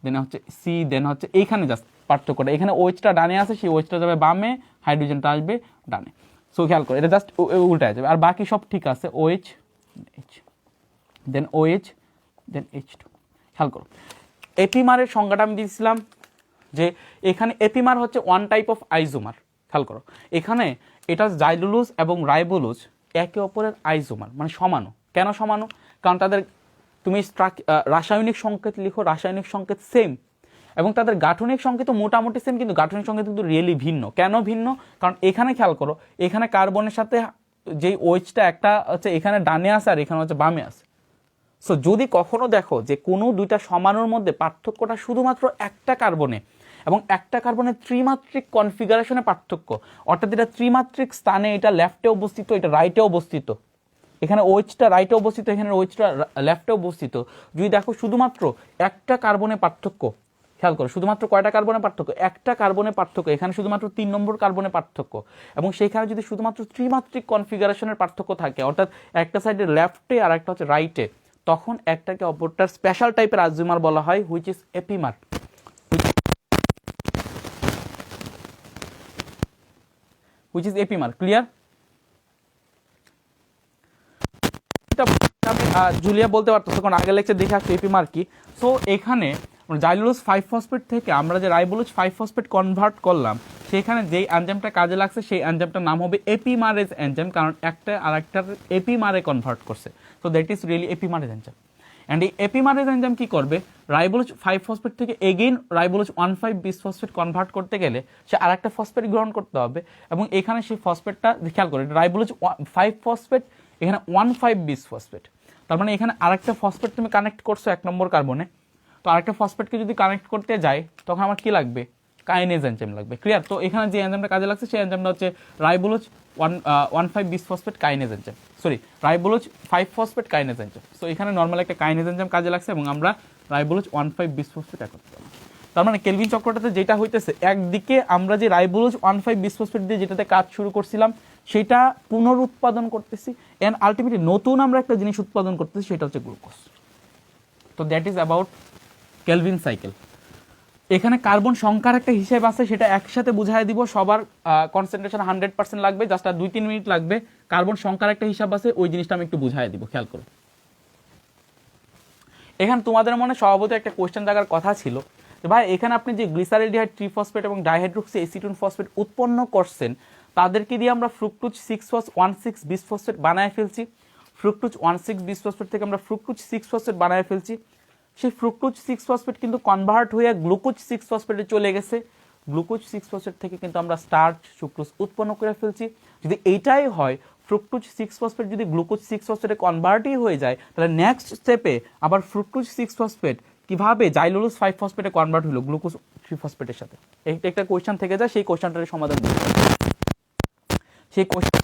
দেন হচ্ছে C, দেন হচ্ছে এইখানে জাস্ট পার্থক্যটা, এখানে OH-টা ডানে আছে, সেই OH-টা যাবে বামে, হাইড্রোজেনটা আসবে ডানে। সো খেয়াল করো, এটা জাস্ট উল্টায় যাবে, আর বাকি সব ঠিক আছে। OH, H, দেন OH, দেন H2। খেয়াল করো, এপিমারের সংজ্ঞাটা আমি দিয়েছিলাম যে এখানে এপিমার হচ্ছে ওয়ান টাইপ অফ আইজোমার। খেয়াল করো, এখানে এটা জাইলুলুজ এবং রাইবোলুজ একে অপরের আইজোমার, মানে সমানো। কেন সমানো? কারণ তাদের তুমি রাসায়নিক সংকেত লিখো, রাসায়নিক সংকেত সেম, এবং তাদের গাঠনিক সংকেত মোটামুটি সেম, কিন্তু গাঠনিক সংকেত কিন্তু রিয়েলি ভিন্ন। কেন ভিন্ন? কারণ এখানে খেয়াল করো, এখানে কার্বনের সাথে যেই OH-টা একটা হচ্ছে এখানে ডানে আছে আর এখানে হচ্ছে বামে আছে। সো যদি কখনো দেখো যে কোনো দুইটা সমাণুর মধ্যে পার্থক্যটা শুধুমাত্র একটা কার্বনে এবং একটা কার্বনের ত্রিমাত্রিক কনফিগারেশনে পার্থক্য, অর্থাৎ এটা ত্রিমাত্রিক স্থানে, এটা লেফটে অবস্থিত, এটা রাইটে অবস্থিত, এখানে OH-টা রাইটে অবস্থিত, এখানে OH-টা লেফটে অবস্থিত, যদি দেখো শুধুমাত্র একটা কার্বনে পার্থক্য, খেয়াল করো শুধুমাত্র কয়টা কার্বনে পার্থক্য? একটা কার্বনে পার্থক্য, এখানে শুধুমাত্র 3 নম্বর কার্বনে পার্থক্য, এবং সেইখানে যদি শুধুমাত্র ত্রিমাত্রিক কনফিগারেশনের পার্থক্য থাকে, অর্থাৎ একটা সাইডে লেফটে আর একটা হচ্ছে রাইটে, তখন একটাকে অপরটার স্পেশাল টাইপের আইজোমার বলা হয়, which is epimer. Clear? Julia বলতে পারতো তখন আগের লেকচার দেখে আসছো এপিমার কি। সো এখানে জাইলুলোজ 5 ফসফেট থেকে আমরা যে রাইবোলোজ 5 ফসফেট কনভার্ট করলাম, সেখানে যেই এনজাইমটা কাজে লাগছে সেই এনজাইমটার নাম হবে এপিমারেজ এনজাইম, কারণ একটা আরেকটার এপিমারে কনভার্ট করছে। So that is really epimerase enzyme. And এই এপিমারেজ এনজাইম কি করবে? রাইবোলোজ 5 ফসফেট থেকে again ribulose 1,5-bis phosphate convert করতে গেলে সে আরেকটা ফসফেট গ্রহণ করতে হবে, এবং এখানে সেই ফসফেটটা খেয়াল করে, রাইবোলোজ 5 ফসফেট, এখানে 1,5-bis ফসফেট, তার মানে এখানে আরেকটা ফসফেট তুমি কানেক্ট করছো 1 নম্বর কার্বনে। তো আরেকটা ফসফেটকে যদি কানেক্ট করতে যাই তখন আমার কি লাগবে? কাইনেজ এনজাইম লাগবে। ক্লিয়ার? তো এখানে যে এনজাইমটা কাজে লাগছে সেই এনজাইমটা হচ্ছে ribulose 1,5-bis phosphate kinase enzyme, ribulose 5 phosphate kinase enzyme. So এখানে নর্মাল একটা কাইনেজ এনজাইম কাজে লাগছে, এবং আমরা রাইবোলোজ 1,5 বিসফসফেট একত্র। তার মানে কেলভিন চক্রটাতে যেটা হইতেছে, একদিকে আমরা যে রাইবোলোজ 1,5 বিসফসফেট দিয়ে যেটাতে কাজ শুরু করছিলাম সেটা পুনরুৎপাদন করতেছি, এন্ড আলটিমেটলি নতুন আমরা একটা জিনিস উৎপাদন করতেছি, সেটা হচ্ছে গ্লুকোজ। তো that is about kelvin cycle. এখানে কার্বন সংখ্যার একটা হিসেব আছে, সেটা একসাথে বুঝাই দিব। সবার কনসেন্ট্রেশন 100% লাগবে, জাস্ট আর 2-3 মিনিট লাগবে। কার্বন সংখ্যার একটা হিসাব আছে, ওই জিনিসটা আমি একটু বুঝাই দিব, খেয়াল করো। এখানে তোমাদের মনে স্বভাবত একটা কোয়েশ্চেন জাগার কথা ছিল যে ভাই এখানে আপনি যে গ্লিসারিলডিহাইড ট্রিফসফেট এবং ডাইহাইড্রোক্সি এসিটোন ফসফেট উৎপন্ন করছেন, তাদেরকে দিয়ে আমরা ফ্রুক্টোজ 6-1,6 বিসফসফেট বানায় ফেলছি। ফ্রুক্টোজ 1,6 বিসফসফেট থেকে আমরা ফ্রুক্টোজ 6 ফসফেট বানায় ফেলছি। সেই ফ্রুক্টোজ 6 ফসফেট কিন্তু কনভার্ট হয়ে গ্লুকোজ 6 ফসফেটে চলে গেছে। গ্লুকোজ 6 ফসফেট থেকে কিন্তু আমরা স্টার্চ সুক্রোজ উৎপন্ন করে ফেলছি। যদি এইটাই হয়, ফ্রুক্টোজ 6 ফসফেট যদি গ্লুকোজ 6 ফসফেটে কনভার্টই হয়ে যায়, তাহলে নেক্সট স্টেপে আবার ফ্রুক্টোজ 6 ফসফেট কিভাবে জাইলোলোজ 5 ফসফেটে কনভার্ট হলো গ্লুকোজ 3 ফসফেটের সাথে? এইটা একটা কোয়েশ্চেন থেকে যায়, সেই কোয়েশ্চেনটার সমাধান দিই। সেই কোয়েশ্চেন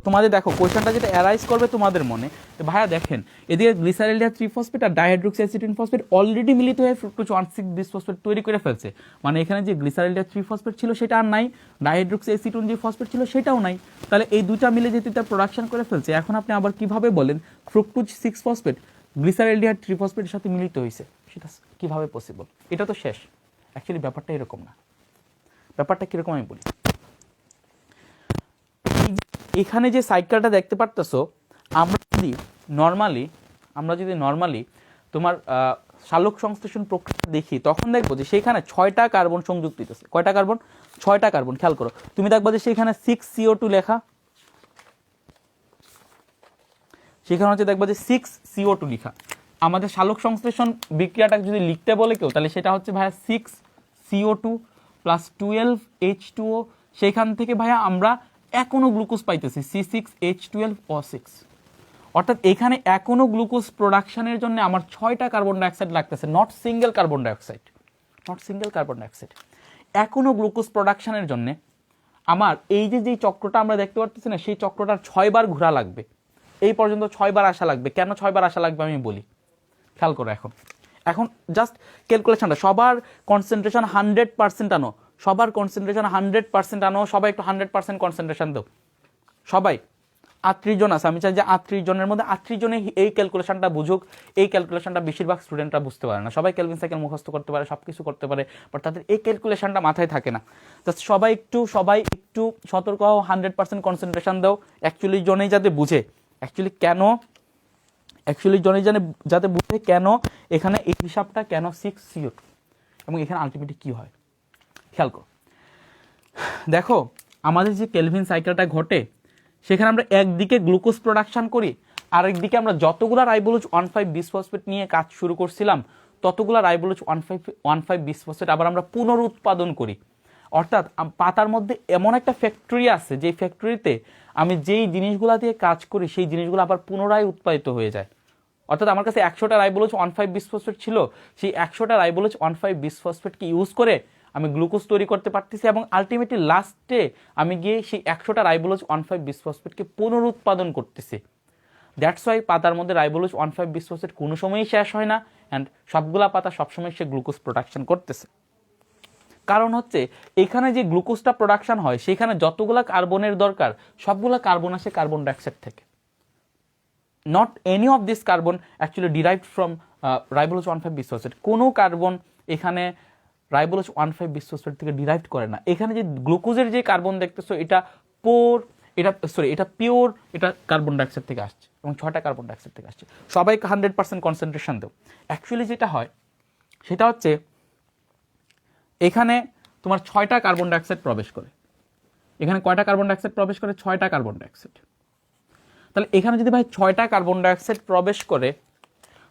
তোমাদের দেখো কোয়েশ্চেনটা যেটা অ্যারাইজ করবে তোমাদের মনে, ভাইয়া দেখেন এদিকে গ্লিসারিলডিহাইড 3 ফসফেট আর ডাইহাইড্রোক্সি অ্যাসিটিন ফসফেট অলরেডি মিলিত হয়ে ফ্রুক্টোজ 1,6 বিসফসফেট তৈরি করে ফেলছে। মানে এখানে যে গ্লিসারিলডিহাইড 3 ফসফেট ছিল সেটা আর নাই, ডাইহাইড্রোক্সি অ্যাসিটিন যে ফসফেট ছিল সেটাও নাই। তাহলে এই দুটো মিলে যেহেতু তার প্রোডাকশন করে ফেলছে, এখন আপনি আবার কিভাবে বলেন ফ্রুক্টোজ 6 ফসফেট গ্লিসারিলডিহাইড 3 ফসফেটের সাথে মিলিত হয়েছে? সেটা কিভাবে পসিবল? এটা তো শেষ। অ্যাকচুয়ালি ব্যাপারটা এরকম না। ব্যাপারটা কিরকম আমি বলি, এখানে যে সাইকেলটা দেখতে পারতেছো, আমরা যদি নর্মালি তোমার সালোক সংশ্লেষণ প্রক্রিয়া দেখি, তখন দেখবো যে সেখানে 6টা কার্বন সংযুক্ত হইতেছে। কয়টা কার্বন? 6টা কার্বন। খেয়াল করো, তুমি দেখবা যে সেখানে 6CO2 লেখা, সেখানে হচ্ছে দেখবা যে 6CO2 লেখা। আমাদের সালোক সংশ্লেষণ বিক্রিয়াটা যদি লিখতে বলে কেউ, তাহলে সেটা হচ্ছে ভাইয়া 6CO2 + 12H2O। সেখান থেকে ভাইয়া আমরা এখনো গ্লুকোজ পাইতেছি C6H12O6। অর্থাৎ এখানে এখনো গ্লুকোজ প্রোডাকশনের জন্য আমার 6টা কার্বন ডাইঅক্সাইড লাগতেছে, নট সিঙ্গেল কার্বন ডাইঅক্সাইড। এখনো গ্লুকোজ প্রোডাকশনের জন্য আমার এই যে চক্রটা আমরা দেখতে পাচ্ছি না, সেই চক্রটার 6 বার ঘোরা লাগবে, এই পর্যন্ত 6 বার আসা লাগবে। কেন 6 বার আসা লাগবে আমি বলি, খেয়াল করো। এখন জাস্ট ক্যালকুলেশনটা, সবার কনসেন্ট্রেশন 100% আনো, সবার কনসেন্ট্রেশন 100% আনো, সবাই একটু 100% কনসেন্ট্রেশন দাও। সবাই 38 জন আছে, আমি চাই যে 38 জনের মধ্যে 38 জনে এই ক্যালকুলেশনটা বুঝুক। এই ক্যালকুলেশনটা বেশিরভাগ স্টুডেন্টরা বুঝতে পারে না। সবাই কেলভিন সাইকেল মুখস্থ করতে পারে, সব কিছু করতে পারে, বাট তাদের এই ক্যালকুলেশনটা মাথায় থাকে না। জাস্ট সবাই একটু সতর্ক হও, 100% কনসেন্ট্রেশন দাও। 41 জনেই যাতে বুঝে যাতে বুঝে কেন এখানে এই হিসাবটা, কেন 6CO2 এবং এখানে আলটিমেটলি কি হয়। খেয়াল করো, দেখো আমাদের যে কেলভিন সাইকেলটা ঘটে, সেখানে আমরা একদিকে গ্লুকোজ প্রোডাকশন করি, আর একদিকে আমরা যতগুলা রাইবোলোজ 1,5 বিসফসফেট নিয়ে কাজ শুরু করছিলাম, ততগুলা রাইবোলোজ 1,5 বিসফসফেট আবার আমরা পুনরুৎপাদন করি। অর্থাৎ পাতার মধ্যে এমন একটা ফ্যাক্টরি আছে, যে ফ্যাক্টরিতে আমি যেই জিনিসগুলা দিয়ে কাজ করি, সেই জিনিসগুলো আবার পুনরায় উৎপাদিত হয়ে যায়। অর্থাৎ আমার কাছে 100টা রাইবোলোজ 1,5 বিসফসফেট ছিল, সেই 100টা রাইবোলোজ 1,5 বিসফসফেটকে ইউজ করে আমি গ্লুকোজ তৈরি করতে পারতেছি, এবং আলটিমেটলি লাস্টে আমি গিয়ে সেই 100টা রাইবোলোজ 1,5 বিসফসফেটকে পুনরুৎপাদন করতেছি। দ্যাটস ওয়াই পাতার মধ্যে রাইবোলোজ 1,5 বিসফসফেট কোনো সময়ই শেষ হয় না, অ্যান্ড সবগুলা পাতা সবসময় সে গ্লুকোজ প্রোডাকশন করতেছে। কারণ হচ্ছে এখানে যে গ্লুকোজটা প্রোডাকশন হয়, সেখানে যতগুলা কার্বনের দরকার, সবগুলা কার্বন আসে কার্বন ডাইঅক্সাইড থেকে। Not any of this carbon actually derived from ribulose 1,5 bisphosphate. কোনো কার্বন এখানে রাইবোলোজ 1,5 বিসফসফেট থেকে ডিরাইভড করে না। এখানে যে গ্লুকোজের যে কার্বন দেখতেছো, এটা পিওর, এটা কার্বন ডাইঅক্সাইড থেকে আসছে, এবং 6টা কার্বন ডাইঅক্সাইড থেকে আসছে। সবাইকে 100% কনসেন্ট্রেশন দেও। অ্যাকচুয়ালি যেটা হয় সেটা হচ্ছে এখানে তোমার 6টা কার্বন ডাইঅক্সাইড প্রবেশ করে। এখানে কয়টা কার্বন ডাইঅক্সাইড প্রবেশ করে? 6টা কার্বন ডাইঅক্সাইড। তাহলে এখানে যদি ভাই 6টা কার্বন ডাইঅক্সাইড প্রবেশ করে,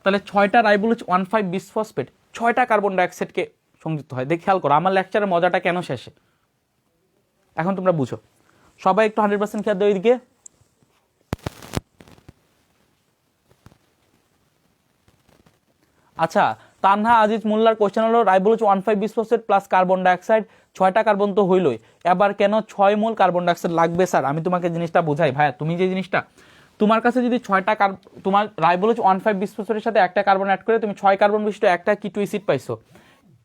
তাহলে 6টা রাইবোলোজ 1,5 বিসফসফেট 6টা কার্বন ডাইঅক্সাইডকে সংযুক্ত হয়। দেখ, খেয়াল করো আমার লেকচারের মজাটা কেন শেষে, এখন তোমরা বুঝো। সবাই একটু 100% খেয়াল দাও এইদিকে। আচ্ছা, তানহা আজিজ মোল্লার কোশ্চেন হলো ribulose 1,5 bisphosphate plus carbon dioxide, 6টা কার্বন তো হইলই, এবার কেন 6 মোল কার্বন ডাইঅক্সাইড লাগবে স্যার? আমি তোমাকে জিনিসটা বুঝাই ভাইয়া, তুমি যে জিনিসটা তোমার কাছে যদি 6টা তোমার রাইবোলোজ 1,5 বিসফসফেটের সাথে একটা কার্বন অ্যাড করে তুমি 6 কার্বন বিশিষ্ট একটা কিটো অ্যাসিড পাইছো,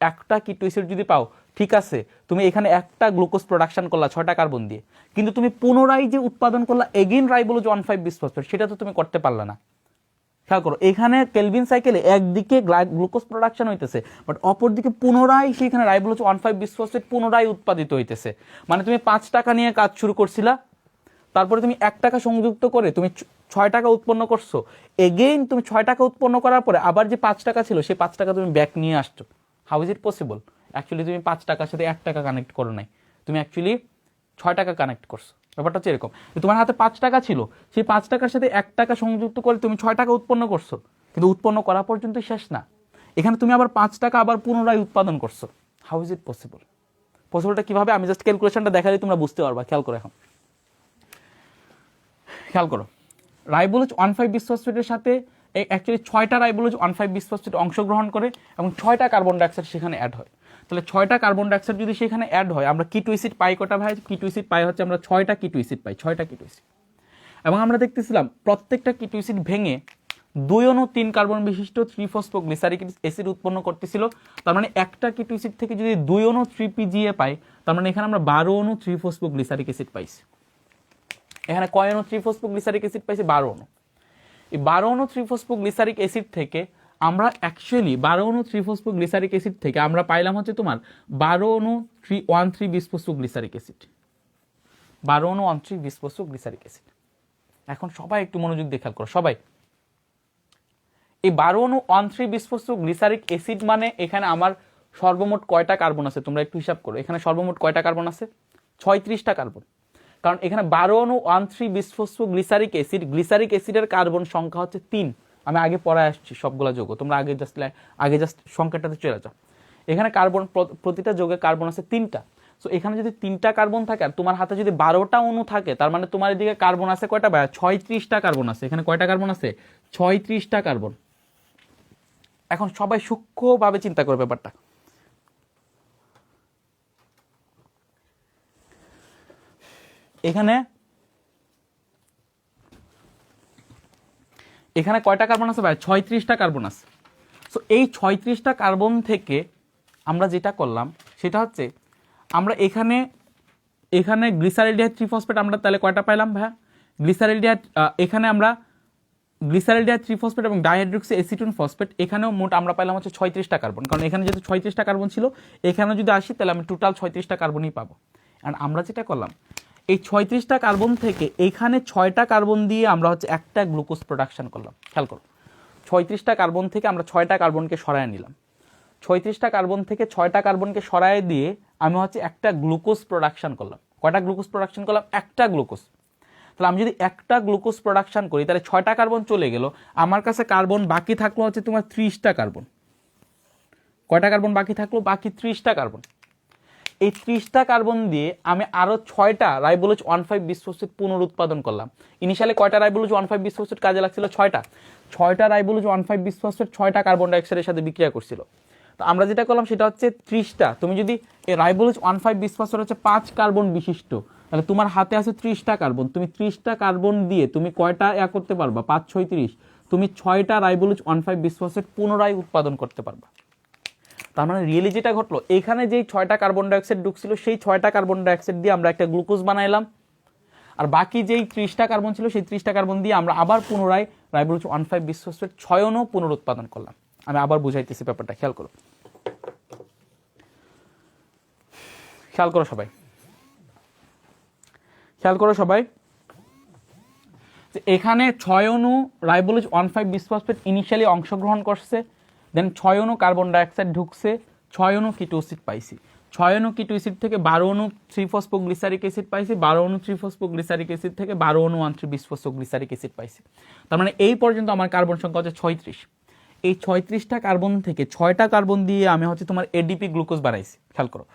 একটা কিটো অ্যাসিড যদি পাও, ঠিক আছে, তুমি এখানে একটা গ্লুকোজ প্রোডাকশন করলা 6টা কার্বন দিয়ে, কিন্তু তুমি পুনরায় যে উৎপাদন করলা এগেইন রাইবোলোজ 1,5 বিসফসফেট, সেটা তো তুমি করতে পারলে না। খেয়াল করো, এখানে কেলভিন সাইকেলে একদিকে গ্লুকোজ প্রোডাকশন হইতেছে, বাট অপরদিকে পুনরায় সেখানে রাইবোলোজ 1,5 বিসফসফেট পুনরায় উৎপাদিত হইতেছে। মানে তুমি 5 টাকা নিয়ে কাজ শুরু করছিলা, তারপরে তুমি 1 টাকা সংযুক্ত করে তুমি 6 টাকা উৎপন্ন করছো, এগেইন তুমি 6 টাকা উৎপন্ন করার পরে আবার যে 5 টাকা ছিল সেই 5 টাকা তুমি ব্যাক নিয়ে আসছো। How is it possible? Actually তুমি 5 টাকার সাথে 1 টাকা কানেক্ট করো নাই, তুমি অ্যাকচুয়ালি 6 টাকা কানেক্ট করছো। ব্যাপারটা হচ্ছে এরকম, তোমার হাতে 5 টাকা ছিল, সেই 5 টাকার সাথে 1 টাকা সংযুক্ত করে তুমি 6 টাকা উৎপন্ন করছো, কিন্তু উৎপন্ন করা পর্যন্ত শেষ না, এখানে তুমি আবার 5 টাকা আবার পুনরায় উৎপাদন করছো। How is it possible? পসিবলটা কিভাবে? আমি জাস্ট ক্যালকুলেশনটা দেখালে তোমরা বুঝতে পারবা। খেয়াল করো, এখন খেয়াল করো, রাইবোলোজ 1,5 বিসফসফেটের সাথে অ্যাকচুয়ালি 6টা রাইবোলোজ 1,5 বিসফসফেট অংশগ্রহণ করে এবং 6টা কার্বন ডাইঅক্সাইড সেখানে অ্যাড হয়। তাহলে 6টা কার্বন ডাইঅক্সাইড যদি সেখানে অ্যাড হয়, আমরা কিটো অ্যাসিড পাই কটা ভাই? কিটো অ্যাসিড পাই হচ্ছে আমরা 6টা কিটো অ্যাসিড পাই, 6টা কিটো অ্যাসিড। এবং আমরা দেখতেছিলাম প্রত্যেকটা কিটো অ্যাসিড ভেঙে 2 অণু 3 কার্বন বিশিষ্ট 3-ফসফোগ্লিসারিক অ্যাসিড উৎপন্ন করতেছিল। তার মানে একটা কিটো অ্যাসিড থেকে যদি 2 অণু 3PGA পাই, তার মানে এখানে আমরা 12 অণু 3-ফসফোগ্লিসারিক অ্যাসিড পাইছি। এখানে কয় অণু 3-ফসফোগ্লিসারিক অ্যাসিড পাইছি? 12 অণু। এই 12 অণু 3-ফসফোগ্লিসারিক অ্যাসিড থেকে আমরা অ্যাকচুয়ালি 12 অণু 3-ফসফোগ্লিসারিক অ্যাসিড থেকে আমরা পাইলাম হচ্ছে তোমার 12 অণু 1,3 বিসফসফোগ্লিসারিক অ্যাসিড, 12 অণু 1,3 বিসফসফোগ্লিসারিক অ্যাসিড। এখন সবাই একটু মনোযোগ দিয়ে খেয়াল করো সবাই, এই 12 অণু 1,3 বিসফসফোগ্লিসারিক অ্যাসিড মানে এখানে আমার সর্বমোট কয়টা কার্বন আছে তোমরা একটু হিসাব করো। এখানে সর্বমোট কয়টা কার্বন আছে? 36টা কার্বন। কারণ এখানে 12 অণু 1,3 বিসফসফোগ্লিসারিক অ্যাসিড, গ্লিসারিক অ্যাসিডের কার্বন সংখ্যা হচ্ছে 3। আমি আগে পড়ায় আসছি সবগুলা যৌগ, তোমরা আগে জাস্ট সংখ্যাটাতে চলে যাও। এখানে কার্বন প্রতিটা যৌগে কার্বন আছে 3টা। সো এখানে যদি 3টা কার্বন থাকে আর তোমার হাতে যদি 12টা অণু থাকে, তার মানে তোমার এদিকে কার্বন আছে কয়টা ভাই? 36টা কার্বন আছে। এখানে কয়টা কার্বন আছে? 36টা কার্বন। এখন সবাই সূক্ষ্মভাবে চিন্তা করবে ব্যাপারটা। এখানে কয়টা কার্বন আছে ভাই? 36টা কার্বন আছে। সো এই 36টা কার্বন থেকে আমরা যেটা করলাম সেটা হচ্ছে আমরা এখানে গ্লিসারিলডিহাইড 3-ফসফেট আমরা তাহলে কয়টা পাইলাম ভাইয়া? গ্লিসারিলডিহাইড এখানে আমরা গ্লিসারিলডিহাইড 3-ফসফেট এবং ডাইহাইড্রোক্সি অ্যাসিটোন ফসফেট এখানেও মোট আমরা পাইলাম হচ্ছে 36টা কার্বন। কারণ এখানে যেহেতু 36টা কার্বন ছিল, এখানে যদি আসি তাহলে আমি টোটাল 36টা কার্বনই পাবো। আর আমরা যেটা করলাম, এই 36টা কার্বন থেকে এখানে 6টা কার্বন দিয়ে আমরা হচ্ছে একটা গ্লুকোজ প্রোডাকশন করলাম। খেয়াল করো, 36টা কার্বন থেকে আমরা 6টা কার্বনকে সরায় নিলাম। 36টা কার্বন থেকে 6টা কার্বনকে সরায় দিয়ে আমি হচ্ছে একটা গ্লুকোজ প্রোডাকশন করলাম। কয়টা গ্লুকোজ প্রোডাকশন করলাম? একটা গ্লুকোজ। তাহলে আমি যদি একটা গ্লুকোজ প্রোডাকশন করি তাহলে 6টা কার্বন চলে গেল, আমার কাছে কার্বন বাকি থাকলো হচ্ছে তোমার 30টা কার্বন। কয়টা কার্বন বাকি থাকলো? বাকি 30টা কার্বন। এই 30টা কার্বন দিয়ে আমি আরো 6টা রাইবোলোজ 1,5 বিসফসফেট পুনরুৎপাদন করলাম। ইনিশিয়ালি কয়টা রাইবোলোজ 1,5 বিসফসফেট কাজে লাগছিল? 6টা রাইবোলোজ 1,5 বিসফসফেট 6টা কার্বন ডাইঅক্সাইডের সাথে বিক্রিয়া করছিল। তো আমরা যেটা করলাম সেটা হচ্ছে 30টা। তুমি যদি এই রাইবোলোজ 1,5 বিসফসফেট হচ্ছে 5 কার্বন বিশিষ্ট, তাহলে তোমার হাতে আছে 30টা কার্বন। তুমি 30টা কার্বন দিয়ে তুমি কয়টা করতে পারবা? 5 6 30। তুমি 6টা রাইবোলোজ 1,5 বিসফসফেট পুনরায় উৎপাদন করতে পারবা। তার মানে রিয়েলি যেটা ঘটলো, এখানে যেই 6টা কার্বন ডাইঅক্সাইড ঢুকছিল সেই 6টা কার্বন ডাইঅক্সাইড দিয়ে আমরা একটা গ্লুকোজ বানাইলাম, আর বাকি যেই 30টা কার্বন ছিল সেই 30টা কার্বন দিয়ে আমরা আবার পুনরায় রাইবোলোজ 1,5 বিসফসফেট 6 অণু পুনরুৎপাদন করলাম। আমি আবার বুঝাইতেছি ব্যাপারটা, খেয়াল করো, খেয়াল করো সবাই, খেয়াল করো সবাই। এখানে 6 অণু রাইবোলোজ 1,5 বিসফসফেট ইনিশিয়ালি অংশগ্রহণ করছে, দেন 6 অণু কার্বন ডাইঅক্সাইড ঢুকছে, 6 অণু কিটো অ্যাসিড পাইছি। 6 অণু কিটো অ্যাসিড থেকে 12 অণু 3-ফসফোগ্লিসারিক অ্যাসিড পাইছি, 12 অণু 3-ফসফোগ্লিসারিক অ্যাসিড থেকে 12 অণু 1,3 বিসফসফোগ্লিসারিক অ্যাসিড পাইছি। তার মানে এই পর্যন্ত আমার কার্বন সংখ্যা হচ্ছে 36। এই 36টা কার্বন থেকে 6টা কার্বন দিয়ে আমি হচ্ছে তোমার এডিপি গ্লুকোজ বানাইছি। খেয়াল করো,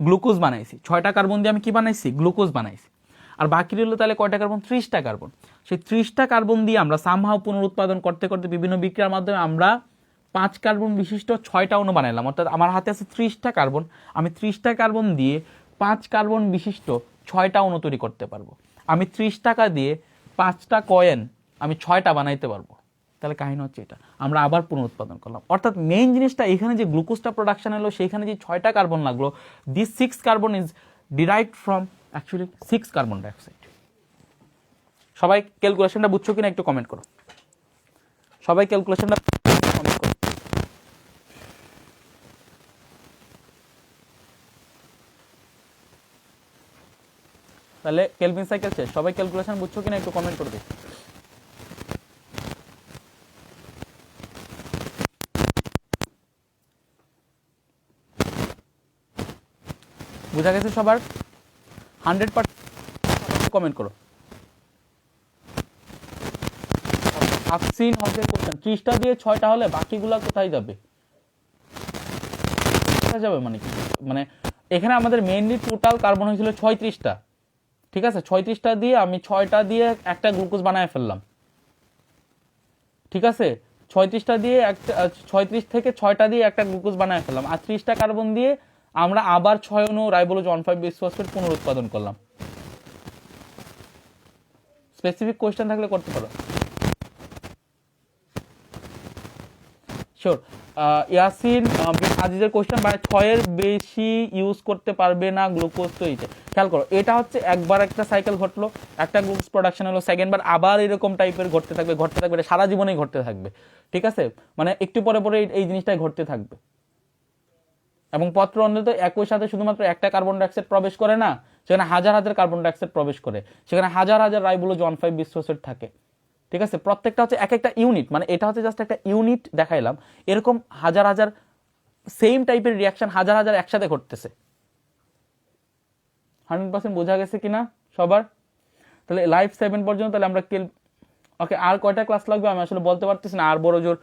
গ্লুকোজ বানাইছি। 6টা কার্বন দিয়ে আমি কি বানাইছি? গ্লুকোজ বানাইছি। আর বাকি রইল তাহলে কয়টা কার্বন? 30টা কার্বন। সেই 30টা কার্বন দিয়ে আমরা সামহাও পুনরুৎপাদন করতে করতে বিভিন্ন বিক্রিয়ার মাধ্যমে আমরা 5 কার্বন বিশিষ্ট 6টা অণু বানাইলাম। অর্থাৎ আমার হাতে আছে 30টা কার্বন, আমি 30টা কার্বন দিয়ে 5 কার্বন বিশিষ্ট 6টা অণু তৈরি করতে পারবো। আমি 30 টাকা দিয়ে 5টা কয়েন আমি 6টা বানাইতে পারবো। তাহলে কাহিনী হচ্ছে এটা, আমরা আবার পুনরুৎপাদন করলাম। অর্থাৎ মেইন জিনিসটা এখানে যে গ্লুকোজটা প্রোডাকশন হলো, সেখানে যে 6টা কার্বন লাগলো, this 6 carbon is derived from actually 6 carbon dioxide. সবাই ক্যালকুলেশনটা বুঝছো কিনা একটু কমেন্ট করো। সবাই ক্যালকুলেশনটা কমেন্ট করো। তাহলে কেলভিন সাইকেল শেষ। সবাই ক্যালকুলেশন বুঝছো কিনা একটু কমেন্ট করে দিই। বুঝা গেছে সবার? 100% কমেন্ট করো। আকসিন হবে কোশ্চেন 30টা দিয়ে 6টা হলে বাকিগুলা কোথায় যাবে? কোথায় যাবে মানে কি? মানে এখানে আমাদের মেইনলি টোটাল কার্বন হয়েছিল 36টা, ঠিক আছে? 36টা দিয়ে আমি 6টা দিয়ে একটা গ্লুকোজ বানায় ফেললাম, ঠিক আছে? 36টা দিয়ে একটা 36 থেকে 6টা দিয়ে একটা গ্লুকোজ বানায় ফেললাম, আর 30টা কার্বন দিয়ে আমরা আবার 6 অণু রাইবোলোজ 1,5 বিসফসফেট পুনরুৎপাদন করলাম। স্পেসিফিক কোশ্চেন থাকলে করতে পারো। শিওর। ইয়াসিন আজিজের কোশ্চেন, মানে 6-এর বেশি ইউজ করতে পারবে না গ্লুকোজ তৈরিতে। খেয়াল করো, এটা হচ্ছে একবার একটা সাইকেল ঘটলো, একটা গ্লুকোজ প্রোডাকশন হলো, সেকেন্ডবার আবার এরকম টাইপের ঘটতে থাকবে, এটা সারা জীবনেই ঘটতে থাকবে, ঠিক আছে? মানে একটু পরে পরে এই জিনিসটাই ঘটতে থাকবে। এবং পত্র অন্যে তো একই সাথে শুধুমাত্র একটা কার্বন ডাইঅক্সাইড প্রবেশ করে না, সেখানে হাজার হাজার কার্বন ডাইঅক্সাইড প্রবেশ করে, সেখানে হাজার হাজার রাইবোলোজ 1,5 বিসফসফেট থাকে, ঠিক আছে? প্রত্যেকটা হচ্ছে এক একটা ইউনিট, মানে এটা হচ্ছে জাস্ট একটা ইউনিট দেখাইলাম, এরকম হাজার হাজার সেম টাইপের রিয়াকশন হাজার হাজার একসাথে ঘটতেছে। 100% বোঝা গেছে কিনা সবার? তাহলে লাইভ 7 পর্যন্ত। তাহলে আমরা ওকে, আর কয়টা ক্লাস লাগবে আমি আসলে বলতে পারতেছি না, আর বড় জোর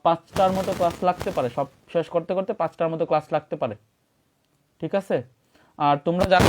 5টার মতো ক্লাস লাগতে পারে, সব শেষ করতে করতে 5টার মতো ক্লাস লাগতে পারে, ঠিক আছে? আর তোমরা যারা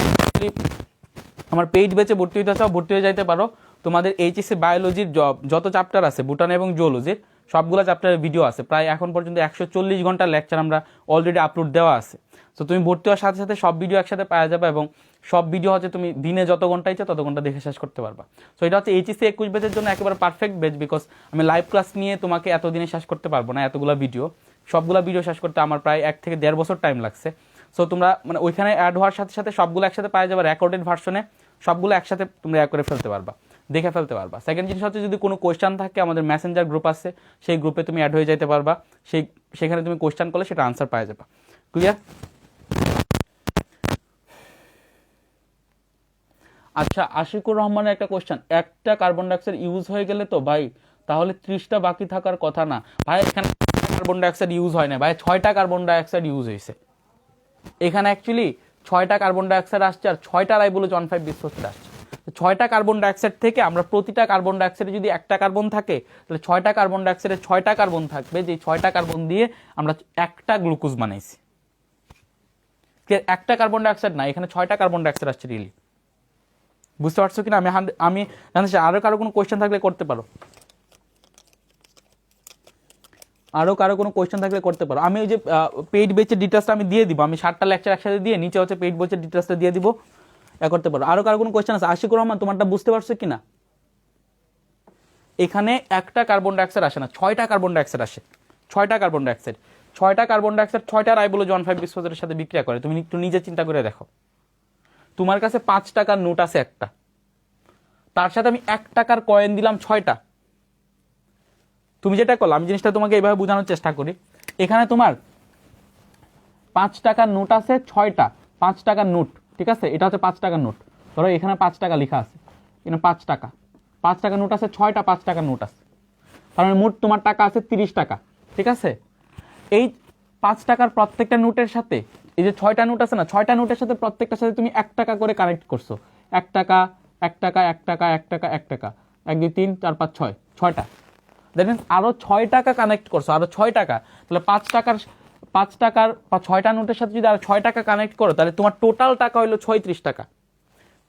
আমার পেইড ব্যাচে ভর্তি হতে চাও, ভর্তি হয়ে যাইতে পারো। তোমাদের এইচএসসি বায়োলজির যত চ্যাপ্টার আছে, বুটান এবং জুওলজির সবগুলো চ্যাপ্টারের ভিডিও আছে, প্রায় এখন পর্যন্ত 140 ঘন্টার লেকচার আমরা অলরেডি আপলোড দেওয়া আছে। তো তুমি ভর্তি হওয়ার সাথে সাথে সব ভিডিও একসাথে পাওয়া যাবে, এবং সব ভিডিও হচ্ছে তুমি দিনে যত ঘন্টা ইচ্ছা তত ঘন্টা দেখে শেষ করতে পারবা। সো এটা হচ্ছে এইচএসসি 21 ব্যাচের জন্য একেবারে পারফেক্ট ব্যাচ, বিকজ আমি লাইভ ক্লাস নিয়ে তোমাকে এতদিনে শেষ করতে পারবো না, এতগুলো ভিডিও, সবগুলো ভিডিও শেষ করতে আমার প্রায় 1 থেকে 1.5 বছর টাইম লাগছে। সো তোমরা মানে ওইখানে অ্যাড হওয়ার সাথে সাথে সবগুলো একসাথে পাওয়া যাবে, রেকর্ডেড ভার্সনে সবগুলো একসাথে তোমরা অ্যাড করে ফেলতে পারবা, দেখে ফেলতে পারবা। সেকেন্ড জিনিস হচ্ছে, যদি কোনো কোয়েশ্চান থাকে, আমাদের মেসেঞ্জার গ্রুপ আছে, সেই গ্রুপে তুমি অ্যাড হয়ে যেতে পারবা, সেখানে তুমি কোয়েশ্চান করলে সেটা আনসার পাওয়া যাবে। ক্লিয়ার? আচ্ছা, আশিকুর রহমানের একটা কোয়েশ্চান, একটা কার্বন ডাইঅক্সাইড ইউজ হয়ে গেলে তো ভাই তাহলে 30টা বাকি থাকার কথা না? ভাই এখানে কার্বন ডাইঅক্সাইড ইউজ হয় না ভাই, 6টা কার্বন ডাইঅক্সাইড ইউজ হয়েছে। এখানে অ্যাকচুয়ালি 6টা কার্বন ডাইঅক্সাইড আসছে, আর 6টা রাইবোলোজ 1,5 বিসফসফেট আসছে। 6টা কার্বন ডাইঅক্সাইড থেকে আমরা প্রতিটা কার্বন ডাইঅক্সাইডে যদি একটা কার্বন থাকে, তাহলে 6টা কার্বন ডাইঅক্সাইডে 6টা কার্বন থাকবে, যে 6টা কার্বন দিয়ে আমরা একটা গ্লুকোজ বানাইছি। একটা কার্বন ডাইঅক্সাইড না, এখানে 6টা কার্বন ডাইঅক্সাইড আসছে। রিলি বুঝতে পারছো কিনা? আমি জানতে চাই, আরো কারো কোনো কোয়েশ্চেন থাকলে করতে পারো, আরো কারো কোনো কোয়েশ্চেন থাকলে করতে পারো। আমি ওই যে পেইড ব্যাচের ডিটেলসটা আমি দিয়ে দিব, আমি 7টা লেকচার একসাথে দিয়ে নিচে হচ্ছে পেইড ব্যাচের ডিটেলসটা দিয়ে দিব, করতে পারো। আরো কারো কোনো কোয়েশ্চেন আছে? আশিকুর রহমান, তোমারটা বুঝতে পারছো কিনা? এখানে একটা কার্বন ডাইঅক্সাইড আসে না, 6টা কার্বন ডাইঅক্সাইড আসে। 6টা কার্বন ডাইঅক্সাইড, 6টা কার্বন ডাইঅক্সাইড 6টা রাইবোলোজ 1,5 বিসফসফেটের সাথে বিক্রিয়া করে। তুমি একটু নিজে চিন্তা করে দেখো, তোমার কাছে 5 টাকার নোট আছে একটা, তার সাথে আমি 1 টাকার কয়েন দিলাম 6টা। তুমি যেটা করলো, আমি জিনিসটা তোমাকে এইভাবে বোঝানোর চেষ্টা করি। এখানে তোমার 5 টাকার নোট আছে 6টা, 5 টাকার নোট, ঠিক আছে? এটা হচ্ছে 5 টাকার নোট। ধরো এখানে 5 টাকা লেখা আছে, এখানে 5 টাকা, 5 টাকার নোট আছে 6টা, 5 টাকার নোট আছে, তার মানে মোট তোমার টাকা আছে 30 টাকা, ঠিক আছে? এই 5 টাকার প্রত্যেকটা নোটের সাথে এই যে 6টা নোট আছে না, 6টা নোটের সাথে প্রত্যেকটার সাথে তুমি 1 টাকা করে কানেক্ট করছো। 1 টাকা, 1 টাকা, 1 টাকা, 1 টাকা, 1 টাকা, 1 2 3 4 5 6, 6টা। দ্যাট মিনস আরো 6 টাকা কানেক্ট করছো, আরো 6 টাকা। তাহলে 5 টাকার বা 6টা নোটের সাথে যদি আরো 6 টাকা কানেক্ট করো, তাহলে তোমার টোটাল টাকা হলো 36 টাকা।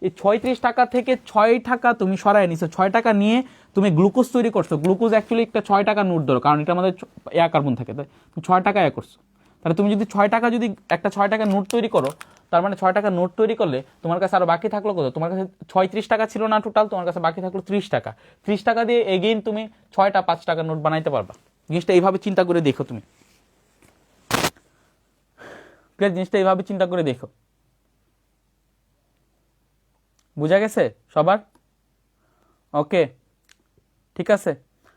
এই 36 টাকা থেকে 6 টাকা তুমি সরাই নিছো, 6 টাকা নিয়ে তুমি গ্লুকোজ তৈরি করছো। গ্লুকোজ অ্যাকচুয়ালি একটা 6 টাকা নোট ধরো, কারণ এটা আমাদের কার্বন থাকে, তাই 6 টাকা করছো। তাহলে তুমি যদি 6 টাকা যদি একটা 6 টাকা নোট তৈরি করো, তার মানে 6 টাকা নোট তৈরি করলে তোমার কাছে আরো বাকি থাকলো কত? তোমার কাছে 36 টাকা ছিল না টোটাল, তোমার কাছে বাকি থাকলো 30 টাকা। 30 টাকা দিয়ে এগেইন তুমি 6টা 5 টাকার নোট বানাইতে পারবা। জিনিসটা এইভাবে চিন্তা করে দেখো তুমি, জিনিসটা এইভাবে চিন্তা করে দেখো। বুঝা গেছে সবার? ওকে, ঠিক আছে।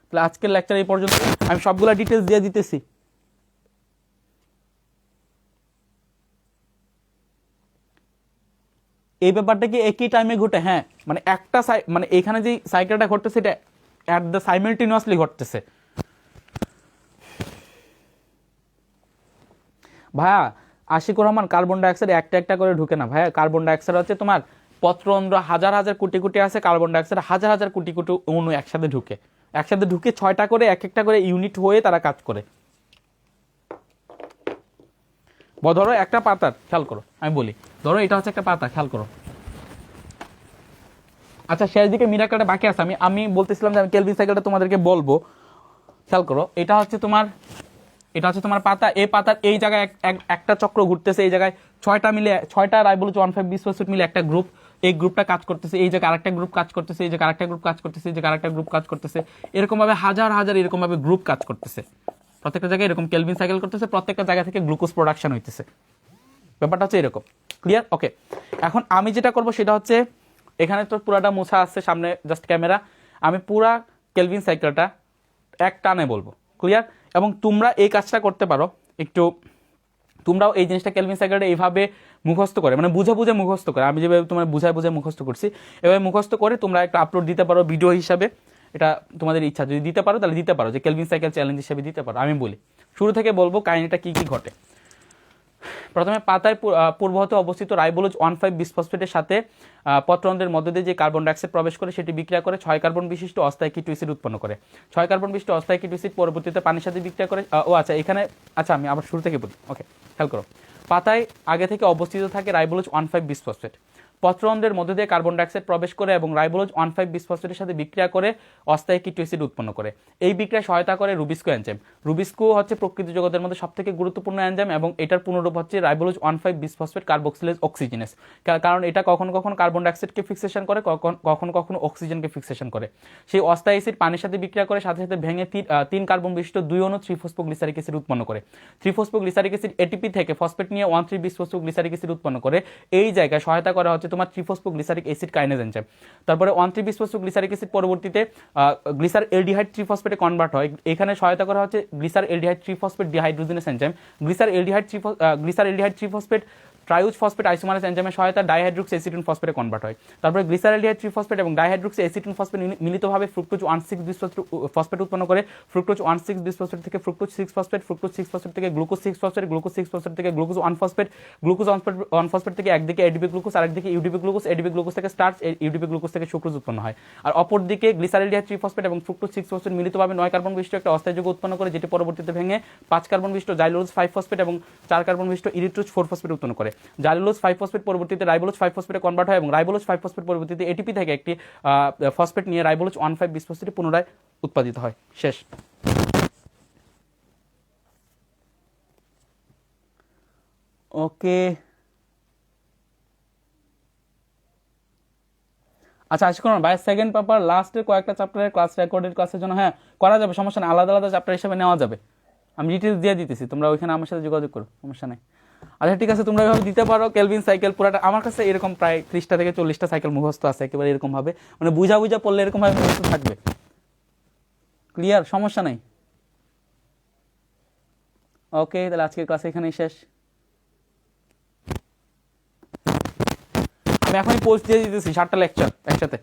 তাহলে আজকের লেকচার এই পর্যন্ত। আমি সবগুলা ডিটেলস দিয়ে দিতেছি। এই ব্যাপারটা কি একই টাইমে ঘটে? হ্যাঁ, মানে একটা মানে এখানে যে সাইকেলটা ঘটতেছে এটা অ্যাট দ্য সাইমালটেনিয়াসলি ঘটতেছে। ভাইয়া আশিকুর রহমান, কার্বন ডাইঅক্সাইড একটা একটা করে ঢুকে না ভাইয়া। কার্বন ডাইঅক্সাইড হচ্ছে তোমার পত্ররন্ধ্র হাজার হাজার কোটি কোটি আছে, কার্বন ডাইঅক্সাইড হাজার হাজার কোটি কোটি অণু একসাথে ঢুকে, একসাথে ঢুকে 6টা করে এক একটা করে ইউনিট হয়ে তারা কাজ করে। ধরো একটা পাতার, খেয়াল করো আমি বলি, ধরো এটা হচ্ছে একটা পাতা, খেয়াল করো। আচ্ছা শেষ দিকে মিরাকেলটা বাকি আছে, আমি বলতেছিলাম যে আমি কেলভিন সাইকেলটা তোমাদেরকে বলবো। খেয়াল করো, এটা হচ্ছে তোমার পাতা। এই পাতার এই জায়গায় একটা চক্র ঘুরতেছে, এই জায়গায় 6টা রাইবোলোজ 1,5 বিসফসফেট মিলে একটা গ্রুপ, এই গ্রুপটা কাজ করতেছে, এই জায়গায় আরেকটা গ্রুপ কাজ করতেছে, এই জায়গায় আরেকটা গ্রুপ কাজ করতেছে, এই জায়গায় আরেকটা গ্রুপ কাজ করতেছে। এরকম ভাবে হাজার হাজার এরকম ভাবে গ্রুপ কাজ করতেছে, প্রত্যেকটা জায়গায় এরকম কেলভিন সাইকেল করতেছে, প্রত্যেকটা জায়গা থেকে গ্লুকোজ প্রোডাকশন হইতেছে। ব্যাপারটা হচ্ছে এরকম, ক্লিয়ার? ওকে, এখন আমি যেটা করব সেটা হচ্ছে, এখানে তো পুরাটা মোছা আছে সামনে জাস্ট ক্যামেরা, আমি পুরা কেলভিন সাইকেলটা এক টানে বলবো, ক্লিয়ার? এবং তোমরা এই কাজটা করতে পারো একটু, তোমরাও এই জিনিসটা কেলভিন সাইকেলটা এইভাবে মুখস্থ করে, মানে বুঝে বুঝে মুখস্থ করে, আমি যেভাবে তোমার বুঝায় বুঝে মুখস্থ করছি এভাবে মুখস্থ করে তোমরা একটা আপলোড দিতে পারো ভিডিও হিসাবে। এটা তোমাদের ইচ্ছা, যদি দিতে পারো তাহলে দিতে পারো, যে কেলভিন সাইকেল চ্যালেঞ্জ হিসেবে দিতে পারো। আমি বলি শুরু থেকে বলবো কাহিনীটা কি কি ঘটে। প্রথমে পাতায় পূর্বহতে অবস্থিত রাইবোলোজ 1,5 বিসফসফেটের সাথে পত্ররন্ধ্রের মধ্য দিয়ে যে কার্বন ডাইঅক্সাইড প্রবেশ করে সেটি বিক্রিয়া করে 6 কার্বন বিশিষ্ট অস্থায়ী কিটো অ্যাসিড উৎপন্ন করে। 6 কার্বন বিশিষ্ট অস্থায়ী কিটো অ্যাসিড পরবর্তীতে পানির সাথে বিক্রিয়া করে। আচ্ছা আমি আবার শুরু থেকে বলি। ওকে, খেয়াল করো, পাতায় আগে থেকে অবস্থিত থাকে রাইবোলোজ 1,5 বিসফসফেট। পত্ররন্ধ্রের মধ্য দিয়ে কার্বন ডাইঅক্সাইড প্রবেশ করে এবং রাইবোলোজ 1,5 বিসফসফেটের সাথে বিক্রিয়া করে অস্থায়ী কিটো অ্যাসিড উৎপন্ন করে। এই বিক্রিয়ায় সহায়তা করে রুবিস্কো এনজাইম। রুবিস্কো হচ্ছে প্রকৃতি জগতের মধ্যে সবথেকে গুরুত্বপূর্ণ এনজাইম এবং এটার পুনরূপ হচ্ছে রাইবোলোজ 1,5 বিসফসফেট কার্বক্সিলেজ অক্সিজেনেস। কারণ এটা কখনো কখনো কার্বন ডাইঅক্সাইডকে ফিক্সেশন করে, কখনো কখনো অক্সিজেনকে ফিক্সেশন করে। সেই অস্থায়ী অ্যাসিড পানির সাথে বিক্রিয়া করে সাথে সাথে ভেঙে 3 কার্বন বিশিষ্ট 2 অণু 3-ফসফোগ্লিসারিক অ্যাসিড উৎপন্ন করে। 3-ফসফোগ্লিসারিক অ্যাসিড এটিপি থেকে ফসফেট নিয়ে 1,3 বিসফসফোগ্লিসারিক অ্যাসিড উৎপন্ন করে। এই জায়গায় সহায়তা করা হচ্ছে তোমার 3-ফসফোগ্লিসারিক অ্যাসিড কাইনেজ এনজাইম। তারপরে 1,3 বিসফসফোগ্লিসারিক অ্যাসিড পরবর্তীতে গ্লিসার এলডিহাইড 3 ফসফেটে কনভার্ট হয়। এখানে সহায়তা করা হচ্ছে glyceraldehyde 3 phosphate dehydrogenase enzyme. Glyceraldehyde 3 phosphate triose phosphate isomerase এনজাইমের সহায়তা ডাইহাইড্রোক্সি অ্যাসিটিন ফসফেটে কনভার্ট হয়। তারপরে গ্লিসারএলডিহাইড 3 ফসফেট এবং ডাইহাইড্রোক্সি অ্যাসিটিন ফসফেট মিলিতভাবে ফ্রুক্টোজ 1,6 ফসফেট উৎপন্ন করে। ফ্রুক্টোজ 1,6 ফসফেট থেকে ফ্রুক্টোজ 6 ফসফেট, ফ্রুক্টোজ 6 ফসফেট থেকে গ্লুকোজ 6 ফসফেট, গ্লুকোজ 6 ফসফেট থেকে গ্লুকোজ 1 ফসফেট, গ্লুকোজ 1 ফসফেট থেকে একদিকে এডিপি গ্লুকোজ আর একদিকে ইউডিপি গ্লুকোজ, এডিপি গ্লুকোজ থেকে স্টার্চ, ইউডিপি গ্লুকোজ থেকে সুক্রোজ উৎপন্ন হয়। আর অপরদিকে গ্লিসারএলডিহাইড 3 ফসফেট এবং ফ্রুক্টোজ 6 ফসফেট মিলিতভাবে 9 কার্বন বিশিষ্ট একটা অস্থায়ী যৌগ উৎপন্ন করে, যেটি পরবর্তীতে ভেঙে 5 কার্বন বিশিষ্ট জাইলোজ 5 ফসফেট এবং 4 কার্বন বিশিষ্ট ইরিথ্রোজ 4 ফসফেট উৎপন্ন করে। জাইলোজ 5 ফসফেট পরবর্তীতে রাইবোলোজ 5 ফসফেটে কনভার্ট হয় এবং রাইবোলোজ 5 ফসফেট পরবর্তীতে এটিপি থেকে একটি ফসফেট নিয়ে রাইবোলোজ 1,5 বিসফসফেটে পুনরায় উৎপাদিত হয়। শেষ। ওকে, আচ্ছা আশা করুন ভাই সেকেন্ড পেপার লাস্টের কয়েকটা চ্যাপ্টারের ক্লাস রেকর্ডেড ক্লাসের জন্য হ্যাঁ করা যাবে, সমস্যা নেই, আলাদা আলাদা চ্যাপ্টার হিসেবে নেওয়া যাবে। আমি ডিটেলস দিয়ে দিতেছি, তোমরা ওইখানে আমার সাথে যোগাযোগ করো, সমস্যা নেই। আচ্ছা ঠিক আছে, তোমরা এভাবে দিতে পারো। কেলভিন সাইকেল পুরাটা আমার কাছে এরকম প্রায় 30টা থেকে 40টা সাইকেল মুখস্থ আছে, একেবারে এরকম ভাবে, মানে বুঝা বুঝা পড়লে এরকম ভাবে মুখস্থ থাকবে, ক্লিয়ার, সমস্যা নেই। ওকে, তাহলে আজকের ক্লাস এখানেই শেষ। আমি এখনই পোস্ট দিয়ে দিতেছি 7টা লেকচার একসাথে।